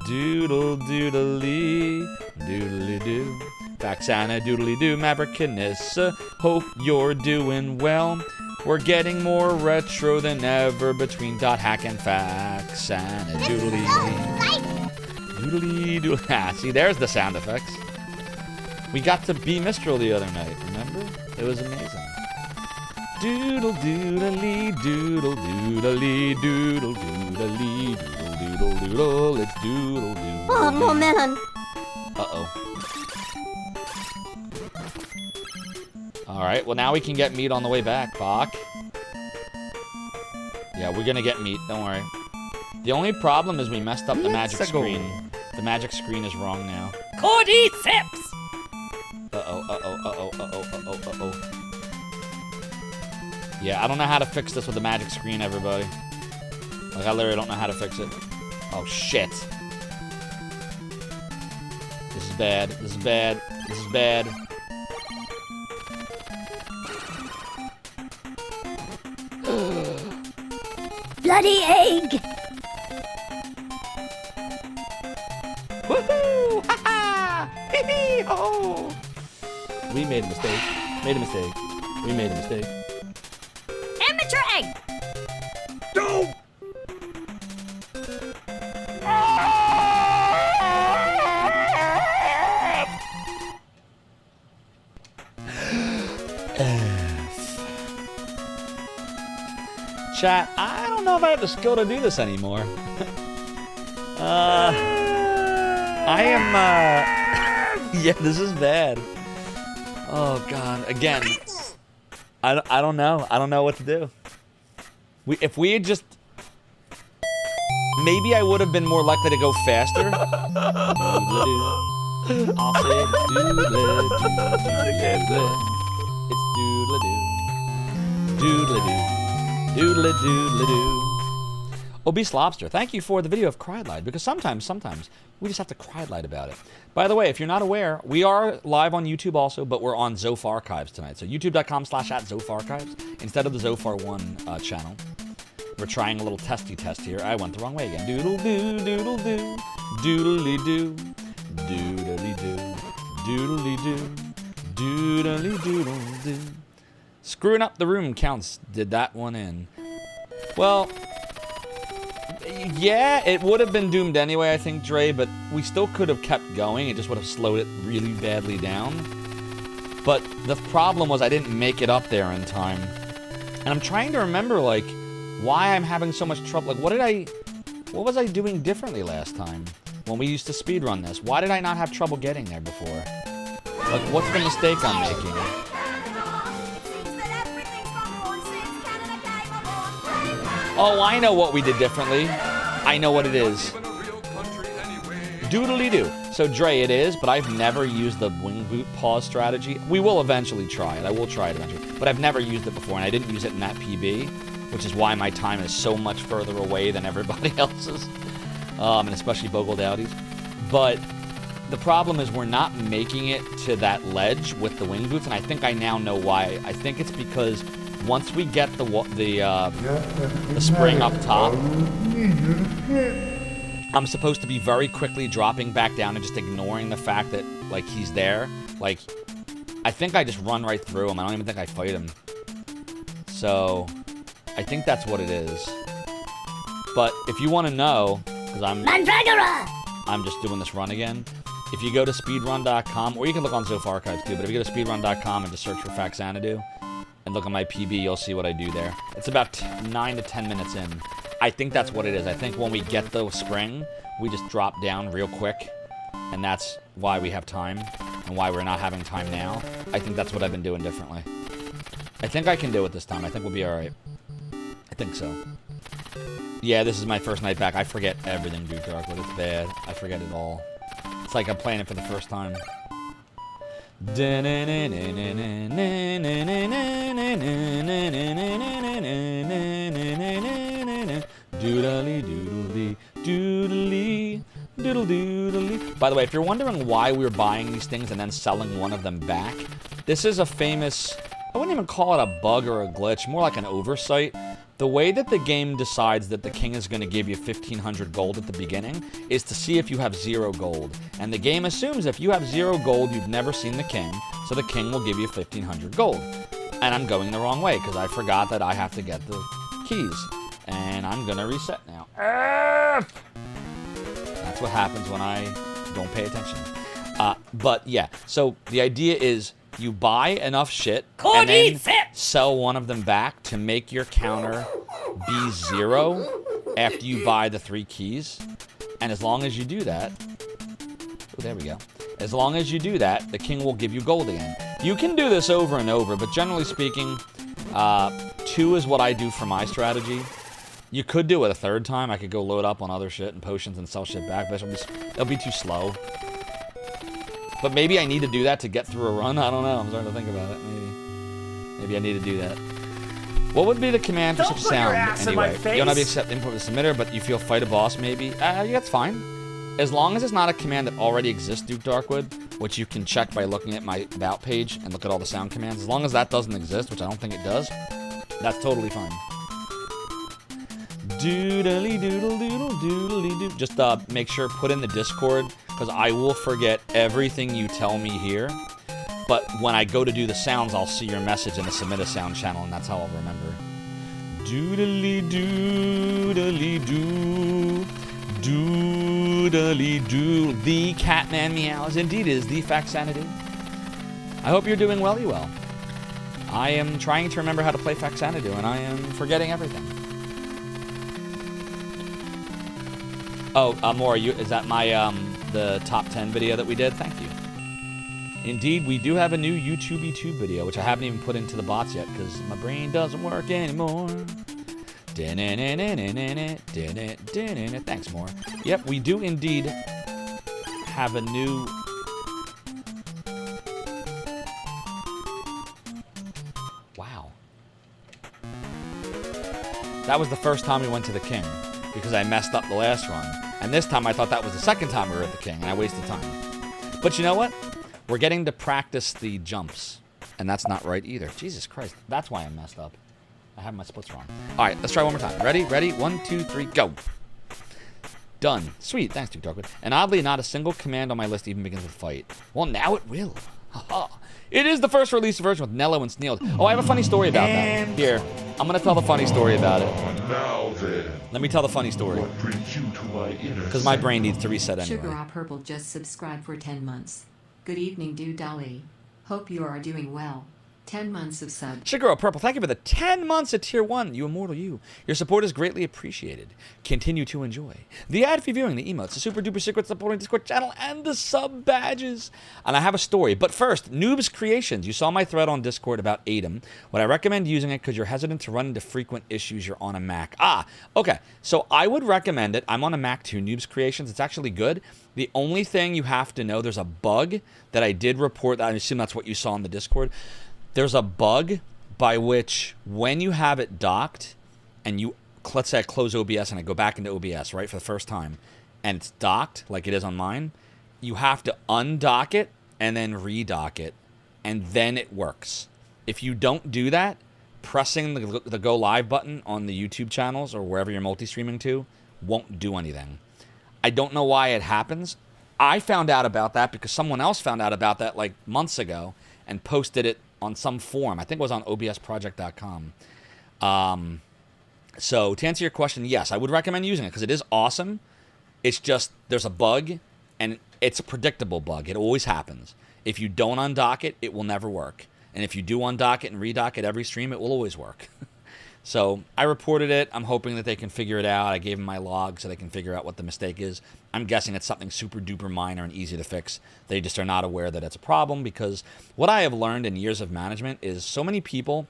J: Doodle doodly. Doodly doo. Faxana doodly doo. Maverickness. Hope you're doing well. We're getting more retro than ever between Dot Hack and Faxana doodly. Doodly doodly. Ah, see, there's the sound effects. We got to be Mistral the other night, remember? It was amazing. Doodle doodly doodle doodly doodle doodly doodle doodle doodle. It's doodle doodle.
C: Oh, no, man.
J: Uh-oh. Alright, well now we can get meat on the way back, Bach. Yeah, we're gonna get meat, don't worry. The only problem is we messed up the magic screen. The magic screen is wrong now.
P: Cordyceps!
J: Uh-oh, uh-oh, uh-oh, uh-oh, uh-oh, uh-oh. Yeah, I don't know how to fix this with the magic screen, everybody. Like, I literally don't know how to fix it. Oh, shit. This is bad. This is bad. This is bad.
C: Bloody egg!
J: Woohoo! Ha ha! Hee hee ho!
B: We made a mistake. Made a mistake. We made a mistake.
P: Amateur egg!
E: No!
J: Chat, I don't know if I have the skill to do this anymore. I am, yeah, this is bad. Oh, God. Again, I don't know. I don't know what to do. If we had just... Maybe I would have been more likely to go faster. I'll say doodle-doo, doodle-doo. It's doodle-doo. Doodle-doo. Doodle-doodle-doo. Obese Lobster, thank you for the video of Cried because sometimes we just have to cry about it. By the way, if you're not aware, we are live on YouTube also, but we're on Zophar Archives tonight. So youtube.com/@ZopharArchives instead of the Zophar 1 channel.
B: We're trying a little testy test here. I went the wrong way again. Doodle-doo, doodle-doo, doodly-doo, doodly-doo, doodly-doo, doodly-doodle-doo. Screwing up the room counts. Did that one in. Well, yeah, it would have been doomed anyway, I think, Dre, but we still could have kept going. It just would have slowed it really badly down. But the problem was I didn't make it up there in time. And I'm trying to remember, like, why I'm having so much trouble. Like, what was I doing differently last time when we used to speedrun this? Why did I not have trouble getting there before? Like, what's the mistake I'm making? Oh, I know what we did differently. I know what it is. Doodly-doo. So, Dre, it is, but I've never used the wing boot pause strategy. We will eventually try it. I will try it eventually. But I've never used it before, and I didn't use it in that PB, which is why my time is so much further away than everybody else's, and especially Bogle Dowdy's. But the problem is we're not making it to that ledge with the wing boots, and I think I now know why. I think it's because once we get the spring up top, I'm supposed to be very quickly dropping back down and just ignoring the fact that, like, he's there. Like, I think I just run right through him. I don't even think I fight him. So, I think that's what it is. But if you want to know, because I'm just doing this run again. If you go to speedrun.com, or you can look on Zophar archives too, but if you go to speedrun.com and just search for Faxanadu and look at my PB, you'll see what I do there. It's about 9 to 10 minutes in. I think that's what it is. I think when we get the spring, we just drop down real quick, and that's why we have time, and why we're not having time now. I think that's what I've been doing differently. I think I can do it this time. I think we'll be alright. I think so. Yeah, this is my first night back. I forget everything, Duke Darkwood. It's bad. I forget it all. It's like I'm playing it for the first time. Doodly doodly doodly doodle doodly. By the way, if you're wondering why we're buying these things and then selling one of them back, this is a famous, I wouldn't even call it a bug or a glitch, more like an oversight. The way that the game decides that the king is going to give you 1,500 gold at the beginning is to see if you have 0 gold. And the game assumes if you have 0 gold, you've never seen the king, so the king will give you 1,500 gold. And I'm going the wrong way because I forgot that I have to get the keys. And I'm going to reset now. That's what happens when I don't pay attention. But yeah, so the idea is you buy enough shit and then sell one of them back to make your counter be 0 after you buy the 3 keys. And as long as you do that, oh, there we go. As long as you do that, the king will give you gold again. You can do this over and over, but generally speaking, 2 is what I do for my strategy. You could do it a 3rd time. I could go load up on other shit and potions and sell shit back, but it'll be too slow. But maybe I need to do that to get through a run. I don't know. I'm starting to think about it. Maybe I need to do that. What would be the command for such a sound anyway? You don't have to accept input with the submitter, but you feel fight a boss maybe? Yeah, that's fine. As long as it's not a command that already exists, Duke Darkwood, which you can check by looking at my about page and look at all the sound commands. As long as that doesn't exist, which I don't think it does, that's totally fine. Doodly doodle doodle doodly doo. Just make sure put in the Discord, because I will forget everything you tell me here. But when I go to do the sounds, I'll see your message in the submit a sound channel, and that's how I'll remember. Doodly doodly doo. Doodly doo. The Catman meows. Indeed is the Faxanadu. I hope you're doing well, you well. I am trying to remember how to play Faxanadu, and I am forgetting everything. Oh, Maura, is that my, the top 10 video that we did? Thank you. Indeed, we do have a new YouTube video, which I haven't even put into the bots yet, because my brain doesn't work anymore. Thanks, Maura. Yep, we do indeed have a new... Wow. That was the first time we went to the king, because I messed up the last run. And this time I thought that was the second time we were at the king, and I wasted time. But you know what? We're getting to practice the jumps, and that's not right either. Jesus Christ, that's why I messed up.
J: I have my splits wrong. All right, let's try one more time. Ready? Ready? 1, 2, 3, go. Done. Sweet. Thanks, Duke Darkwood. And oddly, not a single command on my list even begins with fight. Well, now it will. Haha. It is the first released version with Nello and Sneal. Oh, I have a funny story about that. Here, I'm going to tell the funny story about it.
E: Now then,
J: Let me tell the funny story.
E: what brings you to my inner
J: Because my brain needs to reset anyway.
F: Sugar Raw Purple just subscribed for 10 months. Good evening, Dude Dolly. Hope you are doing well. 10 months of sub.
J: Sugar Purple, thank you for the 10 months at Tier 1, you immortal you. Your support is greatly appreciated. Continue to enjoy the ad-free viewing, the emotes, the super duper secret supporting Discord channel, and the sub badges. And I have a story, but first, Noob's Creations. You saw my thread on Discord about Atom. Would I recommend using it because you're hesitant to run into frequent issues you're on a Mac? Okay. So I would recommend it. I'm on a Mac too, Noob's Creations. It's actually good. The only thing you have to know, there's a bug that I did report. I assume that's what you saw on the Discord. There's a bug by which when you have it docked and you, let's say I close OBS and I go back into OBS, right, for the first time, and it's docked like it is on mine, you have to undock it and then redock it, and then it works. If you don't do that, pressing the go live button on the YouTube channels or wherever you're multi-streaming to won't do anything. I don't know why it happens. I found out about that because someone else found out about that like months ago and posted it on some forum. I think it was on obsproject.com. So to answer your question, yes, I would recommend using it because it is awesome. It's just there's a bug, and it's a predictable bug. It always happens. If you don't undock it, it will never work. And if you do undock it and redock it every stream, it will always work. So I reported it. I'm hoping that they can figure it out. I gave them my log so they can figure out what the mistake is. I'm guessing it's something super duper minor and easy to fix. They just are not aware that it's a problem, because what I have learned in years of management is so many people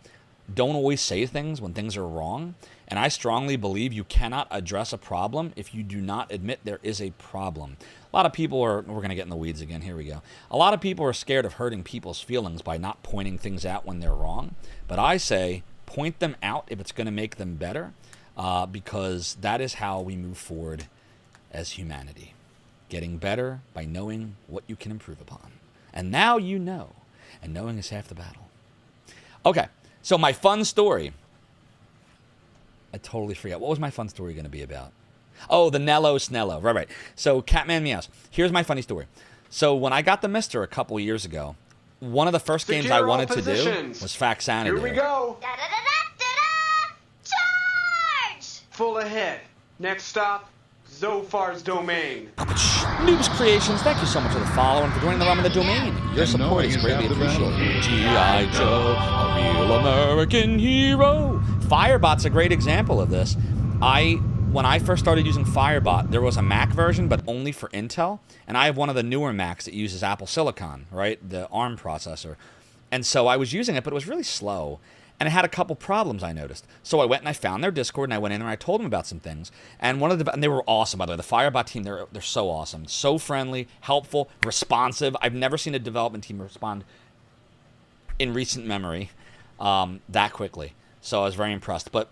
J: don't always say things when things are wrong. And I strongly believe you cannot address a problem if you do not admit there is a problem. A lot of people are, we're going to get in the weeds again, here we go. A lot of people are scared of hurting people's feelings by not pointing things out when they're wrong. But I say, point them out if it's going to make them better, because that is how we move forward as humanity. Getting better by knowing what you can improve upon. And now you know, and knowing is half the battle. Okay, so my fun story. I totally forgot. What was my fun story going to be about? Oh, the Nello Snello. Right. So Catman Meows. Here's my funny story. So when I got the Mister a couple years ago, one of the first games I wanted to do was Faxanadu.
Q: Here we go.
P: Charge!
Q: Full ahead. Next stop, Zophar's domain.
J: Noobs Creations, thank you so much for the follow and for joining the realm of the domain. Your support is greatly appreciated. G.I. Joe, a real American hero. Firebot's a great example of this. When I first started using Firebot, there was a Mac version, but only for Intel. And I have one of the newer Macs that uses Apple Silicon, right? The ARM processor. And so I was using it, but it was really slow. And it had a couple problems I noticed. So I went and I found their Discord, and I went in and I told them about some things. And and they were awesome, by the way. The Firebot team, they're so awesome. So friendly, helpful, responsive. I've never seen a development team respond in recent memory that quickly. So I was very impressed. But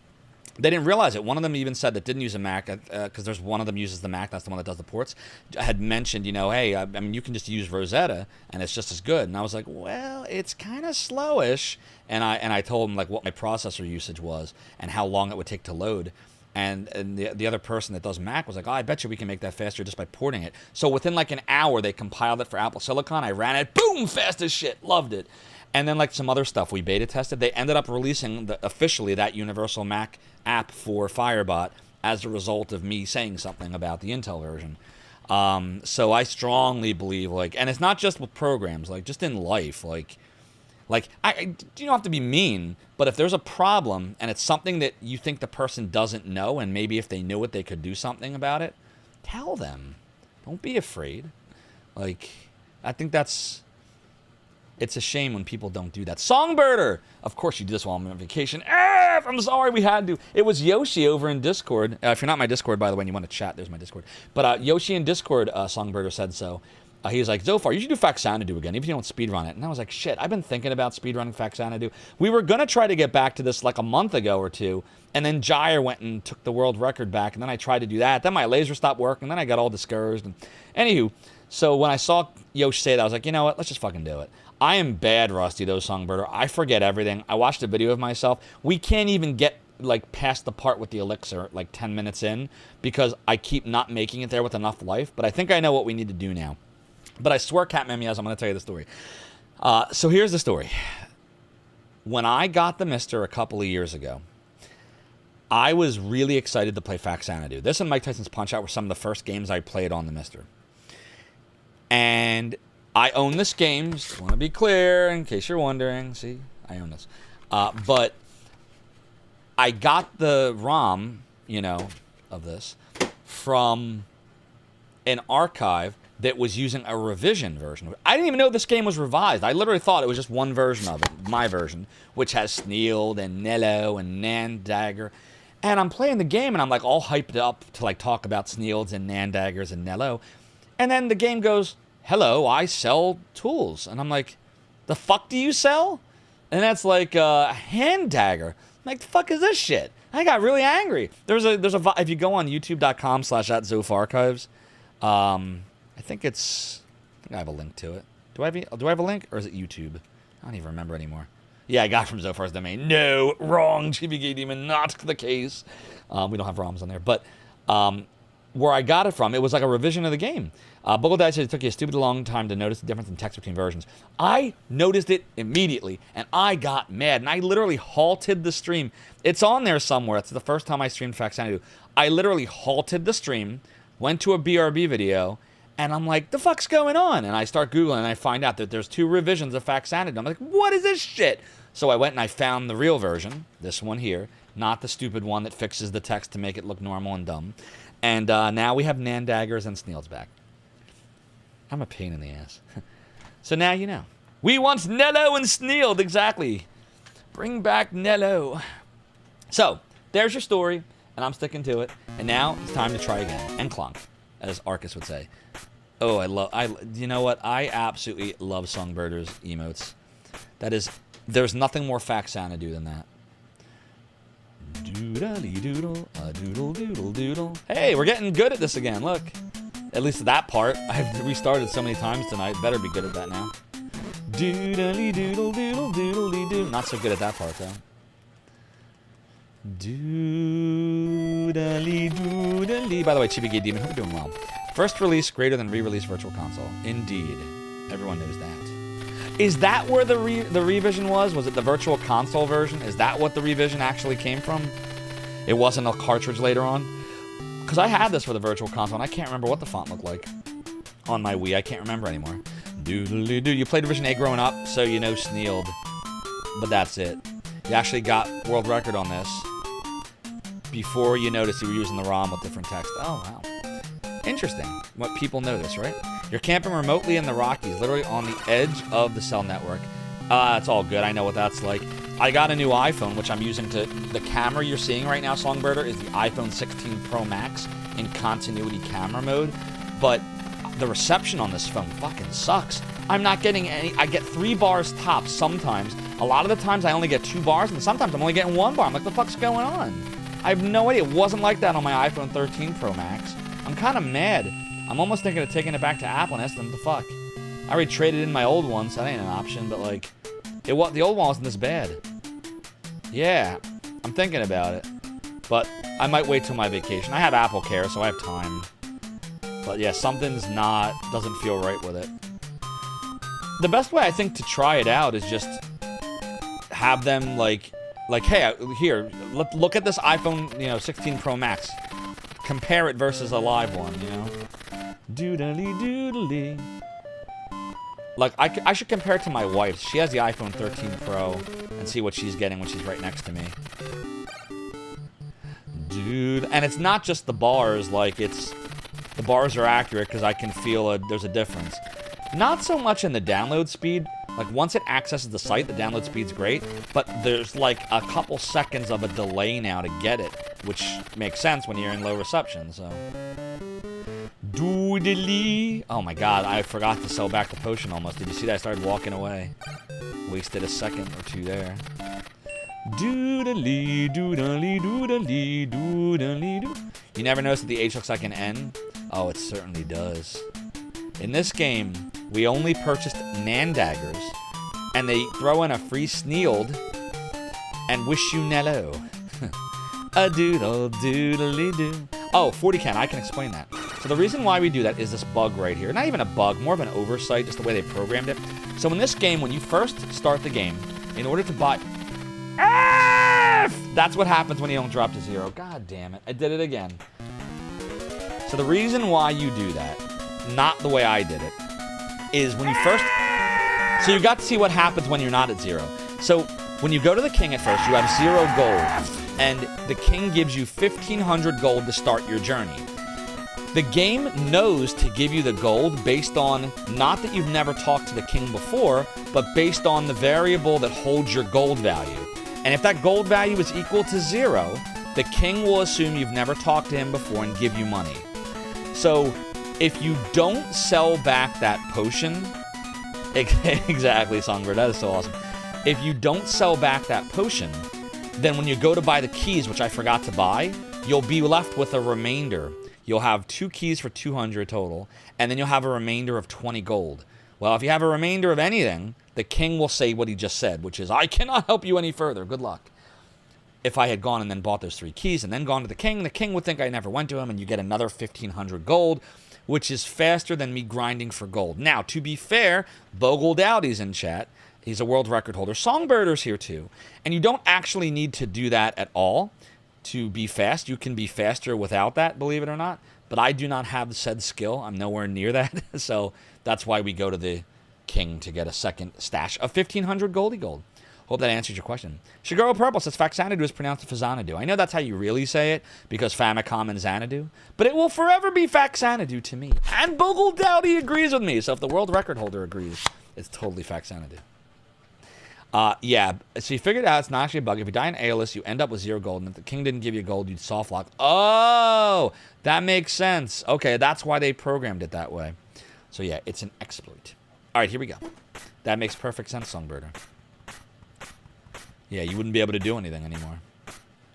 J: they didn't realize it. One of them even said that didn't use a Mac, because there's one of them uses the Mac, that's the one that does the ports, had mentioned, hey, I mean, you can just use Rosetta, and it's just as good. And I was like, well, it's kind of slowish. And I told him, like, what my processor usage was and how long it would take to load. And the other person that does Mac was like, oh, I bet you we can make that faster just by porting it. So within, like, an hour, they compiled it for Apple Silicon. I ran it, boom, fast as shit, loved it. And then, like, some other stuff we beta tested. They ended up releasing officially that Universal Mac app for Firebot as a result of me saying something about the Intel version. So I strongly believe, like, and it's not just with programs, like, just in life, like you don't have to be mean, but if there's a problem and it's something that you think the person doesn't know, and maybe if they knew it, they could do something about it, tell them. Don't be afraid. Like, I think it's a shame when people don't do that. Songbirder! Of course you do this while I'm on vacation. I'm sorry, we had to. It was Yoshi over in Discord. If you're not my Discord, by the way, and you want to chat, there's my Discord. But Yoshi in Discord, Songbirder said so. He was like, Zophar, you should do Faxanadu again, even if you don't speedrun it. And I was like, shit, I've been thinking about speedrunning Faxanadu. We were going to try to get back to this like a month ago or two, and then Gyre went and took the world record back, and then I tried to do that. Then my laser stopped working, and then I got all discouraged. And anywho, so when I saw
B: Yosh say that, I was like, you know what? Let's just fucking do it. I am bad, Rusty, though, Songbirder. I forget everything. I watched a video of myself. We can't even get, like, past the part with the elixir, like, 10 minutes in, because I keep not making it there with enough life. But I think I know what we need to do now. But I swear, Catman Meows, I'm going to tell you the story. So here's the story. When I got the Mister a couple of years ago, I was really excited to play Faxanadu. This and Mike Tyson's Punch-Out were some of the first games I played on the Mister. And I own this game. Just want to be clear, in case you're wondering. See, I own this. But I got the ROM, you know, of this from an archive that was using a revision version. I didn't even know this game was revised. I literally thought it was just one version of it, my version, which has Sneeld and Nello and Nandagger. And I'm playing the game, and I'm like all hyped up to like talk about Sneelds and Nandaggers and Nello. And then the game goes, hello, I sell tools. And I'm like, the fuck do you sell? And that's like a hand dagger. I'm like, the fuck is this shit? I got really angry. There's a if you go on youtube.com/@ZopharArchives, I think I have a link to it. Do I have a link, or is it YouTube? I don't even remember anymore. Yeah, I got it from Zophar's domain. No, wrong, GBK Demon, not the case. We don't have ROMs on there. But where I got it from, it was like a revision of the game. Buckle Dad said it took you a stupid long time to notice the difference in text between versions. I noticed it immediately, and I got mad, and I literally halted the stream. It's on there somewhere. It's the first time I streamed Faxanadu. I literally halted the stream, went to a BRB video, and I'm like, the fuck's going on? And I start Googling, and I find out that there's 2 revisions of Faxanadu. I'm like, what is this shit? So I went and I found the real version, this one here, not the stupid one that fixes the text to make it look normal and dumb. And now we have Nandaggers and Sneelds back. I'm a pain in the ass. So now you know. We want Nello and Sneeld, exactly. Bring back Nello. So, there's your story, and I'm sticking to it. And now it's time to try again. And clonk, as Arcus would say. Oh, you know what? I absolutely love Songbirders emotes. That is, there's nothing more Faxanadu than that. Doodly-doodle, a doodle-doodle-doodle. Hey, we're getting good at this again, look. At least that part. I've restarted so many times tonight. Better be good at that now. Doodly-doodle-doodle-doodle-doodle. Not so good at that part, though. Doodly-doodly. By the way, Chibi Gay Demon, hope you're doing well. First release greater than re-release Virtual Console. Indeed. Everyone knows that. Is that where the revision was? Was it the Virtual Console version? Is that what the revision actually came from? It wasn't a cartridge later on? Because I had this for the Virtual Console, and I can't remember what the font looked like on my Wii. I can't remember anymore. Doodly-doo. You played Division A growing up, so you know Sneeld. But that's it. You actually got world record on this before you noticed you were using the ROM with different text. Oh, wow. Interesting. What people notice, right? You're camping remotely in the Rockies, literally on the edge of the cell network. It's all good. I know what that's like. I got a new iPhone, which I'm using to... The camera you're seeing right now, Songbirder, is the iPhone 16 Pro Max in continuity camera mode. But the reception on this phone fucking sucks. I'm not getting any... I get 3 bars tops sometimes. A lot of the times I only get 2 bars, and sometimes I'm only getting 1 bar. I'm like, the fuck's going on? I have no idea. It wasn't like that on my iPhone 13 Pro Max. I'm kind of mad. I'm almost thinking of taking it back to Apple and asking them the fuck. I already traded in my old one, so that ain't an option, but like... the old one wasn't this bad. Yeah, I'm thinking about it. But I might wait till my vacation. I have Apple Care, so I have time. But yeah, something's doesn't feel right with it. The best way, I think, to try it out is just have them, like hey, here, look at this iPhone, 16 Pro Max. Compare it versus a live one, Doodly-doodly. Like, I should compare it to my wife's. She has the iPhone 13 Pro and see what she's getting when she's right next to me. Dude, and it's not just the bars, like, the bars are accurate because I can feel there's a difference. Not so much in the download speed. Like, once it accesses the site, the download speed's great, but there's, like, a couple seconds of a delay now to get it, which makes sense when you're in low reception, so... Doodly. Oh my god, I forgot to sell back the potion almost. Did you see that? I started walking away. Wasted a second or 2 there. Doodly, doodly, doodly, doodly, doo. You never noticed that the H looks like an N? Oh, it certainly does.
J: In this game, we only purchased Nan daggers, and they throw in a free Sneeld and wish you Nello. A doodle doodly doo. Oh, 40 can, I can explain that. So the reason why we do that is this bug right here. Not even a bug, more of an oversight, just the way they programmed it. So in this game, when you first start the game, in order to buy... F! That's what happens when you don't drop to 0. God damn it, I did it again. So the reason why you do that, not the way I did it, is when you first... So you got to see what happens when you're not at 0. So when you go to the king at first, you have 0 gold, and the king gives you 1,500 gold to start your journey. The game knows to give you the gold based on, not that you've never talked to the king before, but based on the variable that holds your gold value. And if that gold value is equal to 0, the king will assume you've never talked to him before and give you money. So if you don't sell back that potion, exactly, Songbird, that is so awesome. If you don't sell back that potion, then when you go to buy the keys, which I forgot to buy, you'll be left with a remainder. You'll have 2 keys for 200 total, and then you'll have a remainder of 20 gold. Well, if you have a remainder of anything, the king will say what he just said, which is, I cannot help you any further. Good luck. If I had gone and then bought those 3 keys and then gone to the king would think I never went to him, and you get another 1,500 gold, which is faster than me grinding for gold. Now, to be fair, Bogle Dowdy's in chat. He's a world record holder. Songbirder's here too. And you don't actually need to do that at all to be fast. You can be faster without that, believe it or not. But I do not have said skill. I'm nowhere near that. So that's why we go to the king to get a second stash of 1,500 goldie gold. Hope that answers your question. Shigoro Purple says Faxanadu is pronounced Faxanadu. I know that's how you really say it, because Famicom and Xanadu, but it will forever be Faxanadu to me. And Bogle Dowdy agrees with me, so if the world record holder agrees, it's totally Faxanadu. Yeah, so you figured out it's not actually a bug. If you die in Aeolus, you end up with 0 gold, and if the king didn't give you gold, you'd soft lock. Oh, that makes sense. Okay, that's why they programmed it that way. So yeah, it's an exploit. All right, here we go. That makes perfect sense, Songbirder. Yeah, you wouldn't be able to do anything anymore.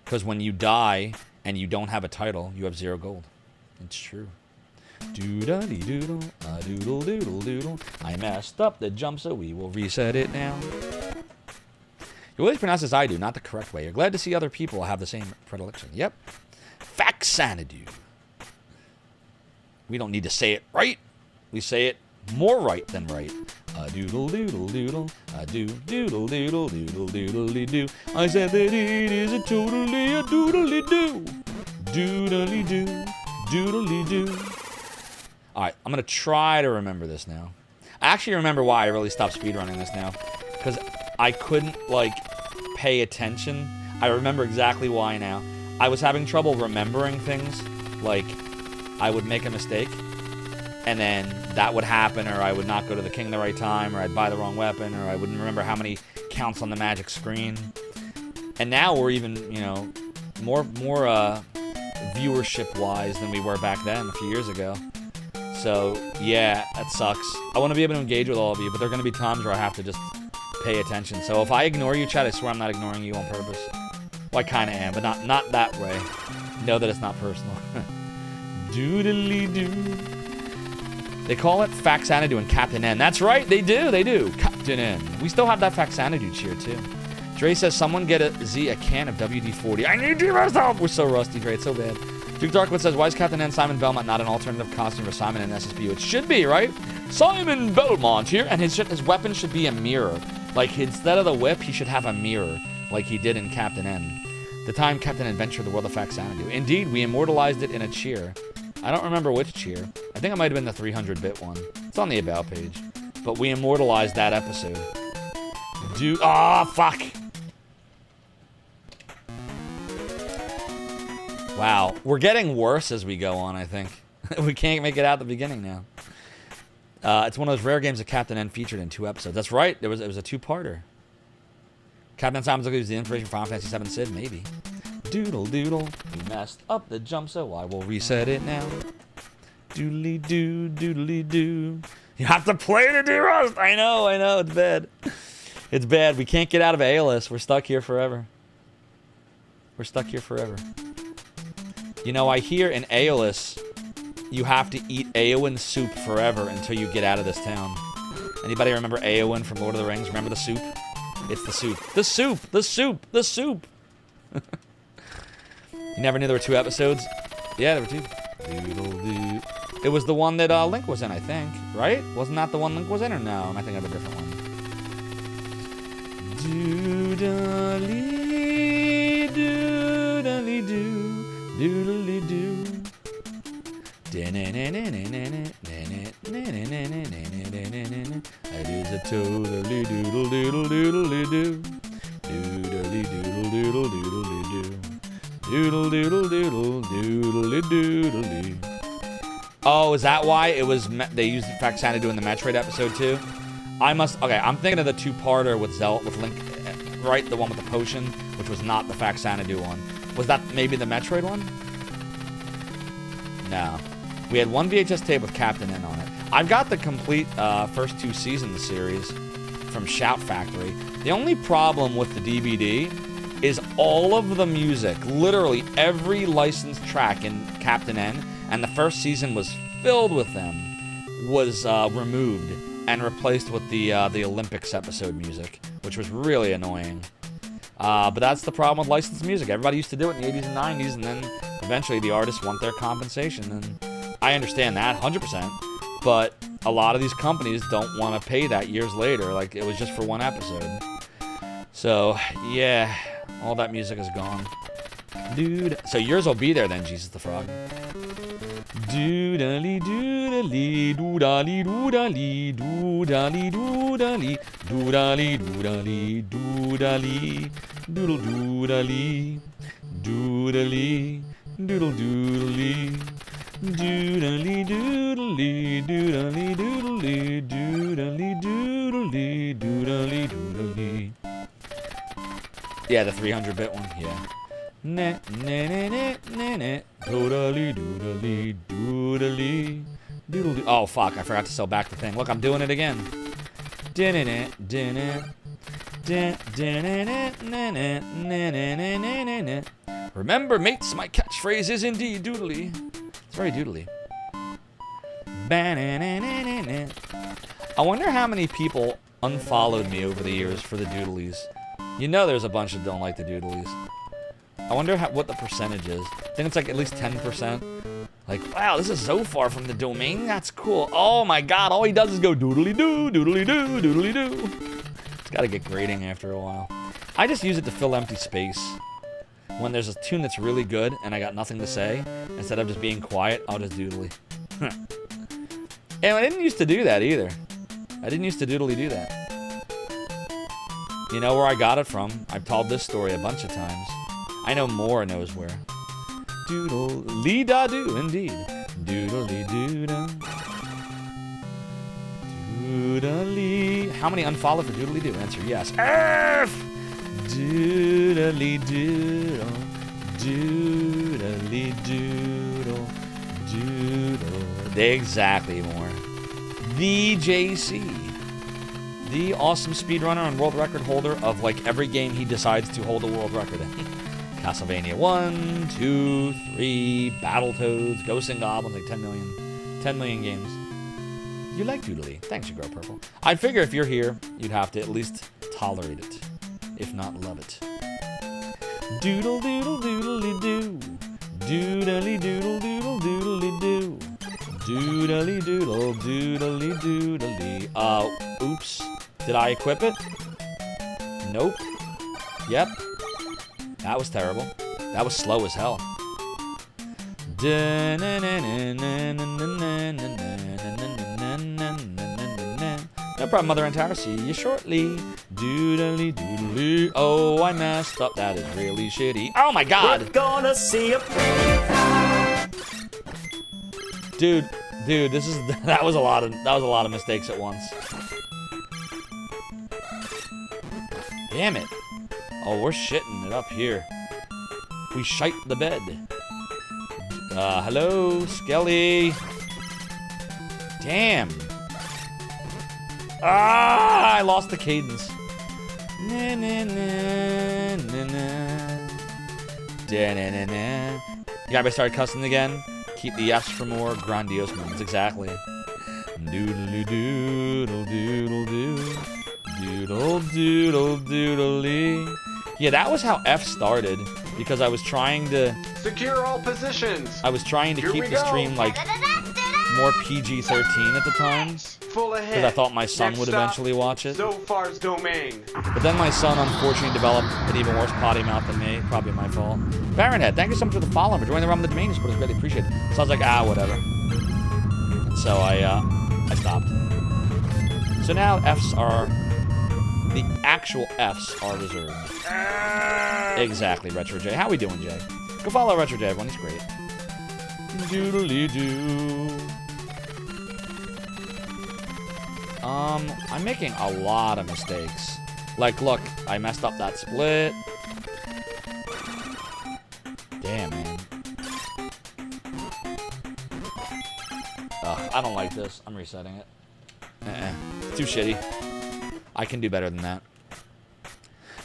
J: Because when you die and you don't have a title, you have 0 gold. It's true. Doodle-dee-doodle, a doodle-doodle-doodle. I messed up the jump, so we will reset it now. You always pronounce as I do, not the correct way. You're glad to see other people have the same predilection. Yep. Faxanadu. We don't need to say it right. We say it more right than right. A doodle doodle doodle, a doodle doodle doodle doodle doo. I said that it is a totally a doodly doo. Doodly doo, doodly doo. Alright, I'm gonna try to remember this now. I actually remember why I really stopped speedrunning this now. Because I couldn't, like, pay attention. I remember exactly why now. I was having trouble remembering things. Like, I would make a mistake, and then that would happen, or I would not go to the king the right time, or I'd buy the wrong weapon, or I wouldn't remember how many counts on the magic screen. And now we're even, you know, more viewership-wise than we were back then, a few years ago. So, yeah, that sucks. I want to be able to engage with all of you, but there are going to be times where I have to just pay attention. So if I ignore you, chat, I swear I'm not ignoring you on purpose. Well, I kind of am, but not that way. Know that it's not personal. Doodly-doo. They call it Faxanadu and Captain N. That's right, they do. Captain N. We still have that Faxanadu cheer, too. Dre says, someone get a can of WD-40. I need you myself! We're so rusty, Dre, it's so bad. Duke Darkwood says, why is Captain N Simon Belmont not an alternative costume for Simon and SSBU? It should be, right? Simon Belmont here, and his weapon should be a mirror. Like, instead of the whip, he should have a mirror, like he did in Captain N. The time Captain N ventured the world of Faxanadu. Indeed, we immortalized it in a cheer. I don't remember which cheer. I think it might have been the 300-bit one. It's on the About page. But we immortalized that episode. Fuck! Wow, we're getting worse as we go on, I think. We can't make it out at the beginning now. It's one of those rare games that Captain N featured in 2 episodes. That's right, it was a 2-parter. Captain Simon's looking at the information from Final Fantasy VII Sid, maybe. Doodle doodle, you messed up the jump, so I will reset it now. Doodly doo, doodly doo. You have to play to Derust! I know, it's bad. It's bad, we can't get out of Aeolus. We're stuck here forever. You know, I hear in Aeolus,
B: you have to eat Eowyn soup forever until you get out of this town. Anybody remember Eowyn from Lord of the Rings? Remember the soup? It's the soup. The soup! The soup! The soup! You never knew there were 2 episodes? Yeah, there were 2. Doodle-doo. It was the one that Link was in, I think. Right? Wasn't that the one Link was in, or no? Am I thinking of a different one? Doodly, doodly, doo, doodly, doo. It is a totally doodle doodle doodle doo. Doodly doodle doodle doodle doo. Doodle doodle doodle doodle doodle doo. Oh, is that why it was? They used Faxanadu in the Metroid episode too. Okay, I'm thinking of the 2-parter with Link, right? The one with the potion, which was not the Faxanadu one. Was that maybe the Metroid one? No. We had one VHS tape with Captain N on it. I've got the complete first 2 seasons series from Shout Factory. The only problem with the DVD is all of the music, literally every licensed track in Captain N, and the first season was filled with them, was removed and replaced with the Olympics episode music, which was really annoying. But that's the problem with licensed music. Everybody used to do it in the 80s and 90s, and then eventually the artists want their compensation. And I understand that 100%, but a lot of these companies don't want to pay that years later. Like, it was just for 1 episode. So, yeah, all that music is gone. Dude. So yours will be there then, Jesus the Frog. Doodally doodally doodally doodally doodally doodally doodally doodally doodally doodle doodally doodally doodle doodly doodly doodly doodly doodly doodly doodly doodly doodly. Yeah, the 300-bit one, yeah. Ne ne ne ne ne ne doodly doodly doodly doodly. Oh fuck! I forgot to sell back the thing. Look, I'm doing it again. Din-it, din-it, din-it. Remember, mates, my catchphrase is indeed doodly. It's very doodly. I wonder how many people unfollowed me over the years for the doodlies. You know, there's a bunch that don't like the doodlies. I wonder what the percentage is. I think it's like at least 10%. Like, wow, this is Zophar from the domain. That's cool. Oh my god, all he does is go doodly-doo, doodly-doo, doodly-doo. It's gotta get grating after a while. I just use it to fill empty space. When there's a tune that's really good and I got nothing to say, instead of just being quiet, I'll just doodly. And I didn't used to do that either. I didn't used to doodly do that. You know where I got it from? I've told this story a bunch of times. I know Moore knows where. Doodle-lee-da-doo, indeed. Doodle-lee-doo-da. Doodle-lee. How many unfollow for doodle-lee-doo? Answer yes. F! Doodle-lee-doodle. Doodle-lee-doodle. Doodle. Exactly, Moore. The JC. The awesome speedrunner and world record holder of, like, every game he decides to hold a world record in. Castlevania 1, 2, 3, Battletoads, Ghosts and Goblins, like 10 million. 10 million games. You like Doodly. Thanks, you grow purple. I'd figure if you're here, you'd have to at least tolerate it, if not love it. Doodle doodle doodly doo. Doodly doodle doodle doodly doo. Doodly doodle doodly doodly. Oops. Did I equip it? Nope. Yep. That was terrible. That was slow as hell. No problem, Mother Antara. See you shortly. Doodly doodly. Oh, I messed up. That is really shitty. Oh my god.
H: We're gonna see a
B: Dude, this is that was a lot of mistakes at once. Damn it. Oh, we're shitting it up here. We shite the bed. Hello, Skelly. Damn. Ah, I lost the cadence. Na na na na na. Da na na na. You got me started cussing again?
J: Keep the F's for more grandiose moments. Exactly. Doodly doodle doodle doo. Doodle doodle doodly. Yeah, that was how F started because I was trying to
Q: Secure all positions.
J: I was trying to
Q: Here
J: keep
Q: we
J: the
Q: go.
J: stream like more PG-13 at the time.
Q: Full ahead.
J: Because I thought my son
Q: Next
J: would
Q: stop,
J: eventually watch it.
Q: Zophar's domain.
J: But then my son unfortunately developed an even worse potty mouth than me. Probably my fault. Baronhead, thank you so much for the follow, for joining the realm of the domain. It's really appreciated. So I was like, whatever. And so I stopped. So now F's are... The actual F's are reserved. Exactly, Retro J. How we doing, Jay? Go follow Retro J, everyone. He's great. Doodly-doo. I'm making a lot of mistakes. Like, look, I messed up that split. Damn, man. Ugh, I don't like this. I'm resetting it. It's too shitty. I can do better than that.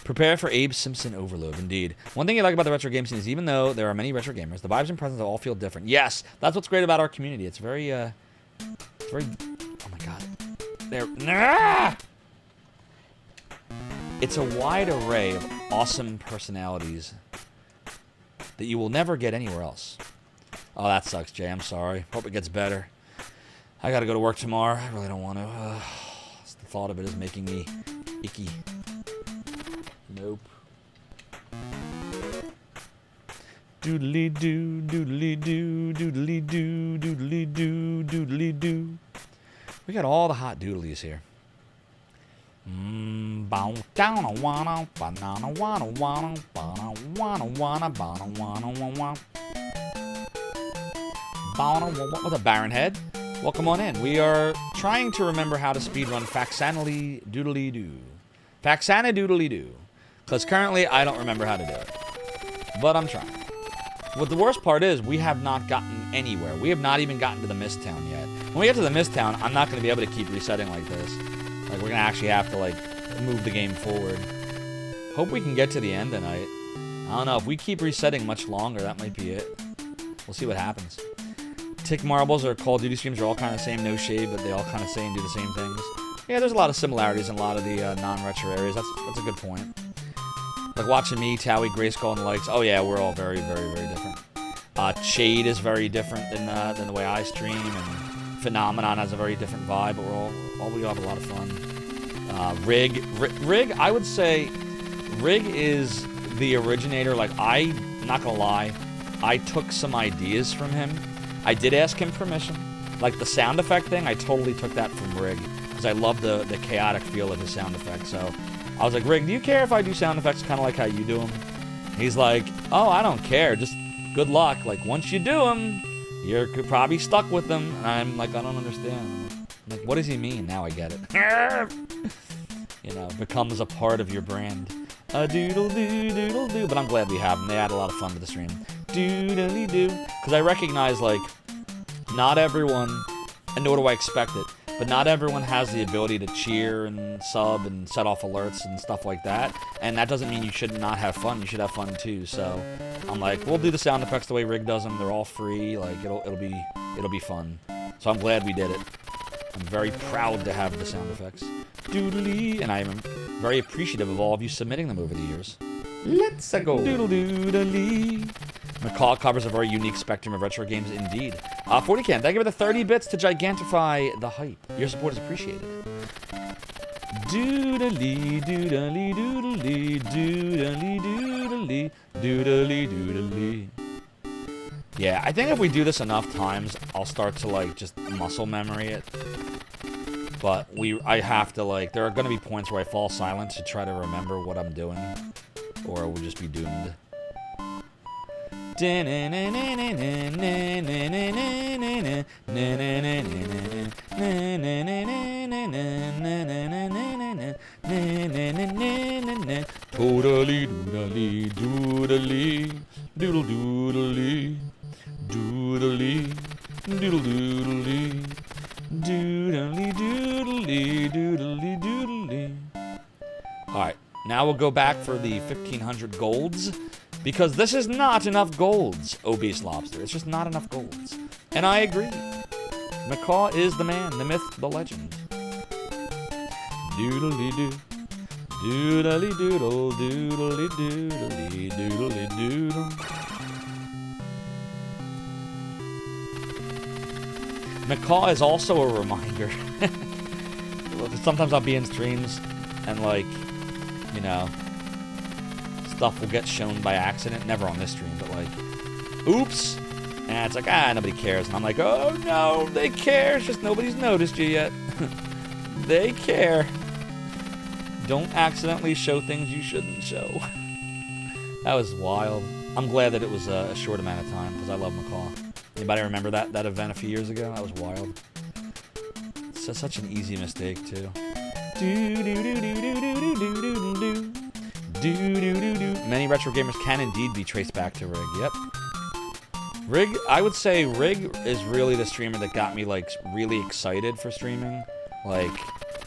J: Prepare for Abe Simpson overload, indeed. One thing you like about the retro game scene is even though there are many retro gamers, the vibes and presence all feel different. Yes, that's what's great about our community. It's very, oh my god. It's a wide array of awesome personalities that you will never get anywhere else. Oh, that sucks, Jay. I'm sorry. Hope it gets better. I gotta go to work tomorrow. I really don't want to. The thought of it is making me icky. Nope. Doodly doo, doodly doo, doodly doo, doodly doo, doodly doo. We got all the hot doodlies here. Bow down a wanna banana wanna wanna banana wanna wanna banana wanna wanna. What's up, Baronhead? Welcome on in. We are trying to remember how to speedrun Faxanadu Doodly Doo. Faxanadu Doodly Doo. Because currently I don't remember how to do it. But I'm trying. What the worst part is, we have not gotten anywhere. We have not even gotten to the Mist Town yet. When we get to the Mist Town, I'm not going to be able to keep resetting like this. Like, we're going to actually have to, like, move the game forward. Hope we can get to the end tonight. I don't know. If we keep resetting much longer, that might be it. We'll see what happens. Tick Marbles or Call of Duty streams are all kind of the same, no shade, but they all kind of say and do the same things. Yeah, there's a lot of similarities in a lot of the non-retro areas. That's a good point. Like watching me, Towie, Grayskull, and the likes. Oh yeah, we're all very, very, very different. Shade is very different than the way I stream, and Phenomenon has a very different vibe, but we all have a lot of fun. Rig, I would say, Rig is the originator. Like, I'm not gonna lie, I took some ideas from him. I did ask him permission. Like the sound effect thing, I totally took that from Rig, because I love the chaotic feel of his sound effects. So I was like, Rig, do you care if I do sound effects kind of like how you do them? He's like, oh, I don't care. Just good luck. Like, once you do them, you're probably stuck with them. And I'm like, I don't understand. I'm like, what does he mean? Now I get it. You know, becomes a part of your brand. A doodle-doo, doodle-doo. But I'm glad we have them. They add a lot of fun to the stream. Doodly-doo. Because I recognize, like, not everyone, and nor do I expect it, but not everyone has the ability to cheer and sub and set off alerts and stuff like that. And that doesn't mean you should not have fun. You should have fun too. So I'm like, we'll do the sound effects the way Rig does them. They're all free. Like it'll be fun. So I'm glad we did it. I'm very proud to have the sound effects. Doodly, and I am very appreciative of all of you submitting them over the years. Let's go. Doodle doodly. McCall covers a very unique spectrum of retro games indeed. 40can, thank you for the 30 bits to gigantify the hype. Your support is appreciated. Doodly, doodly, doodly, doodly, doodly, doodly, doodly. Yeah, I think if we do this enough times, I'll start to, like, just muscle memory it. But I have to, like, there are going to be points where I fall silent to try to remember what I'm doing. Or we'll just be doomed. Totally doodly doodly doodle doodly doodly doodle doodly doodly doodly doodly doodly. All right, now we'll go back for the 1,500 golds.
B: Because this is not enough golds, Obese Lobster. It's just not enough golds. And I agree. Macaw is the man, the myth, the legend. Doodly-doo. Doodly-doodle, doodly-doodly, doodly-doodle. Macaw is also a reminder. Sometimes I'll be in streams and, like, you know, stuff will get shown by accident. Never on this stream, but like, oops. And it's like, nobody cares. And I'm like, oh no, they care. It's just nobody's noticed you yet. They care. Don't accidentally show things you shouldn't show. That was wild. I'm glad that it was a short amount of time because I love Macaw. Anybody remember that event a few years ago? That was wild. It's such an easy mistake too. Many retro gamers can indeed be traced back to Rig. Yep. Rig, I would say Rig is really the streamer that got me like really excited for streaming. Like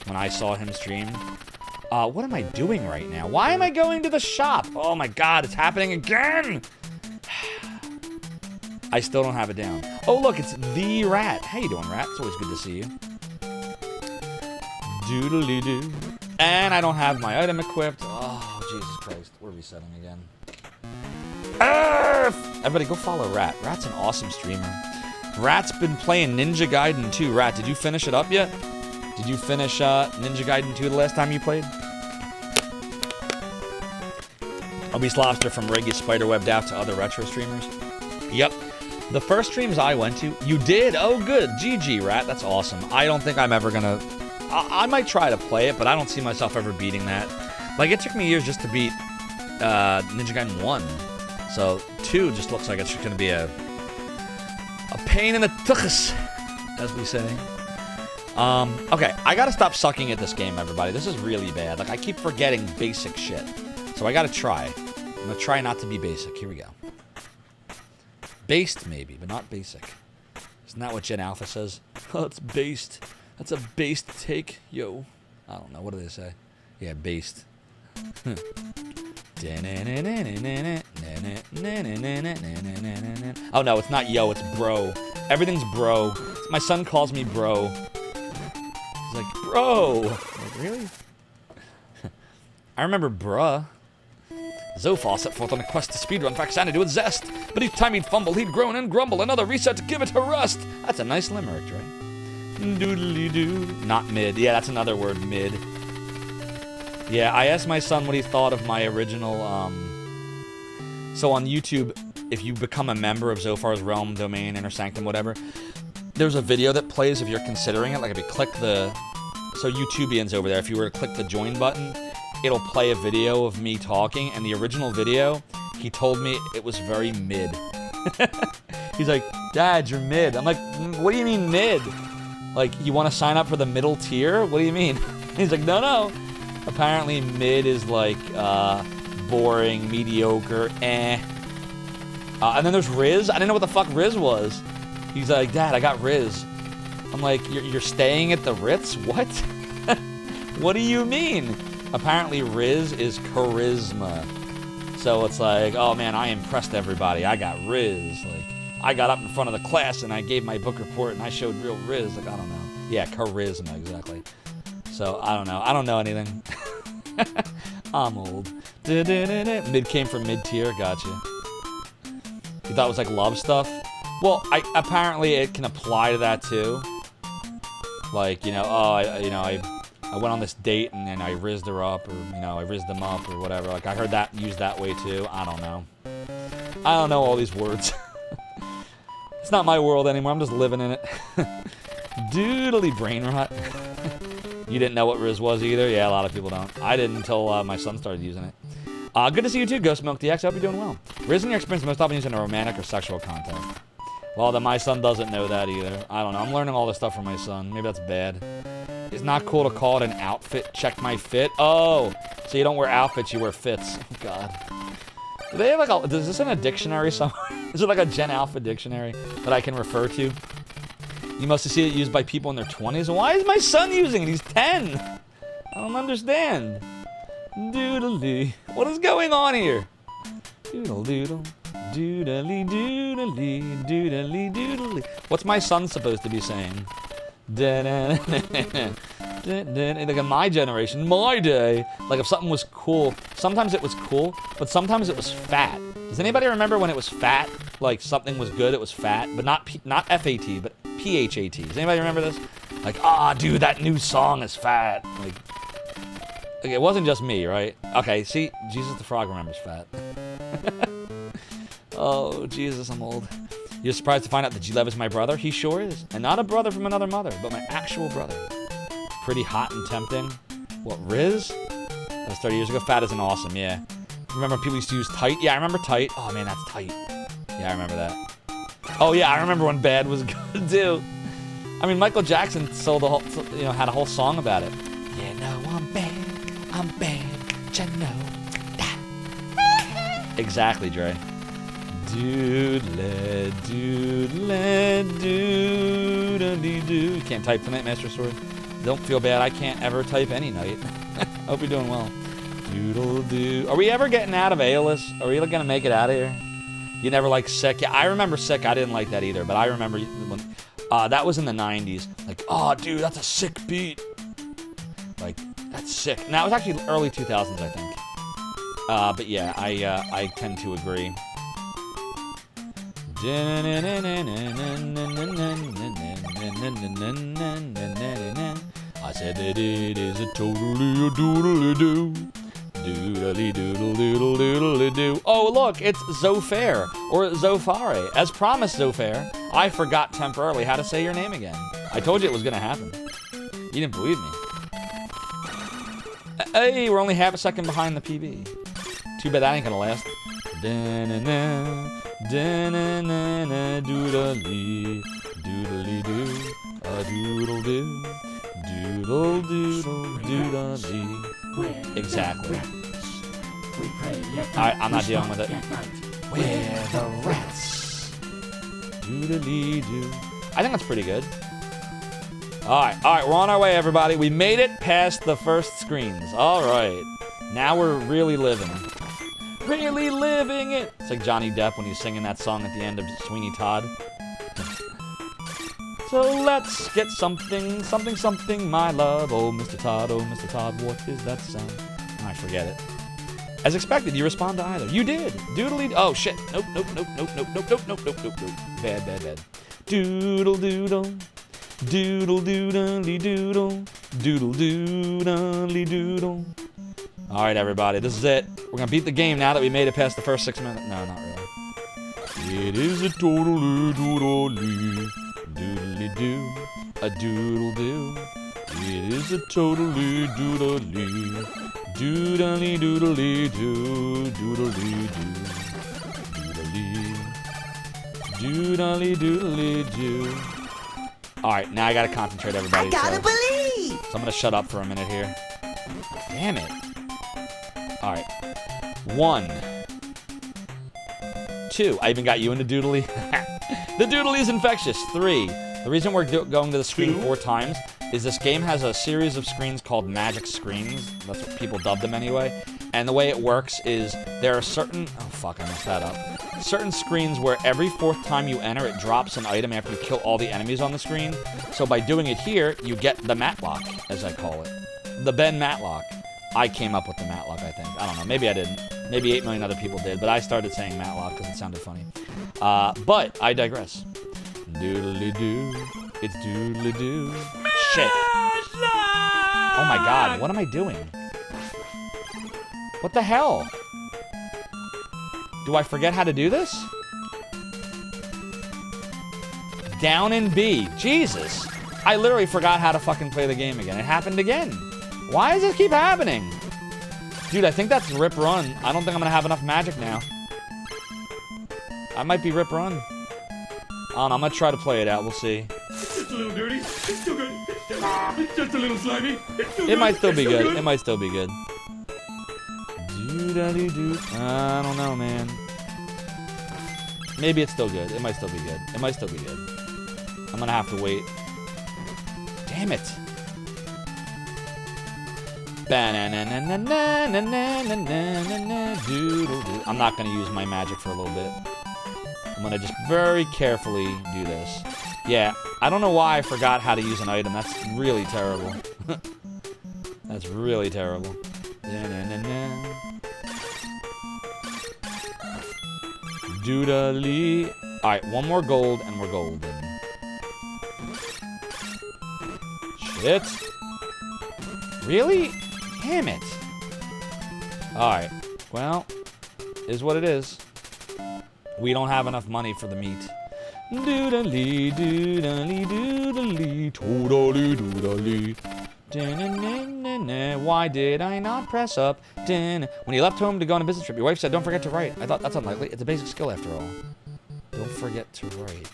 B: when I saw him stream. What am I doing right now? Why am I going to the shop? Oh my god, it's happening again! I still don't have it down. Oh look, it's the Rat. How you doing, Rat? It's always good to see you. Doodly-doo. And I don't have my item equipped. Oh, Jesus Christ. We're resetting again. Everybody go follow Rat. Rat's an awesome streamer. Rat's been playing Ninja Gaiden 2. Rat, did you finish it up yet? Did you finish Ninja Gaiden 2 the last time you played? Obese Lobster from Rig is spiderwebbed out to other retro streamers. Yep. The first streams I went to, you did? Oh, good. GG, Rat. That's awesome. I don't think I'm ever gonna... I might try to play it, but I don't see myself ever beating that. Like, it took me years just to beat Ninja Gaiden 1. So, 2 just looks like it's just gonna be a pain in the tuchus, as we say. Okay, I gotta stop sucking at this game, everybody. This is really bad. Like, I keep forgetting basic shit. So I gotta try. I'm gonna try not to be basic. Here we go. Based, maybe, but not basic. Isn't that what Gen Alpha says? Oh, it's based. That's a based take. Yo. I don't know. What do they say? Yeah, based. Oh, no, it's not yo. It's bro. Everything's bro. My son calls me bro. He's like, bro. I'm like, really? I remember bruh. Zophar set forth on a quest to speedrun Faxanadu with zest, but each time he'd fumble, he'd groan and grumble. Another reset to give it a rust. That's a nice limerick, right? Doodly-doo. Not mid. Yeah, that's another word, mid. Yeah, I asked my son what he thought of my original, So on YouTube, if you become a member of Zophar's Realm, Domain, Inner Sanctum, whatever, there's a video that plays if you're considering it. Like if you click the... So YouTubians over there, if you were to click the join button, it'll play a video of me talking, and the original video, he told me it was very mid. He's like, Dad, you're mid. I'm like, what do you mean mid? Like, you want to sign up for the middle tier? What do you mean? He's like, no. Apparently mid is like, boring, mediocre, And then there's Riz. I didn't know what the fuck Riz was. He's like, Dad, I got Riz. I'm like, you're staying at the Ritz? What? What do you mean? Apparently Riz is charisma. So it's like, oh man, I impressed everybody. I got Riz. Like, I got up in front of the class and I gave my book report and I showed real Riz. Like, I don't know. Yeah, charisma, exactly. So, I don't know. I don't know anything. I'm old. Mid came from mid-tier, gotcha. You thought it was like love stuff? Well, apparently it can apply to that too. Like, you know, I went on this date and then I rizzed her up, or, you know, I rizzed them up or whatever. Like, I heard that used that way too. I don't know. I don't know all these words. It's not my world anymore. I'm just living in it. Doodly brain rot. You didn't know what Riz was either? Yeah, a lot of people don't. I didn't until my son started using it. Good to see you too, Ghost Milk DX. I hope you're doing well. Riz in your experience most often used in a romantic or sexual context. Well, then my son doesn't know that either. I don't know. I'm learning all this stuff from my son. Maybe that's bad. It's not cool to call it an outfit. Check my fit. Oh, so you don't wear outfits, you wear fits. Oh, God. Do they have like a... Is this in a dictionary somewhere? Is it like a Gen Alpha dictionary that I can refer to? You must have seen it used by people in their 20s. Why is my son using it? He's 10. I don't understand. Doodly. What is going on here? Doodle doodle. Doodly doodly. Doodly doodly. What's my son supposed to be saying? Like in my generation, my day, like if something was cool, sometimes it was cool, but sometimes it was fat. Does anybody remember when it was fat? Like something was good, it was fat, but not F-A-T, but P-H-A-T. Does anybody remember this? Like, dude, that new song is fat. Like, it wasn't just me, right? Okay, see, Jesus the Frog remembers fat. Oh, Jesus, I'm old. You're surprised to find out that G-Lev is my brother? He sure is. And not a brother from another mother, but my actual brother. Pretty hot and tempting. What, Riz? That was 30 years ago. Fat isn't awesome, yeah. Remember people used to use tight? Yeah, I remember tight. Oh, man, that's tight. Yeah, I remember that. Oh, yeah, I remember when bad was good, too. I mean, Michael Jackson sold a whole, had a whole song about it. You know I'm bad, you know that. Exactly, Dre. Doodle, doodle, doodle, doo. You can't type tonight, Master Sword? Don't feel bad, I can't ever type any night. Hope you're doing well. Doodle doo. Are we ever getting out of ALS? Are we gonna make it out of here? You never like Sick? Yeah, I remember Sick. I didn't like that either, but I remember when that was in the 90s. Like, oh, dude, that's a sick beat. Like, that's sick. Now, it was actually early 2000s, I think. But yeah, I tend to agree. I said that it is a totally a doodly-doo. Doodly-doodle-doodle-doodle-doo. Oh, look, it's Zophar, or Zophar. As promised, Zophar, I forgot temporarily how to say your name again. I told you it was going to happen. You didn't believe me. Hey, we're only half a second behind the PB. Too bad that ain't going to last. Da-na-na, da-na-na-na, doodly, doodly-doo, a doodle-doo, doodle-doodle, doodly. Exactly. Alright, I'm not dealing with it. Where the rats? Doodly-doo. I think that's pretty good. Alright, we're on our way, everybody. We made it past the first screens. Alright. Now we're really living. Really living it. It's like Johnny Depp when he's singing that song at the end of Sweeney Todd. So let's get something, my love. Oh, Mr. Todd, what is that sound? I forget it. As expected, you respond to either. You did. Doodly. Oh, shit. Nope. Bad. Doodle doodle. Doodle doodly doodle. Doodle doodly doodle. All right, everybody, this is it. We're gonna beat the game now that we made it past the first 6 minutes. No, not really. It is a totally doodly, doodly doo, a doodle doo. It is a totally doodly, doodly doodly doo, doodly doo, doodly doodly doo. All right, now I gotta concentrate, everybody.
L: I gotta believe.
B: So I'm gonna shut up for a minute here. Damn it. All right. 1, 2. I even got you into doodly. The doodly is infectious. 3. The reason we're going to the screen 4 times is this game has a series of screens called magic screens. That's what people dub them anyway. And the way it works is there are certain... Oh, fuck, I messed that up. Certain screens where every 4th time you enter, it drops an item after you kill all the enemies on the screen. So by doing it here, you get the Matlock, as I call it. The Ben Matlock. I came up with the Matlock, I think. I don't know. Maybe I didn't. Maybe 8 million other people did, but I started saying Matlock because it sounded funny. But I digress. Doodly-doo. It's doodly-doo. Shit. Oh my god, what am I doing? What the hell? Do I forget how to do this? Down in B. Jesus. I literally forgot how to fucking play the game again. It happened again. Why does it keep happening? Dude, I think that's Rip Run. I don't think I'm gonna have enough magic now. I might be Rip Run. I don't know, I'm gonna try to play it out. We'll see.
D: It's just a little dirty. It's still good. It's just a little slimy. It's still
B: it might still be good. It might still be good. Doo-da-dee-doo. I don't know, man. Maybe it's still good. It might still be good. It might still be good. I'm gonna have to wait. Damn it. I'm not gonna use my magic for a little bit. I'm gonna just very carefully do this. Yeah, I don't know why I forgot how to use an item. That's really terrible. That's really terrible. Doodly. Alright, one more gold and we're golden. Shit. Really? Damn it. Alright. Well, is what it is. We don't have enough money for the meat. Doodly, doodly, doodly, doodly, doodly. Why did I not press up? When you left home to go on a business trip, your wife said, don't forget to write. I thought that's unlikely. It's a basic skill after all. Don't forget to write.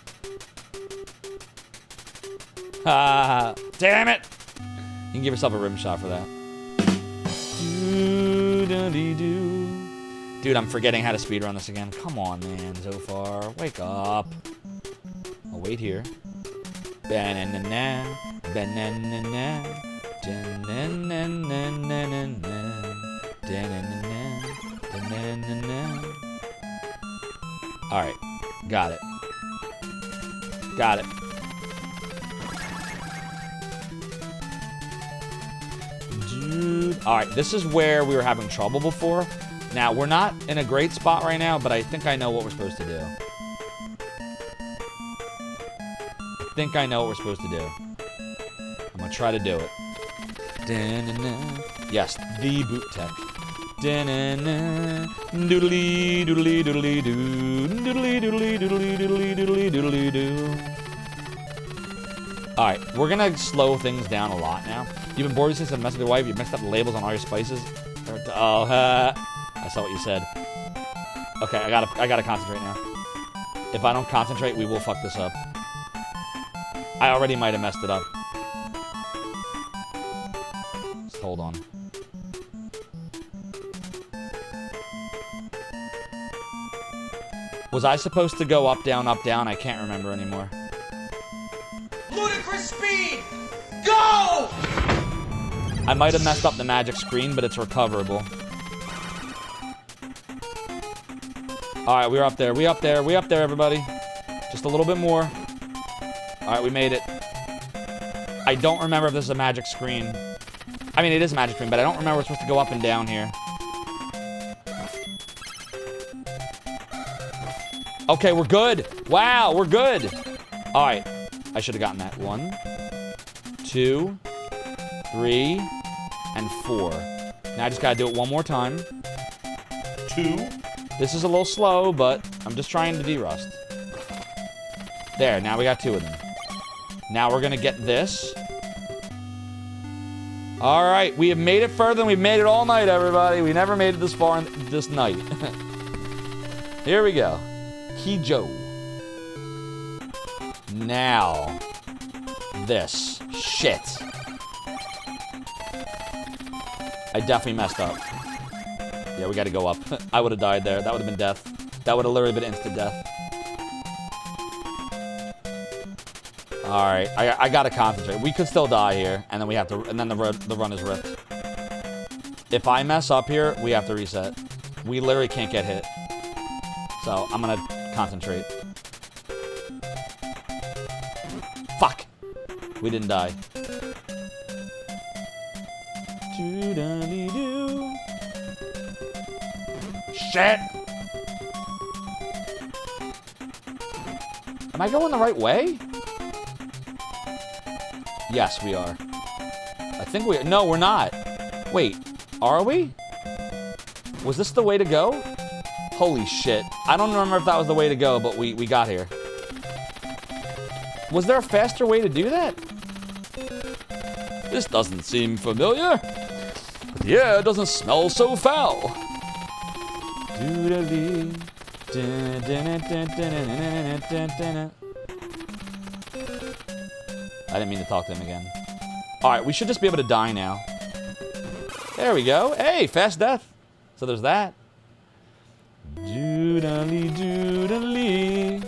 B: Ah, damn it! You can give yourself a rim shot for that. Dude, I'm forgetting how to speedrun this again. Come on, man, Zophar. Wake up. I'll wait here. Banana, banana, alright, got it. Got it. Alright, this is where we were having trouble before. Now, we're not in a great spot right now, but I think I know what we're supposed to do. I think I know what we're supposed to do. I'm gonna try to do it. Yes, the boot tech. Doodly, doodly, doodly, doo. Doodly, doodly, doodly, doodly, doodly, doodly, doo. Alright, we're gonna slow things down a lot now. You've been bored since I messed with your wife. You mixed up the labels on all your spices. Oh, I saw what you said. Okay, I gotta concentrate now. If I don't concentrate, we will fuck this up. I already might have messed it up. Just hold on. Was I supposed to go up, down, up, down? I can't remember anymore.
A: Ludicrous speed! Go!
B: I might have messed up the magic screen, but it's recoverable. Alright, we're up there. We up there. We up there, everybody. Just a little bit more. Alright, we made it. I don't remember if this is a magic screen. I mean, it is a magic screen, but I don't remember we're supposed to go up and down here. Okay, we're good. Wow, we're good. Alright. I should have gotten that. 1, 2, 3, and 4. Now I just gotta do it one more time. 2. This is a little slow, but I'm just trying to derust. There, now we got 2 of them. Now we're gonna get this. Alright, we have made it further than we've made it all night, everybody. We never made it this far in this night. Here we go. Kijo. Now. This. Shit. I definitely messed up. Yeah, we gotta go up. I would have died there. That would have been death. That would have literally been instant death. Alright, I gotta concentrate. We could still die here, and then we have to, and then the run is ripped. If I mess up here, we have to reset. We literally can't get hit. So, I'm gonna concentrate. Fuck! We didn't die. Doo-da-dee-doo. Shit! Am I going the right way? Yes, we are. I think we... No, we're not. Wait, are we? Was this the way to go? Holy shit. I don't remember if that was the way to go, but we got here. Was there a faster way to do that? This doesn't seem familiar. But the air doesn't smell so foul. Doodly. I didn't mean to talk to him again. Alright, we should just be able to die now. There we go. Hey, fast death. So there's that. Doodly doodly.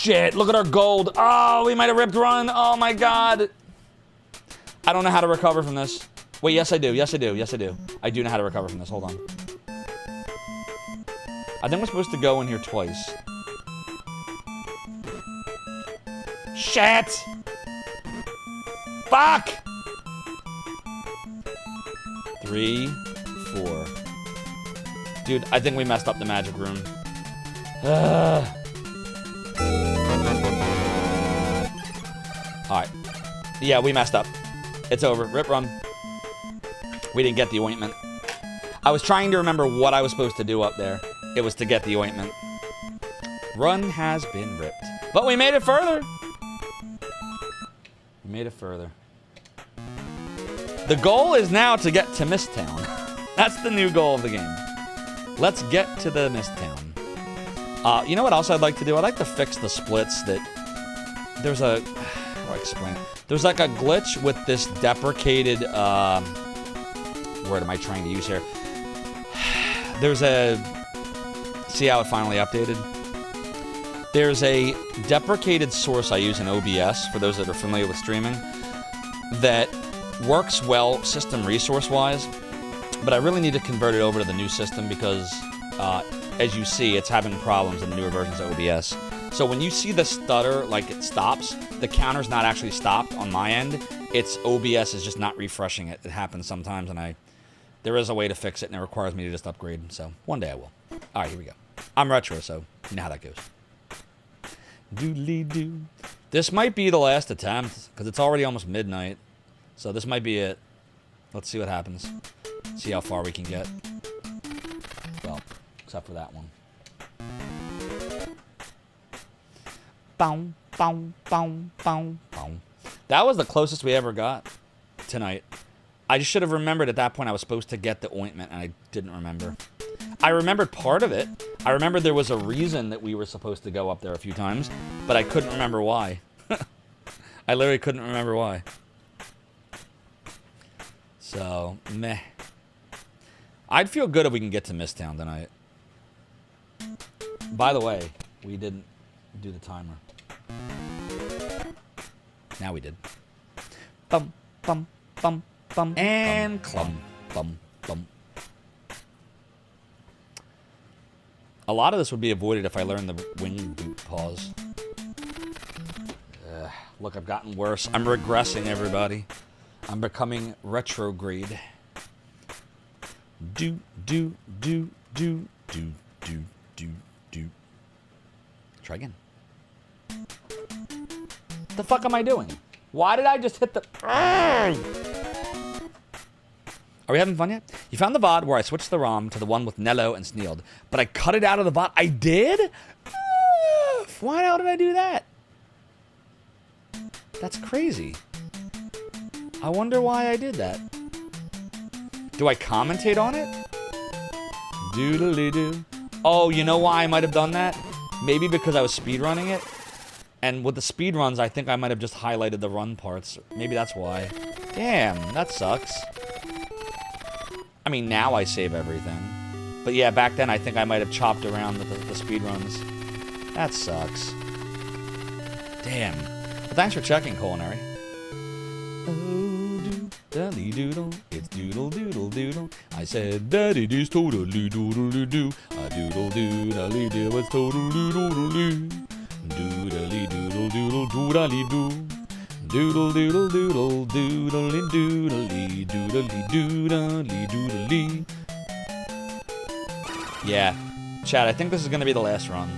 B: shit. Look at our gold. Oh, we might have ripped run. Oh, my God. I don't know how to recover from this. Wait, yes, I do. Yes, I do. Yes, I do. I do know how to recover from this. Hold on. I think we're supposed to go in here twice. Shit! Fuck! 3, 4. Dude, I think we messed up the magic room. Alright. Yeah, we messed up. It's over. Rip run. We didn't get the ointment. I was trying to remember what I was supposed to do up there. It was to get the ointment. Run has been ripped. But we made it further. We made it further. The goal is now to get to Misttown. That's the new goal of the game. Let's get to the Misttown. You know what else I'd like to do? I'd like to fix the splits that... There's a... How do I explain it? There's like a glitch with this deprecated... word am I trying to use here? There's a... See how it finally updated? There's a deprecated source I use in OBS, for those that are familiar with streaming, that works well system resource-wise, but I really need to convert it over to the new system because, as you see, it's having problems in the newer versions of OBS. So when you see the stutter, like it stops, the counter's not actually stopped on my end. It's OBS is just not refreshing it. It happens sometimes, and there is a way to fix it, and it requires me to just upgrade. So one day I will. All right, here we go. I'm retro, so you know how that goes. Doodly-doo. This might be the last attempt, because it's already almost midnight. So this might be it. Let's see what happens. See how far we can get. Well, except for that one. Bow, bow, bow, bow, bow. That was the closest we ever got tonight. I just should have remembered at that point I was supposed to get the ointment, and I didn't remember. I remembered part of it. I remembered there was a reason that we were supposed to go up there a few times, but I couldn't remember why. I literally couldn't remember why. So, meh. I'd feel good if we can get to Misttown tonight. By the way, we didn't do the timer. Now we did. Bum, bum, bum, bum, and clum, bum, bum. A lot of this would be avoided if I learned the wing boot pause. Look, I've gotten worse. I'm regressing, everybody. I'm becoming retrograde. Do, do, do, do, do, do, do, do. Try again. The fuck am I doing? Why did I just hit the... Are we having fun yet? You found the VOD where I switched the ROM to the one with Nello and Sneeld, but I cut it out of the VOD. I did? Why the hell did I do that? That's crazy. I wonder why I did that. Do I commentate on it? Doodly-doo. Oh, you know why I might have done that? Maybe because I was speedrunning it. And with the speedruns, I think I might have just highlighted the run parts. Maybe that's why. Damn, that sucks. I mean, now I save everything. But yeah, back then I think I might have chopped around the speedruns. That sucks. Damn. Well, thanks for checking, Culinary. Oh, doodly doodle, it's doodle doodle doodle. I said that it is totally doodle doo. A doodle doodly do, it's totally doodle doo. Doodly doodle doodle doodly doo. Doodle doodle doodle doodly doodly doodly doodly doodly. Yeah, Chad, I think this is gonna be the last run.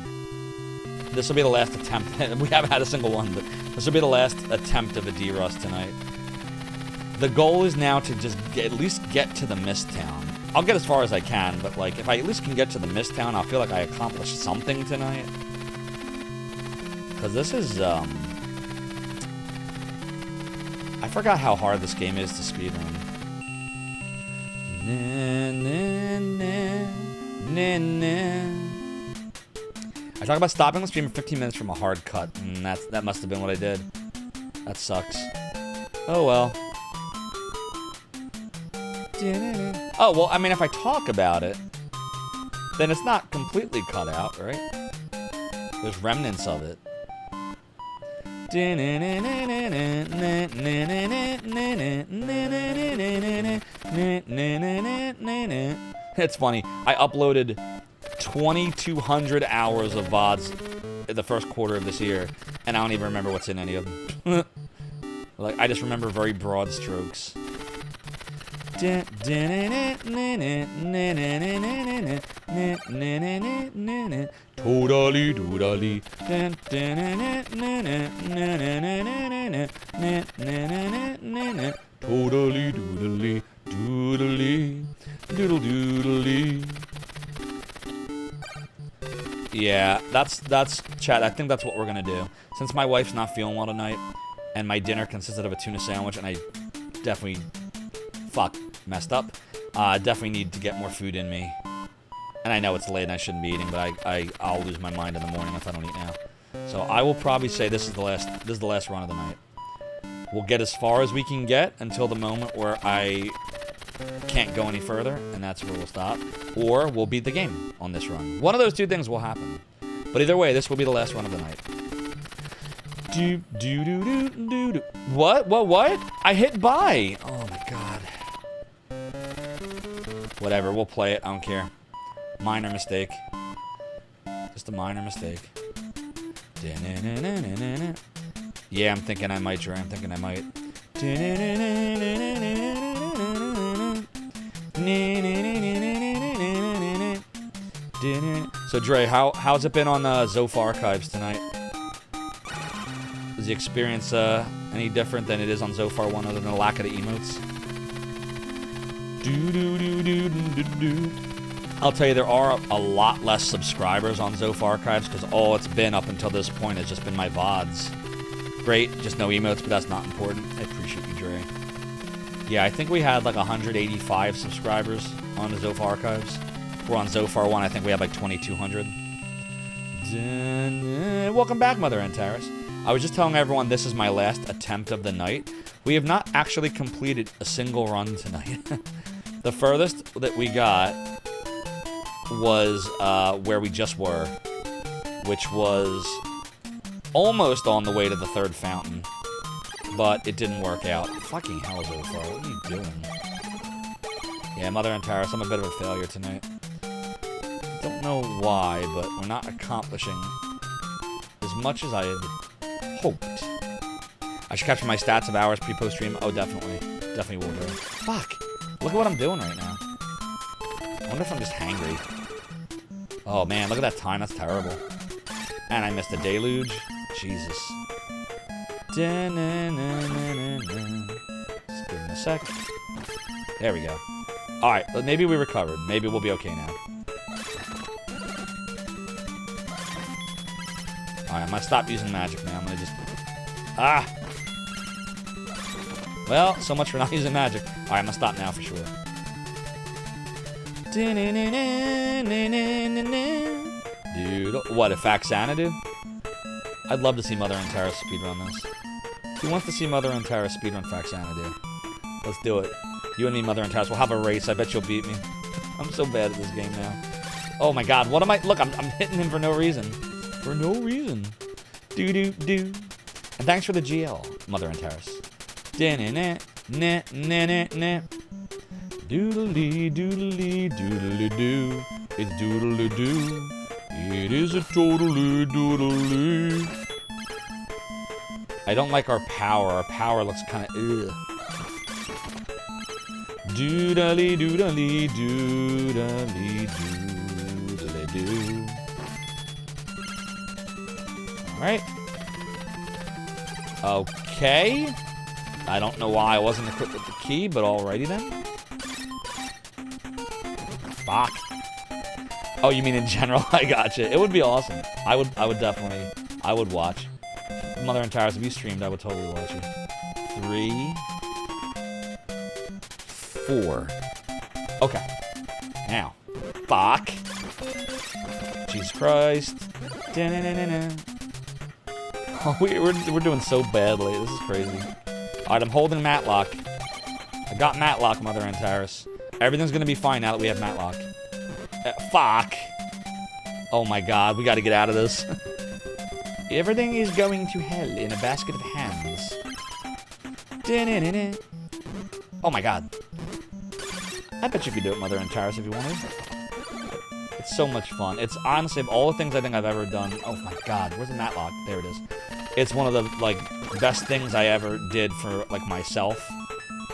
B: This will be the last attempt. We haven't had a single one, but this will be the last attempt of a D-Rust tonight. The goal is now to just at least get to the Misttown. I'll get as far as I can, but like if I at least can get to the Misttown, I'll feel like I accomplished something tonight. Because this is, I forgot how hard this game is to speedrun. I talk about stopping the stream for 15 minutes from a hard cut. That must have been what I did. That sucks. Oh well. Oh, well, I mean, if I talk about it, then it's not completely cut out, right? There's remnants of it. It's funny. I uploaded 2,200 hours of VODs in the first quarter of this year, and I don't even remember what's in any of them. Like, I just remember very broad strokes. Totally doodly. Totally doodly. Doodly. Doodle doodly. Yeah, that's chat. I think that's what we're gonna do. Since my wife's not feeling well tonight, and my dinner consisted of a tuna sandwich, and I definitely messed up. Definitely need to get more food in me. And I know it's late and I shouldn't be eating, but I'll lose my mind in the morning if I don't eat now. So I will probably say this is the last run of the night. We'll get as far as we can get until the moment where I can't go any further, and that's where we'll stop. Or we'll beat the game on this run. One of those two things will happen. But either way, this will be the last run of the night. What? I hit buy. Oh my god. Whatever, we'll play it. I don't care. Minor mistake. Just a minor mistake. Yeah, I'm thinking I might, Dre. I'm thinking I might. So, Dre, how's it been on Zophar Archives tonight? Is the experience any different than it is on Zophar 1 other than the lack of the emotes? I'll tell you, there are a lot less subscribers on Zophar Archives because all it's been up until this point has just been my VODs. Great, just no emotes, but that's not important. I appreciate you, Dre. Yeah, I think we had like 185 subscribers on the Zophar Archives. We're on Zophar 1, I think we have like 2,200. Welcome back, Mother Antares. I was just telling everyone this is my last attempt of the night. We have not actually completed a single run tonight. The furthest that we got was where we just were, which was almost on the way to the third fountain, but it didn't work out. Fucking hell, Zophar, what are you doing? Yeah, Mother Antares, I'm a bit of a failure tonight. Don't know why, but we're not accomplishing as much as I had hoped. I should capture my stats of hours pre-post stream. Oh, definitely. Definitely will do. Fuck. Look at what I'm doing right now. I wonder if I'm just hangry. Oh, man. Look at that time. That's terrible. And I missed a deluge. Jesus. Just give me a sec. There we go. Alright. Maybe we recovered. Maybe we'll be okay now. Alright, I'm gonna stop using magic now. I'm gonna just... Ah! Well, so much for not using magic. Alright, I'm gonna stop now for sure. Dude, what, a Faxanadu? I'd love to see Mother Antares speedrun this. Who wants to see Mother Antares speedrun Faxanadu? Let's do it. You and me, Mother Antares, we'll have a race. I bet you'll beat me. I'm so bad at this game now. Oh my god, what am I... Look, I'm hitting him for no reason. For no reason. Do-do-do. And thanks for the GL, Mother Antares. Da-na-na-na-na-na-na. Doodly doodly doodly doo. It's doodly doo. It is a totally doodly. I don't like our power. Our power looks kind of ugh. Doodly doodly doodly doodly doo. Alright. Okay. I don't know why I wasn't equipped with the key, but alrighty then. Fuck. Oh, you mean in general? I gotcha. It would be awesome. I would definitely, I would watch. Mother Antares, if you streamed, I would totally watch you. 3, 4. Okay. Now. Fuck. Jesus Christ. Da-na-na-na-na. Oh, we're doing so badly. This is crazy. Alright, I'm holding Matlock. I got Matlock, Mother Antares. Everything's gonna be fine now that we have Matlock. Fuck. Oh my god, we gotta get out of this.
J: Everything is going to hell in a basket of hands. Oh my god. I bet you could do it, Mother and Tyrus, if you wanted. It's so much fun. It's honestly, of all the things I think I've ever done. Oh my god, where's the matlock? There it is. It's one of the, like, best things I ever did for, like, myself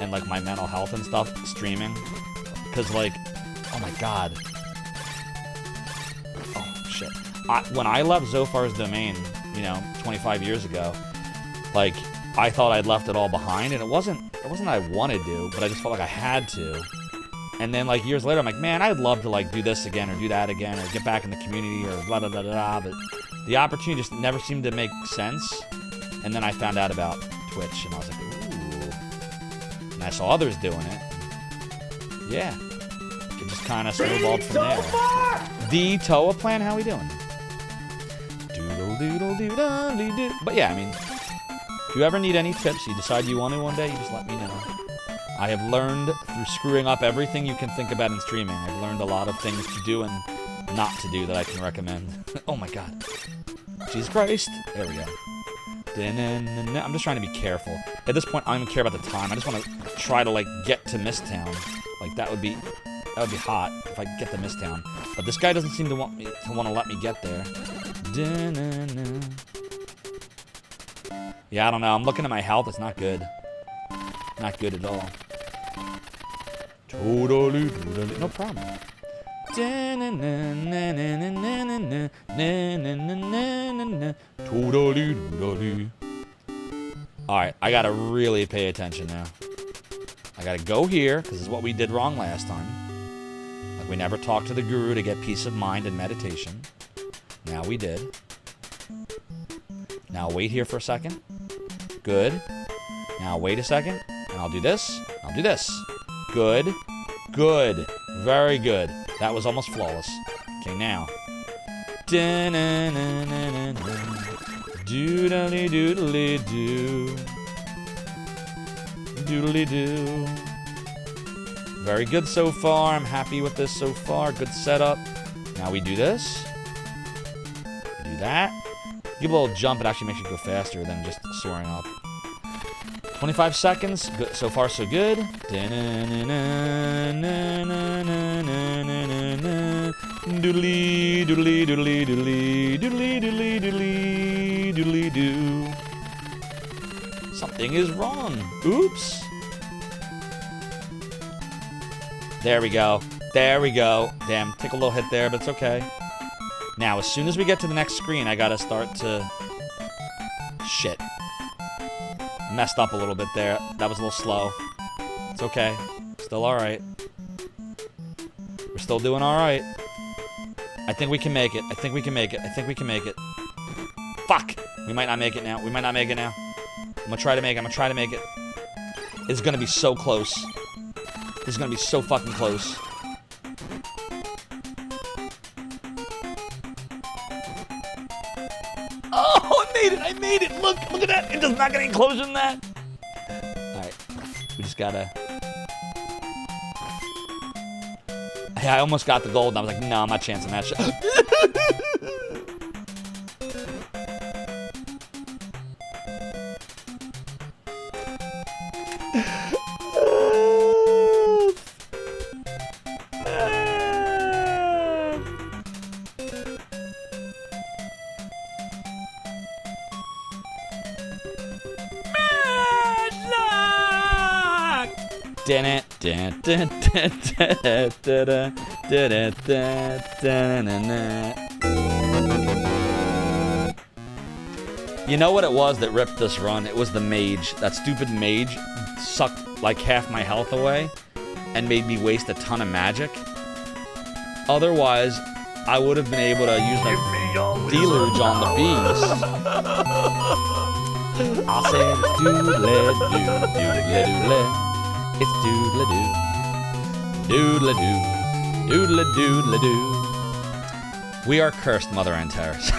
J: and, like, my mental health and stuff, streaming. Because, like, oh my god. Oh, shit. When I left Zophar's domain, you know, 25 years ago, like, I thought I'd left it all behind, and it wasn't I wanted to, but I just felt like I had to. And then, like, years later, I'm like, man, I'd love to, like, do this again, or do that again, or get back in the community, or blah, blah, blah, blah, but the opportunity just never seemed to make sense. And then I found out about Twitch, and I was like, ooh. And I saw others doing it. Yeah. It just kind of snowballed from there. The Toa Plan, how we doing? Doodle-doodle-doodle-doo. But yeah, I mean, if you ever need any tips, you decide you want to one day, you just let me know. I have learned through screwing up everything you can think about in streaming. I've learned a lot of things to do and not to do that I can recommend. Oh my god. Jesus Christ. There we go. I'm just trying to be careful. At this point, I don't even care about the time. I just want to try to, like, get to Misttown. Like, that would be hot if I get to Misttown. But this guy doesn't seem to want to let me get there. Yeah, I don't know. I'm looking at my health. It's not good. Not good at all. Totally. No problem. Alright, I gotta really pay attention now. I gotta go here, because this is what we did wrong last time. Like, we never talked to the guru to get peace of mind and meditation. Now we did. Now wait here for a second. Good. Now wait a second, and I'll do this. I'll do this. Good. Good. Very good. That was almost flawless. Okay, now. Doodly doodly doo. Doodly doo. Very good so far. I'm happy with this so far. Good setup. Now we do this. We do that. Give a little jump. It actually makes you go faster than just soaring up. 25 seconds. Good. So far, so good. Doodly, doodly, doodly, doodly, doodly, doodly, doodly, doodly, doo. Something is wrong. Oops. There we go. There we go. Damn, take a little hit there, but it's okay. Now, as soon as we get to the next screen, I gotta start to... Shit. Messed up a little bit there. That was a little slow. It's okay. Still alright. We're still doing alright. I think we can make it. I think we can make it. I think we can make it. Fuck! We might not make it now. We might not make it now. I'm gonna try to make it. I'm gonna try to make it. It's gonna be so close. This is gonna be so fucking close. Oh, I made it! I made it! Look at that! It does not get any closer than that! Alright. We just gotta... I almost got the gold, and I was like, no, I'm not chancing that shit. You know what it was that ripped this run? It was the mage. That stupid mage sucked like half my health away and made me waste a ton of magic. Otherwise, I would have been able to use the deluge on the bees. I said it's doodle-doo. It's doodle-doo. Doodle-doo. We are cursed, Mother and Terrace.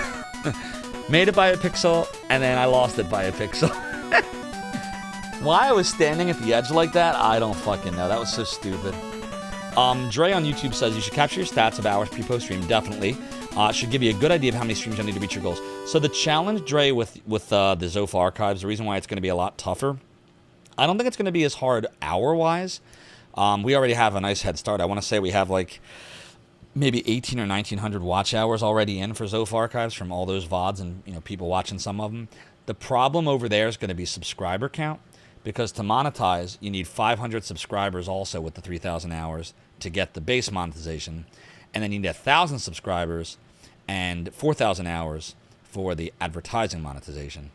J: Made it by a pixel, and then I lost it by a pixel. Why I was standing at the edge like that, I don't fucking know. That was so stupid. Dre on YouTube says you should capture your stats of hours pre-post stream. Definitely. Should give you a good idea of how many streams you'll need to reach your goals.
B: So the challenge, Dre, with the Zophar archives, the reason why it's going to be a lot tougher, I don't think it's going to be as hard hour-wise. We already have a nice head start. I want to say we have like maybe 1,800 or 1,900 watch hours already in for Zophar archives from all those VODs and people watching some of them. The problem over there is going to be subscriber count, because to monetize, you need 500 subscribers also with the 3,000 hours to get the base monetization, and then you need 1,000 subscribers and 4,000 hours for the advertising monetization.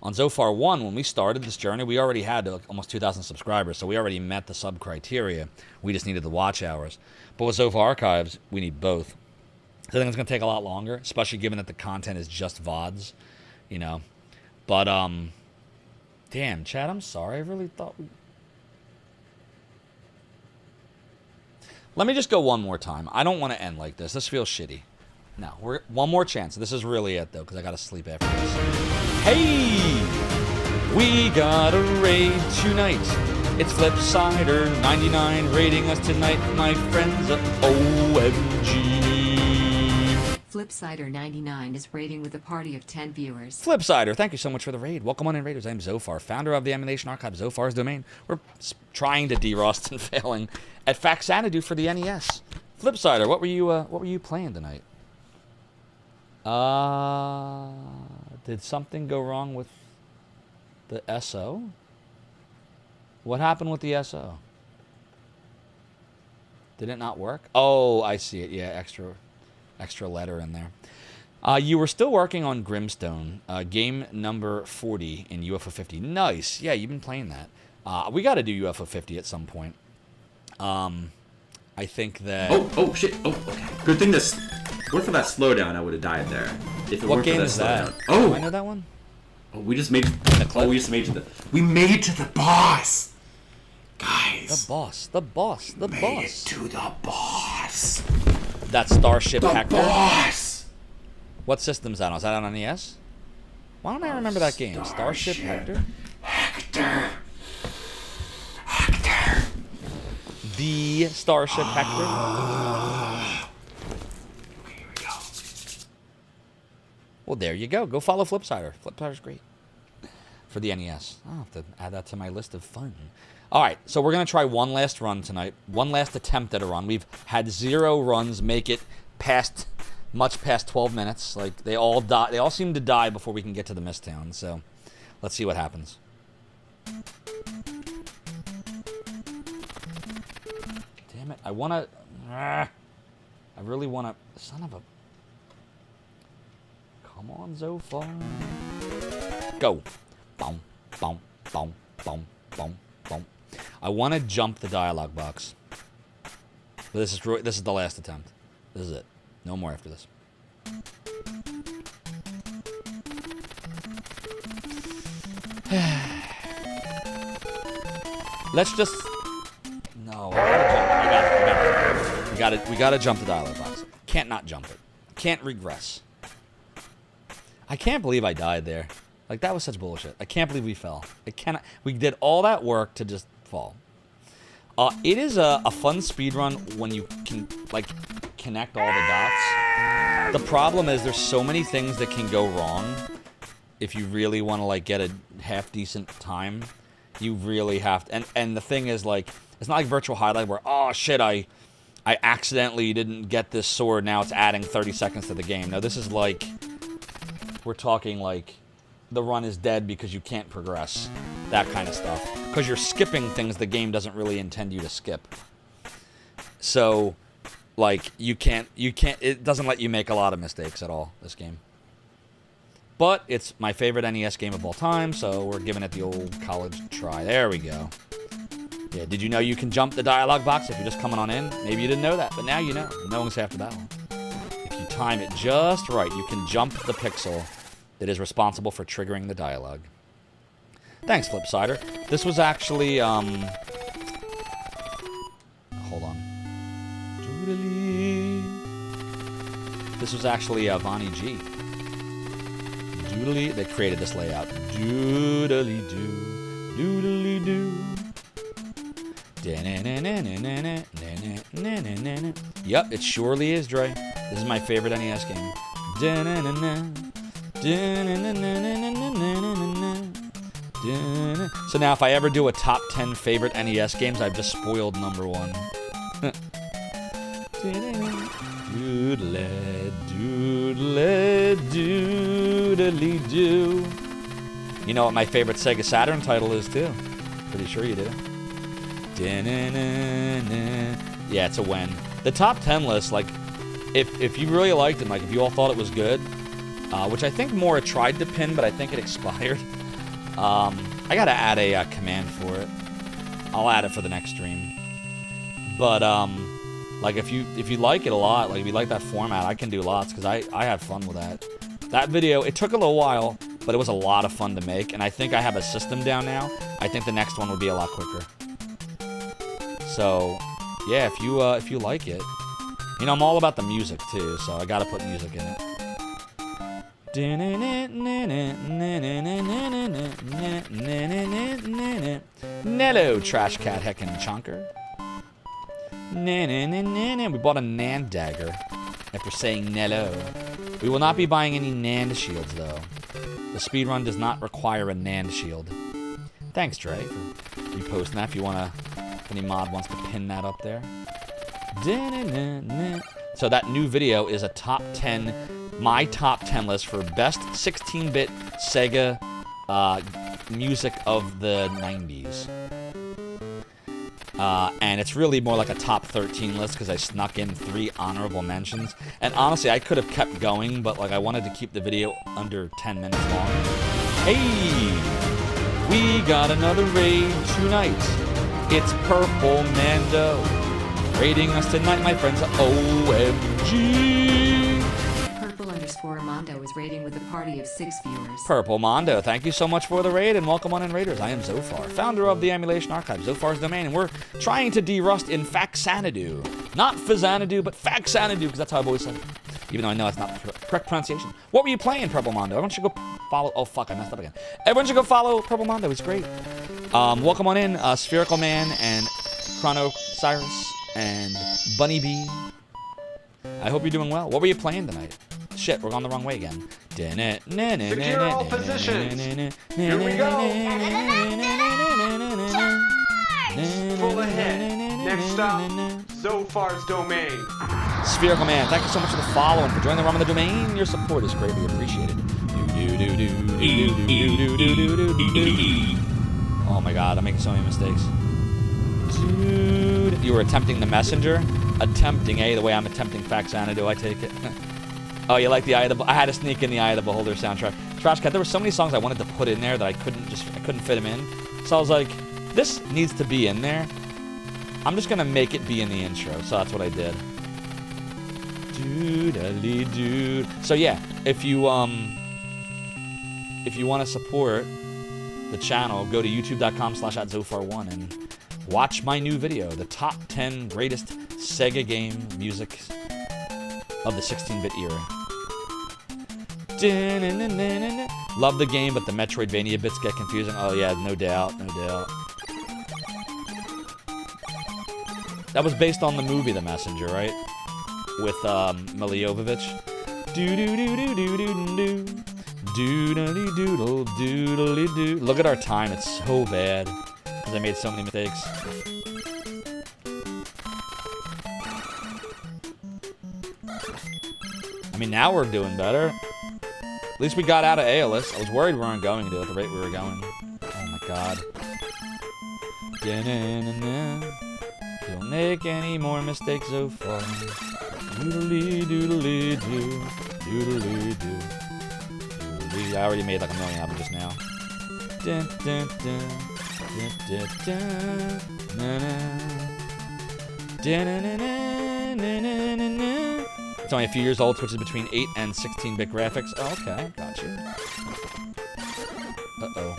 B: On Zophar 1, when we started this journey, we already had almost 2,000 subscribers, so we already met the sub-criteria. We just needed the watch hours. But with Zophar archives, we need both. So I think it's going to take a lot longer, especially given that the content is just VODs, you know. But, damn, Chad, I'm sorry. I really thought we... Let me just go one more time. I don't want to end like this. This feels shitty. No, we're one more chance. This is really it, though, because I got to sleep after this. Hey! We got a raid tonight. It's Flipsider 99 raiding us tonight, my friends. OMG.
F: Flipsider 99 is raiding with a party of 10 viewers.
B: Flipsider, thank you so much for the raid. Welcome on in, raiders. I'm Zophar, founder of the Emulation Archive, Zophar's Domain. We're trying to derust and failing at Faxanadu for the NES. Flipsider, what were you playing tonight? Did something go wrong with the SO? What happened with the SO? Did it not work? Oh, I see it. Yeah, extra letter in there. You were still working on Grimstone, game number 40 in UFO 50. Nice. Yeah, you've been playing that. We got to do UFO 50 at some point. I think that...
R: Oh, shit. Oh, okay. Good thing this... What for that slowdown, I would have died there. If it
B: what
R: weren't
B: game
R: for that
B: is that?
R: Oh!
B: Do I know that one?
R: Oh, we just made... Oh, we just made it to the... We made it to the boss! Guys.
B: The boss. The boss. The boss.
R: Made it to the boss.
B: That Starship
R: The
B: Hector?
R: boss!
B: What system's that on? Is that on NES? Why don't I remember that game? Starship Hector?
R: Hector.
B: The Starship Hector?
R: Okay, here we go.
B: Well, there you go. Go follow Flipsider. Flipsider's great. For the NES. I'll have to add that to my list of fun. All right, so we're going to try one last run tonight. One last attempt at a run. We've had 0 runs make it much past 12 minutes. Like, they all die. They all seem to die before we can get to the Mist Town. So, let's see what happens. Damn it. I want to... I really want to... Son of a... Come on, Zophar. Go. Boom, boom, boom, boom, boom, boom. I want to jump the dialogue box. But this is the last attempt. This is it. No more after this. Let's just... No, I got it. We gotta jump the dialogue box. Can't not jump it. Can't regress. I can't believe I died there. Like, that was such bullshit. I can't believe we fell. I cannot... We did all that work to just fall. It is a fun speedrun when you can, like, connect all the dots. The problem is there's so many things that can go wrong if you really want to, like, get a half-decent time. You really have to... And the thing is, like, it's not like Virtual Highlight where, oh, shit, I accidentally didn't get this sword, now it's adding 30 seconds to the game. No, this is like... We're talking, like... The run is dead because you can't progress. That kind of stuff. Because you're skipping things the game doesn't really intend you to skip. So, like, you can't, it doesn't let you make a lot of mistakes at all, this game. But it's my favorite NES game of all time, so we're giving it the old college try. There we go. Yeah, did you know you can jump the dialogue box if you're just coming on in? Maybe you didn't know that, but now you know. Knowing's half the battle. If you time it just right, you can jump the pixel that is responsible for triggering the dialogue. Thanks, Flipsider. This was actually, hold on. Doodly. This was actually Vonnie G. Doodly. They created this layout. Doodly doo. Doodly doo. Yep, it surely is, Dre. This is my favorite NES game. So now if I ever do a top 10 favorite NES games, I've just spoiled number 1. Doodle, doodle, doodly doo. You know what my favorite Sega Saturn title is too. Pretty sure you do. Yeah, it's a win. The top 10 list, like, if you really liked it, like if you all thought it was good, which I think Mora tried to pin, but I think it expired. I gotta add a command for it. I'll add it for the next stream. But like if you like it a lot, like if you like that format, I can do lots because I had fun with that. That video, it took a little while, but it was a lot of fun to make, and I think I have a system down now. I think the next one will be a lot quicker. So, yeah, if you like it, you know, I'm all about the music too, so I gotta put music in it. Nello, Trash Cat Heckin' Chonker. We bought a NAND dagger after saying Nello. We will not be buying any NAND shields, though. The speedrun does not require a NAND shield. Thanks, Dre, for reposting that. If you want to, if any mod wants to pin that up there. So that new video is a top 10, my top 10 list for best 16-bit Sega music of the 90s. And it's really more like a top 13 list because I snuck in 3 honorable mentions. And honestly, I could have kept going, but like I wanted to keep the video under 10 minutes long. Hey, we got another raid tonight. It's Purple Mando raiding us tonight, my friends. OMG.
F: Purple_Mondo is raiding with a party of 6 viewers.
B: Purple Mondo, thank you so much for the raid, and welcome on in, Raiders. I am Zophar, founder of the Emulation Archive, Zophar's Domain, and we're trying to derust in Faxanadu. Not Faxanadu, but Faxanadu, because that's how I've always said it. Even though I know that's not the correct pronunciation. What were you playing, Purple Mondo? Everyone should go follow... Oh, fuck, I messed up again. Everyone should go follow Purple Mondo. It's great. Welcome on in, Spherical Man and Chrono Cyrus and Bunny Bee. I hope you're doing well. What were you playing tonight? Shit, we're going the wrong way again.
Q: Secure all positions. Here we go. Full ahead. Next stop, Zophar's Domain.
B: Spherical Man, thank you so much for the follow and for joining the ROM of the domain. Your support is greatly appreciated. Oh my god, I'm making so many mistakes. Dude, you were attempting the messenger? Attempting, eh? The way I'm attempting Faxanadu, I take it. Oh, you like the Eye of the... I had to sneak in the Eye of the Beholder soundtrack. Trash Cat, there were so many songs I wanted to put in there that I couldn't fit them in. So I was like, this needs to be in there. I'm just gonna make it be in the intro. So that's what I did. Dude. So yeah, if you want to support the channel, go to youtube.com/@Zophar1 and watch my new video, the top 10 greatest Sega game music of the 16-bit era. Love the game, but the Metroidvania bits get confusing. Oh yeah, no doubt. That was based on the movie The Messenger, right? With Mila Jovovich. Doodly-doodle-doodle-doo. Look at our time, it's so bad. Because I made so many mistakes. I mean, now we're doing better. At least we got out of ALS. I was worried we weren't going to at the rate we were going. Oh my god. Don't make any more mistakes so far. Doodly-doodly-doo. Doodly-doo. Doodly. I already made like a million of them just now. Dun, dun, dun. Dun, dun, dun. Na-na. Dun-na-na-na-na-na-na. It's only a few years old, switches between 8 and 16-bit graphics. Oh, okay, got you. Uh-oh.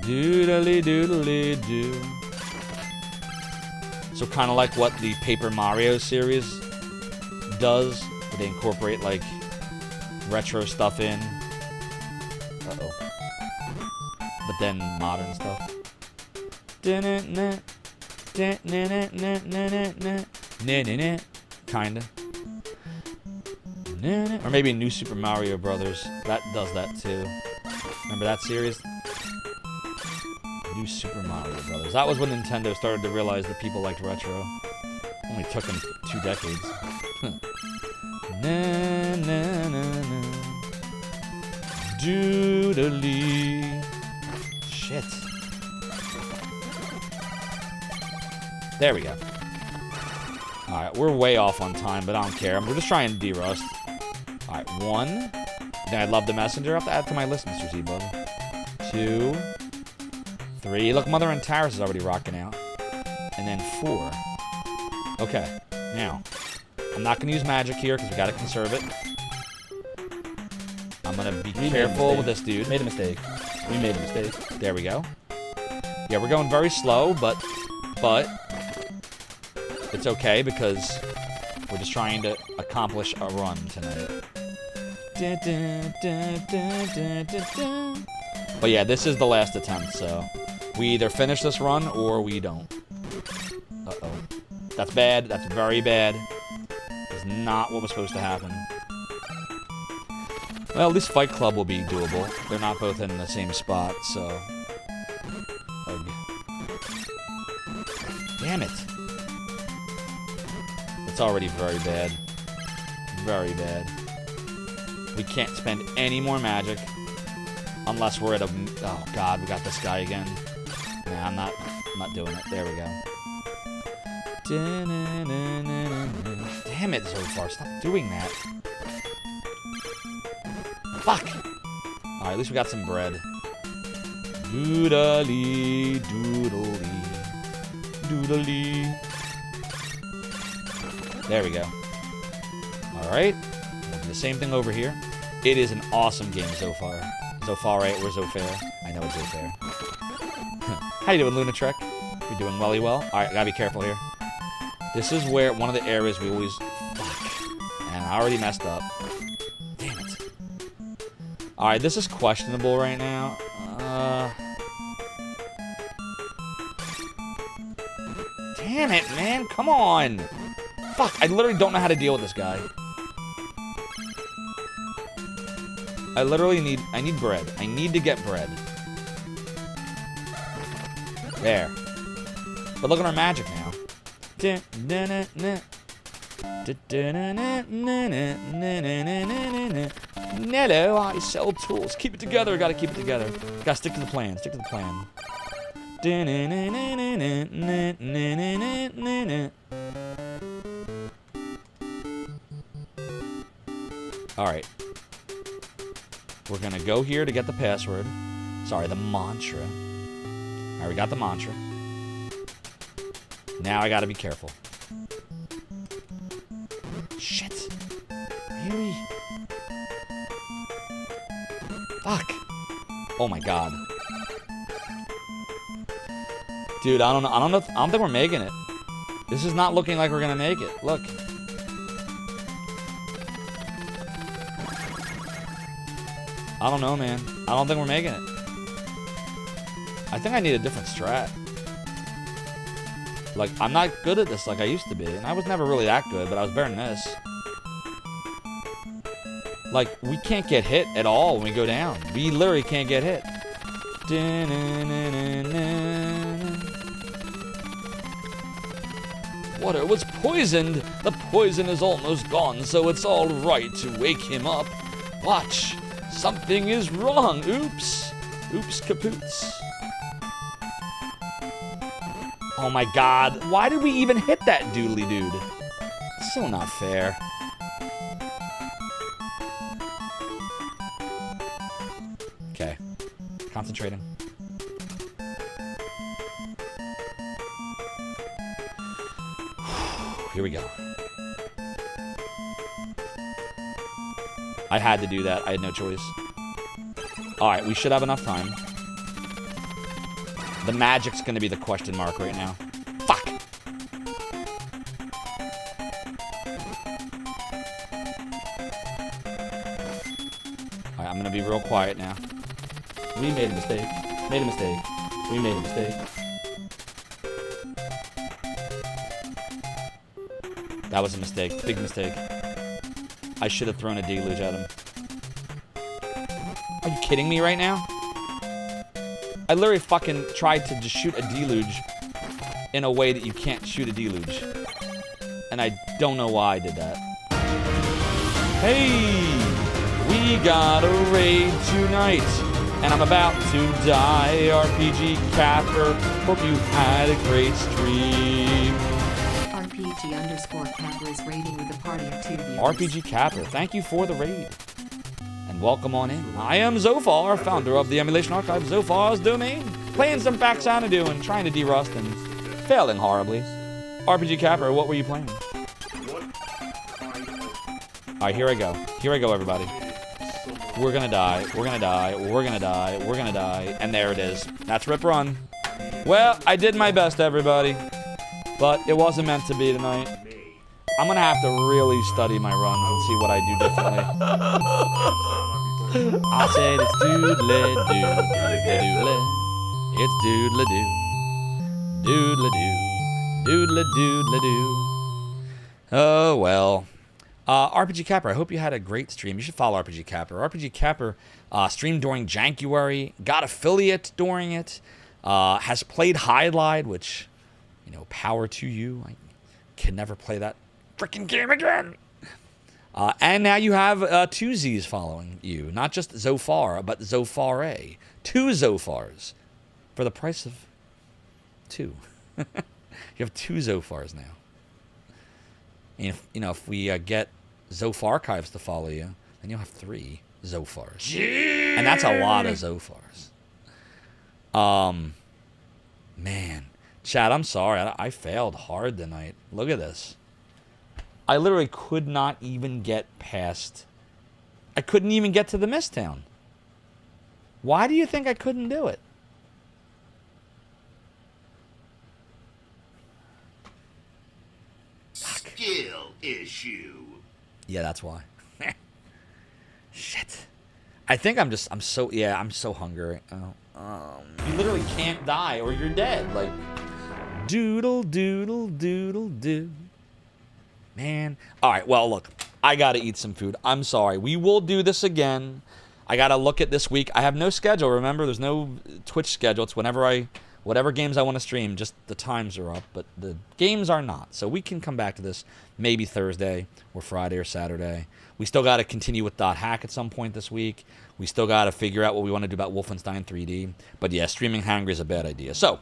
B: Doodly-doodly-doo. So kind of like what the Paper Mario series does, where they incorporate, like, retro stuff in. Uh-oh. But then modern stuff. Kinda. Or maybe New Super Mario Brothers. That does that too. Remember that series? New Super Mario Brothers. That was when Nintendo started to realize that people liked retro. Only took them 2 decades. Na na na na. Doodly. Shit. There we go. Alright, we're way off on time, but I don't care. We're just trying to derust. Alright, 1. Then I'd love the messenger. I'll have to add to my list, Mr. Z-Bug. 2. 3. Look, Mother and Taris is already rocking out. And then 4. Okay, now. I'm not going to use magic here because we got to conserve it. I'm going to be careful with this dude.
S: Made a mistake. We made a mistake.
B: There we go. Yeah, we're going very slow, but it's okay because we're just trying to accomplish a run tonight. But yeah, this is the last attempt, so we either finish this run or we don't. Uh-oh. That's bad. That's very bad. That's not what was supposed to happen. Well, at least Fight Club will be doable. They're not both in the same spot, so... Ugh. Damn it. It's already very bad. Very bad. We can't spend any more magic. Unless we're at a... Oh, God, we got this guy again. Nah, I'm not doing it. There we go. Damn it, Zophar. Stop doing that. Fuck! Alright, at least we got some bread. Doodly, doodly, doodly. There we go. Alright. We'll do the same thing over here. It is an awesome game so far. Zophar, right? Or Zophar. I know it's Zophar. How you doing, Lunatrek? You're doing welly well. Alright, gotta be careful here. This is where one of the areas we always... Fuck. And I already messed up. Damn it. Alright, this is questionable right now. Damn it, man. Come on. Fuck, I literally don't know how to deal with this guy. I literally need... I need bread. I need to get bread. There. But look at our magic now. Nello, I sell tools. Keep it together. Gotta keep it together. Gotta stick to the plan. Stick to the plan. Alright. We're gonna go here to get the password. Sorry, the mantra. Alright, we got the mantra. Now I gotta be careful. Shit. Really? Fuck. Oh my god. Dude, I don't know. I don't think we're making it. This is not looking like we're gonna make it. Look. I don't know, man. I don't think we're making it. I think I need a different strat. Like, I'm not good at this like I used to be. And I was never really that good, but I was better than this. Like, we can't get hit at all when we go down. We literally can't get hit. Water was poisoned. The poison is almost gone, so it's all right to wake him up. Watch. Something is wrong. Oops. Oops, kapoots. Oh my god. Why did we even hit that doodly dude? So not fair. Okay. Concentrating. Here we go. I had to do that. I had no choice. Alright, we should have enough time. The magic's gonna be the question mark right now. Fuck! Alright, I'm gonna be real quiet now.
S: We made a mistake. Made a mistake. We made a mistake.
B: That was a mistake. Big mistake.
J: I should have thrown a deluge at him. Are you kidding me right now? I literally fucking tried to just shoot a deluge in a way that you can't shoot a deluge. And I don't know why I did that. Hey! We got a raid tonight. And I'm about to die. RPG Capper. Hope you had a great stream.
F: RPG_Capper is raiding with a party of 2 viewers.
J: RPG Capper, thank you for the raid. And welcome on in. I am Zophar, founder of the Emulation Archive, Zophar's Domain. Playing some Faxanadu and trying to derust and failing horribly. RPG Capper, what were you playing? Alright, here I go. Here I go, everybody. We're gonna die. We're gonna die. We're gonna die. We're gonna die. And there it is. That's Rip Run. Well, I did my best, everybody. But it wasn't meant to be tonight. I'm gonna have to really study my runs and see what I do differently. I said it's doodle-doo, doodle-doo. It's doodle-doo, doodle-doo, doodle-doodle-doo. Oh, well. RPG Capper, I hope you had a great stream. You should follow RPG Capper. RPG Capper streamed during January, got affiliate during it, has played Highlight, which, you know, power to you. I can never play that freaking game again. And now you have 2 Z's following you. Not just Zophar, but Zophar A. 2 Zophars for the price of 2. You have 2 Zophars now. And if, you know, if we get Zophar Archives to follow you, then you'll have 3 Zophars. Yeah. And that's a lot of Zophars. Man. Chad, I'm sorry. I failed hard tonight. Look at this. I literally could not even get past... I couldn't even get to the Mist Town. Why do you think I couldn't do it?
A: Skill issue.
J: Yeah, that's why. Shit. I think I'm so hungry. You literally can't die or you're dead. Like, doodle, doodle, doodle, doo. Man. All right, well, look. I got to eat some food. I'm sorry. We will do this again. I got to look at this week. I have no schedule. Remember, there's no Twitch schedule. It's whatever games I want to stream, just the times are up, but the games are not. So we can come back to this maybe Thursday or Friday or Saturday. We still got to continue with .hack at some point this week. We still got to figure out what we want to do about Wolfenstein 3D. But yeah, streaming Hangry is a bad idea. So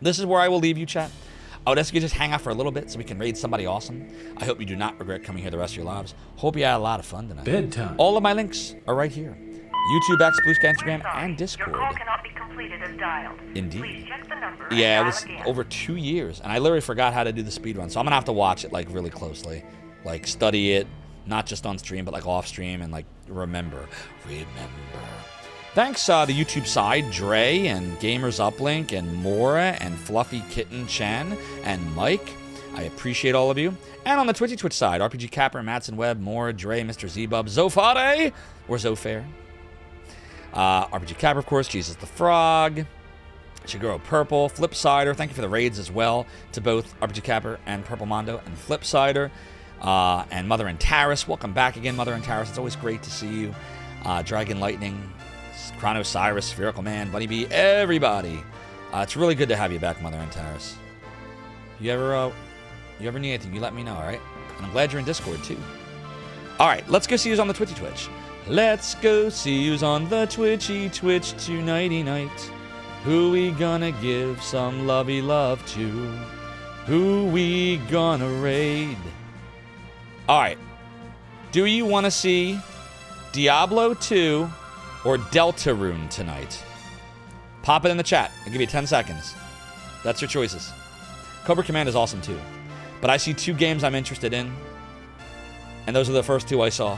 J: this is where I will leave you, chat. I would ask you to just hang out for a little bit so we can raid somebody awesome. I hope you do not regret coming here the rest of your lives. Hope you had a lot of fun tonight.
S: Bedtime.
J: All of my links are right here. YouTube, X, Blue Sky, Instagram, and Discord.
T: Your call cannot be completed as dialed.
J: Indeed.
T: Please check the number.
J: Yeah, it was over 2 years, and I literally forgot how to do the speedrun, so I'm gonna have to watch it like really closely, like study it, not just on stream, but like off stream, and like remember. Thanks, the YouTube side, Dre and Gamers Uplink and Mora and Fluffy Kitten Chen and Mike. I appreciate all of you. And on the Twitch side, RPG Capper, Matson Webb, Mora, Dre, Mr. Zbub, Zophar or Zofair. RPG Capper, of course, Jesus the Frog, Shiguro Purple, Flipsider. Thank you for the raids as well to both RPG Capper and Purple Mondo and Flipsider. And Mother and Taris. Welcome back again, Mother and Taris. It's always great to see you. Dragon Lightning, Chrono Cyrus, Spherical Man, Bunny Bee, everybody. It's really good to have you back, Mother and Taris. You ever need anything, you let me know, all right? And I'm glad you're in Discord, too. All right, let's go see who's on the Twitch. Let's go see who's on the Twitch tonighty night. Who we gonna give some lovey love to? Who we gonna raid? All right. Do you want to see Diablo 2 or Deltarune tonight? Pop it in the chat. I'll give you 10 seconds. That's your choices. Cobra Command is awesome too. But I see 2 games I'm interested in. And those are the first 2 I saw.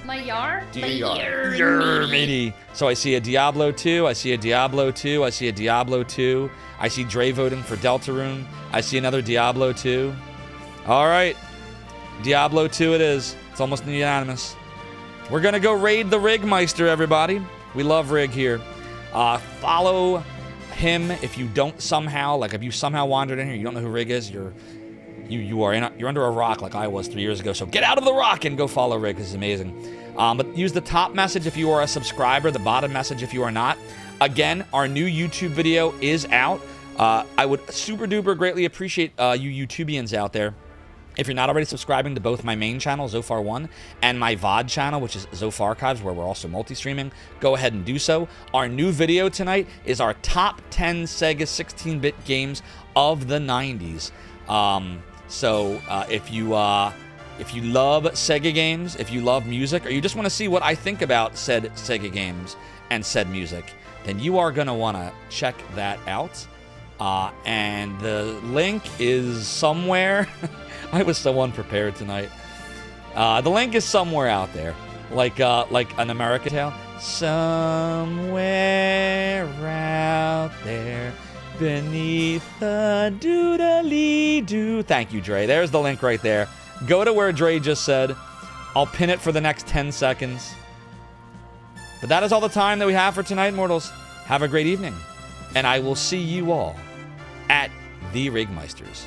P: My yar?
J: Matey. So I see a Diablo 2, I see a Diablo 2, I see a Diablo 2. I see Dre voting for Deltarune. I see another Diablo 2. All right. Diablo 2 it is. It's almost unanimous. We're going to go raid the Rigmeister, everybody. We love Rig here. Follow him if you don't somehow, like if you somehow wandered in here, you don't know who Rig is, you're
B: you're under a rock like I was 3 years ago. So get out of the rock and go follow Rig. This is amazing. But use the top message if you are a subscriber, the bottom message if you are not. Again, our new YouTube video is out. I would super duper greatly appreciate you YouTubians out there. If you're not already subscribing to both my main channel, Zophar1, and my VOD channel, which is Zoph Archives, where we're also multi-streaming, go ahead and do so. Our new video tonight is our top 10 Sega 16-bit games of the 90s. If you love Sega games, if you love music, or you just want to see what I think about said Sega games and said music, then you are going to want to check that out. And the link is somewhere. I was so unprepared tonight. The link is somewhere out there, like an American Tale. Somewhere out there, beneath the doodly-doo. Thank you, Dre. There's the link right there. Go to where Dre just said. I'll pin it for the next 10 seconds. But that is all the time that we have for tonight, mortals. Have a great evening. And I will see you all at the Rigmeisters.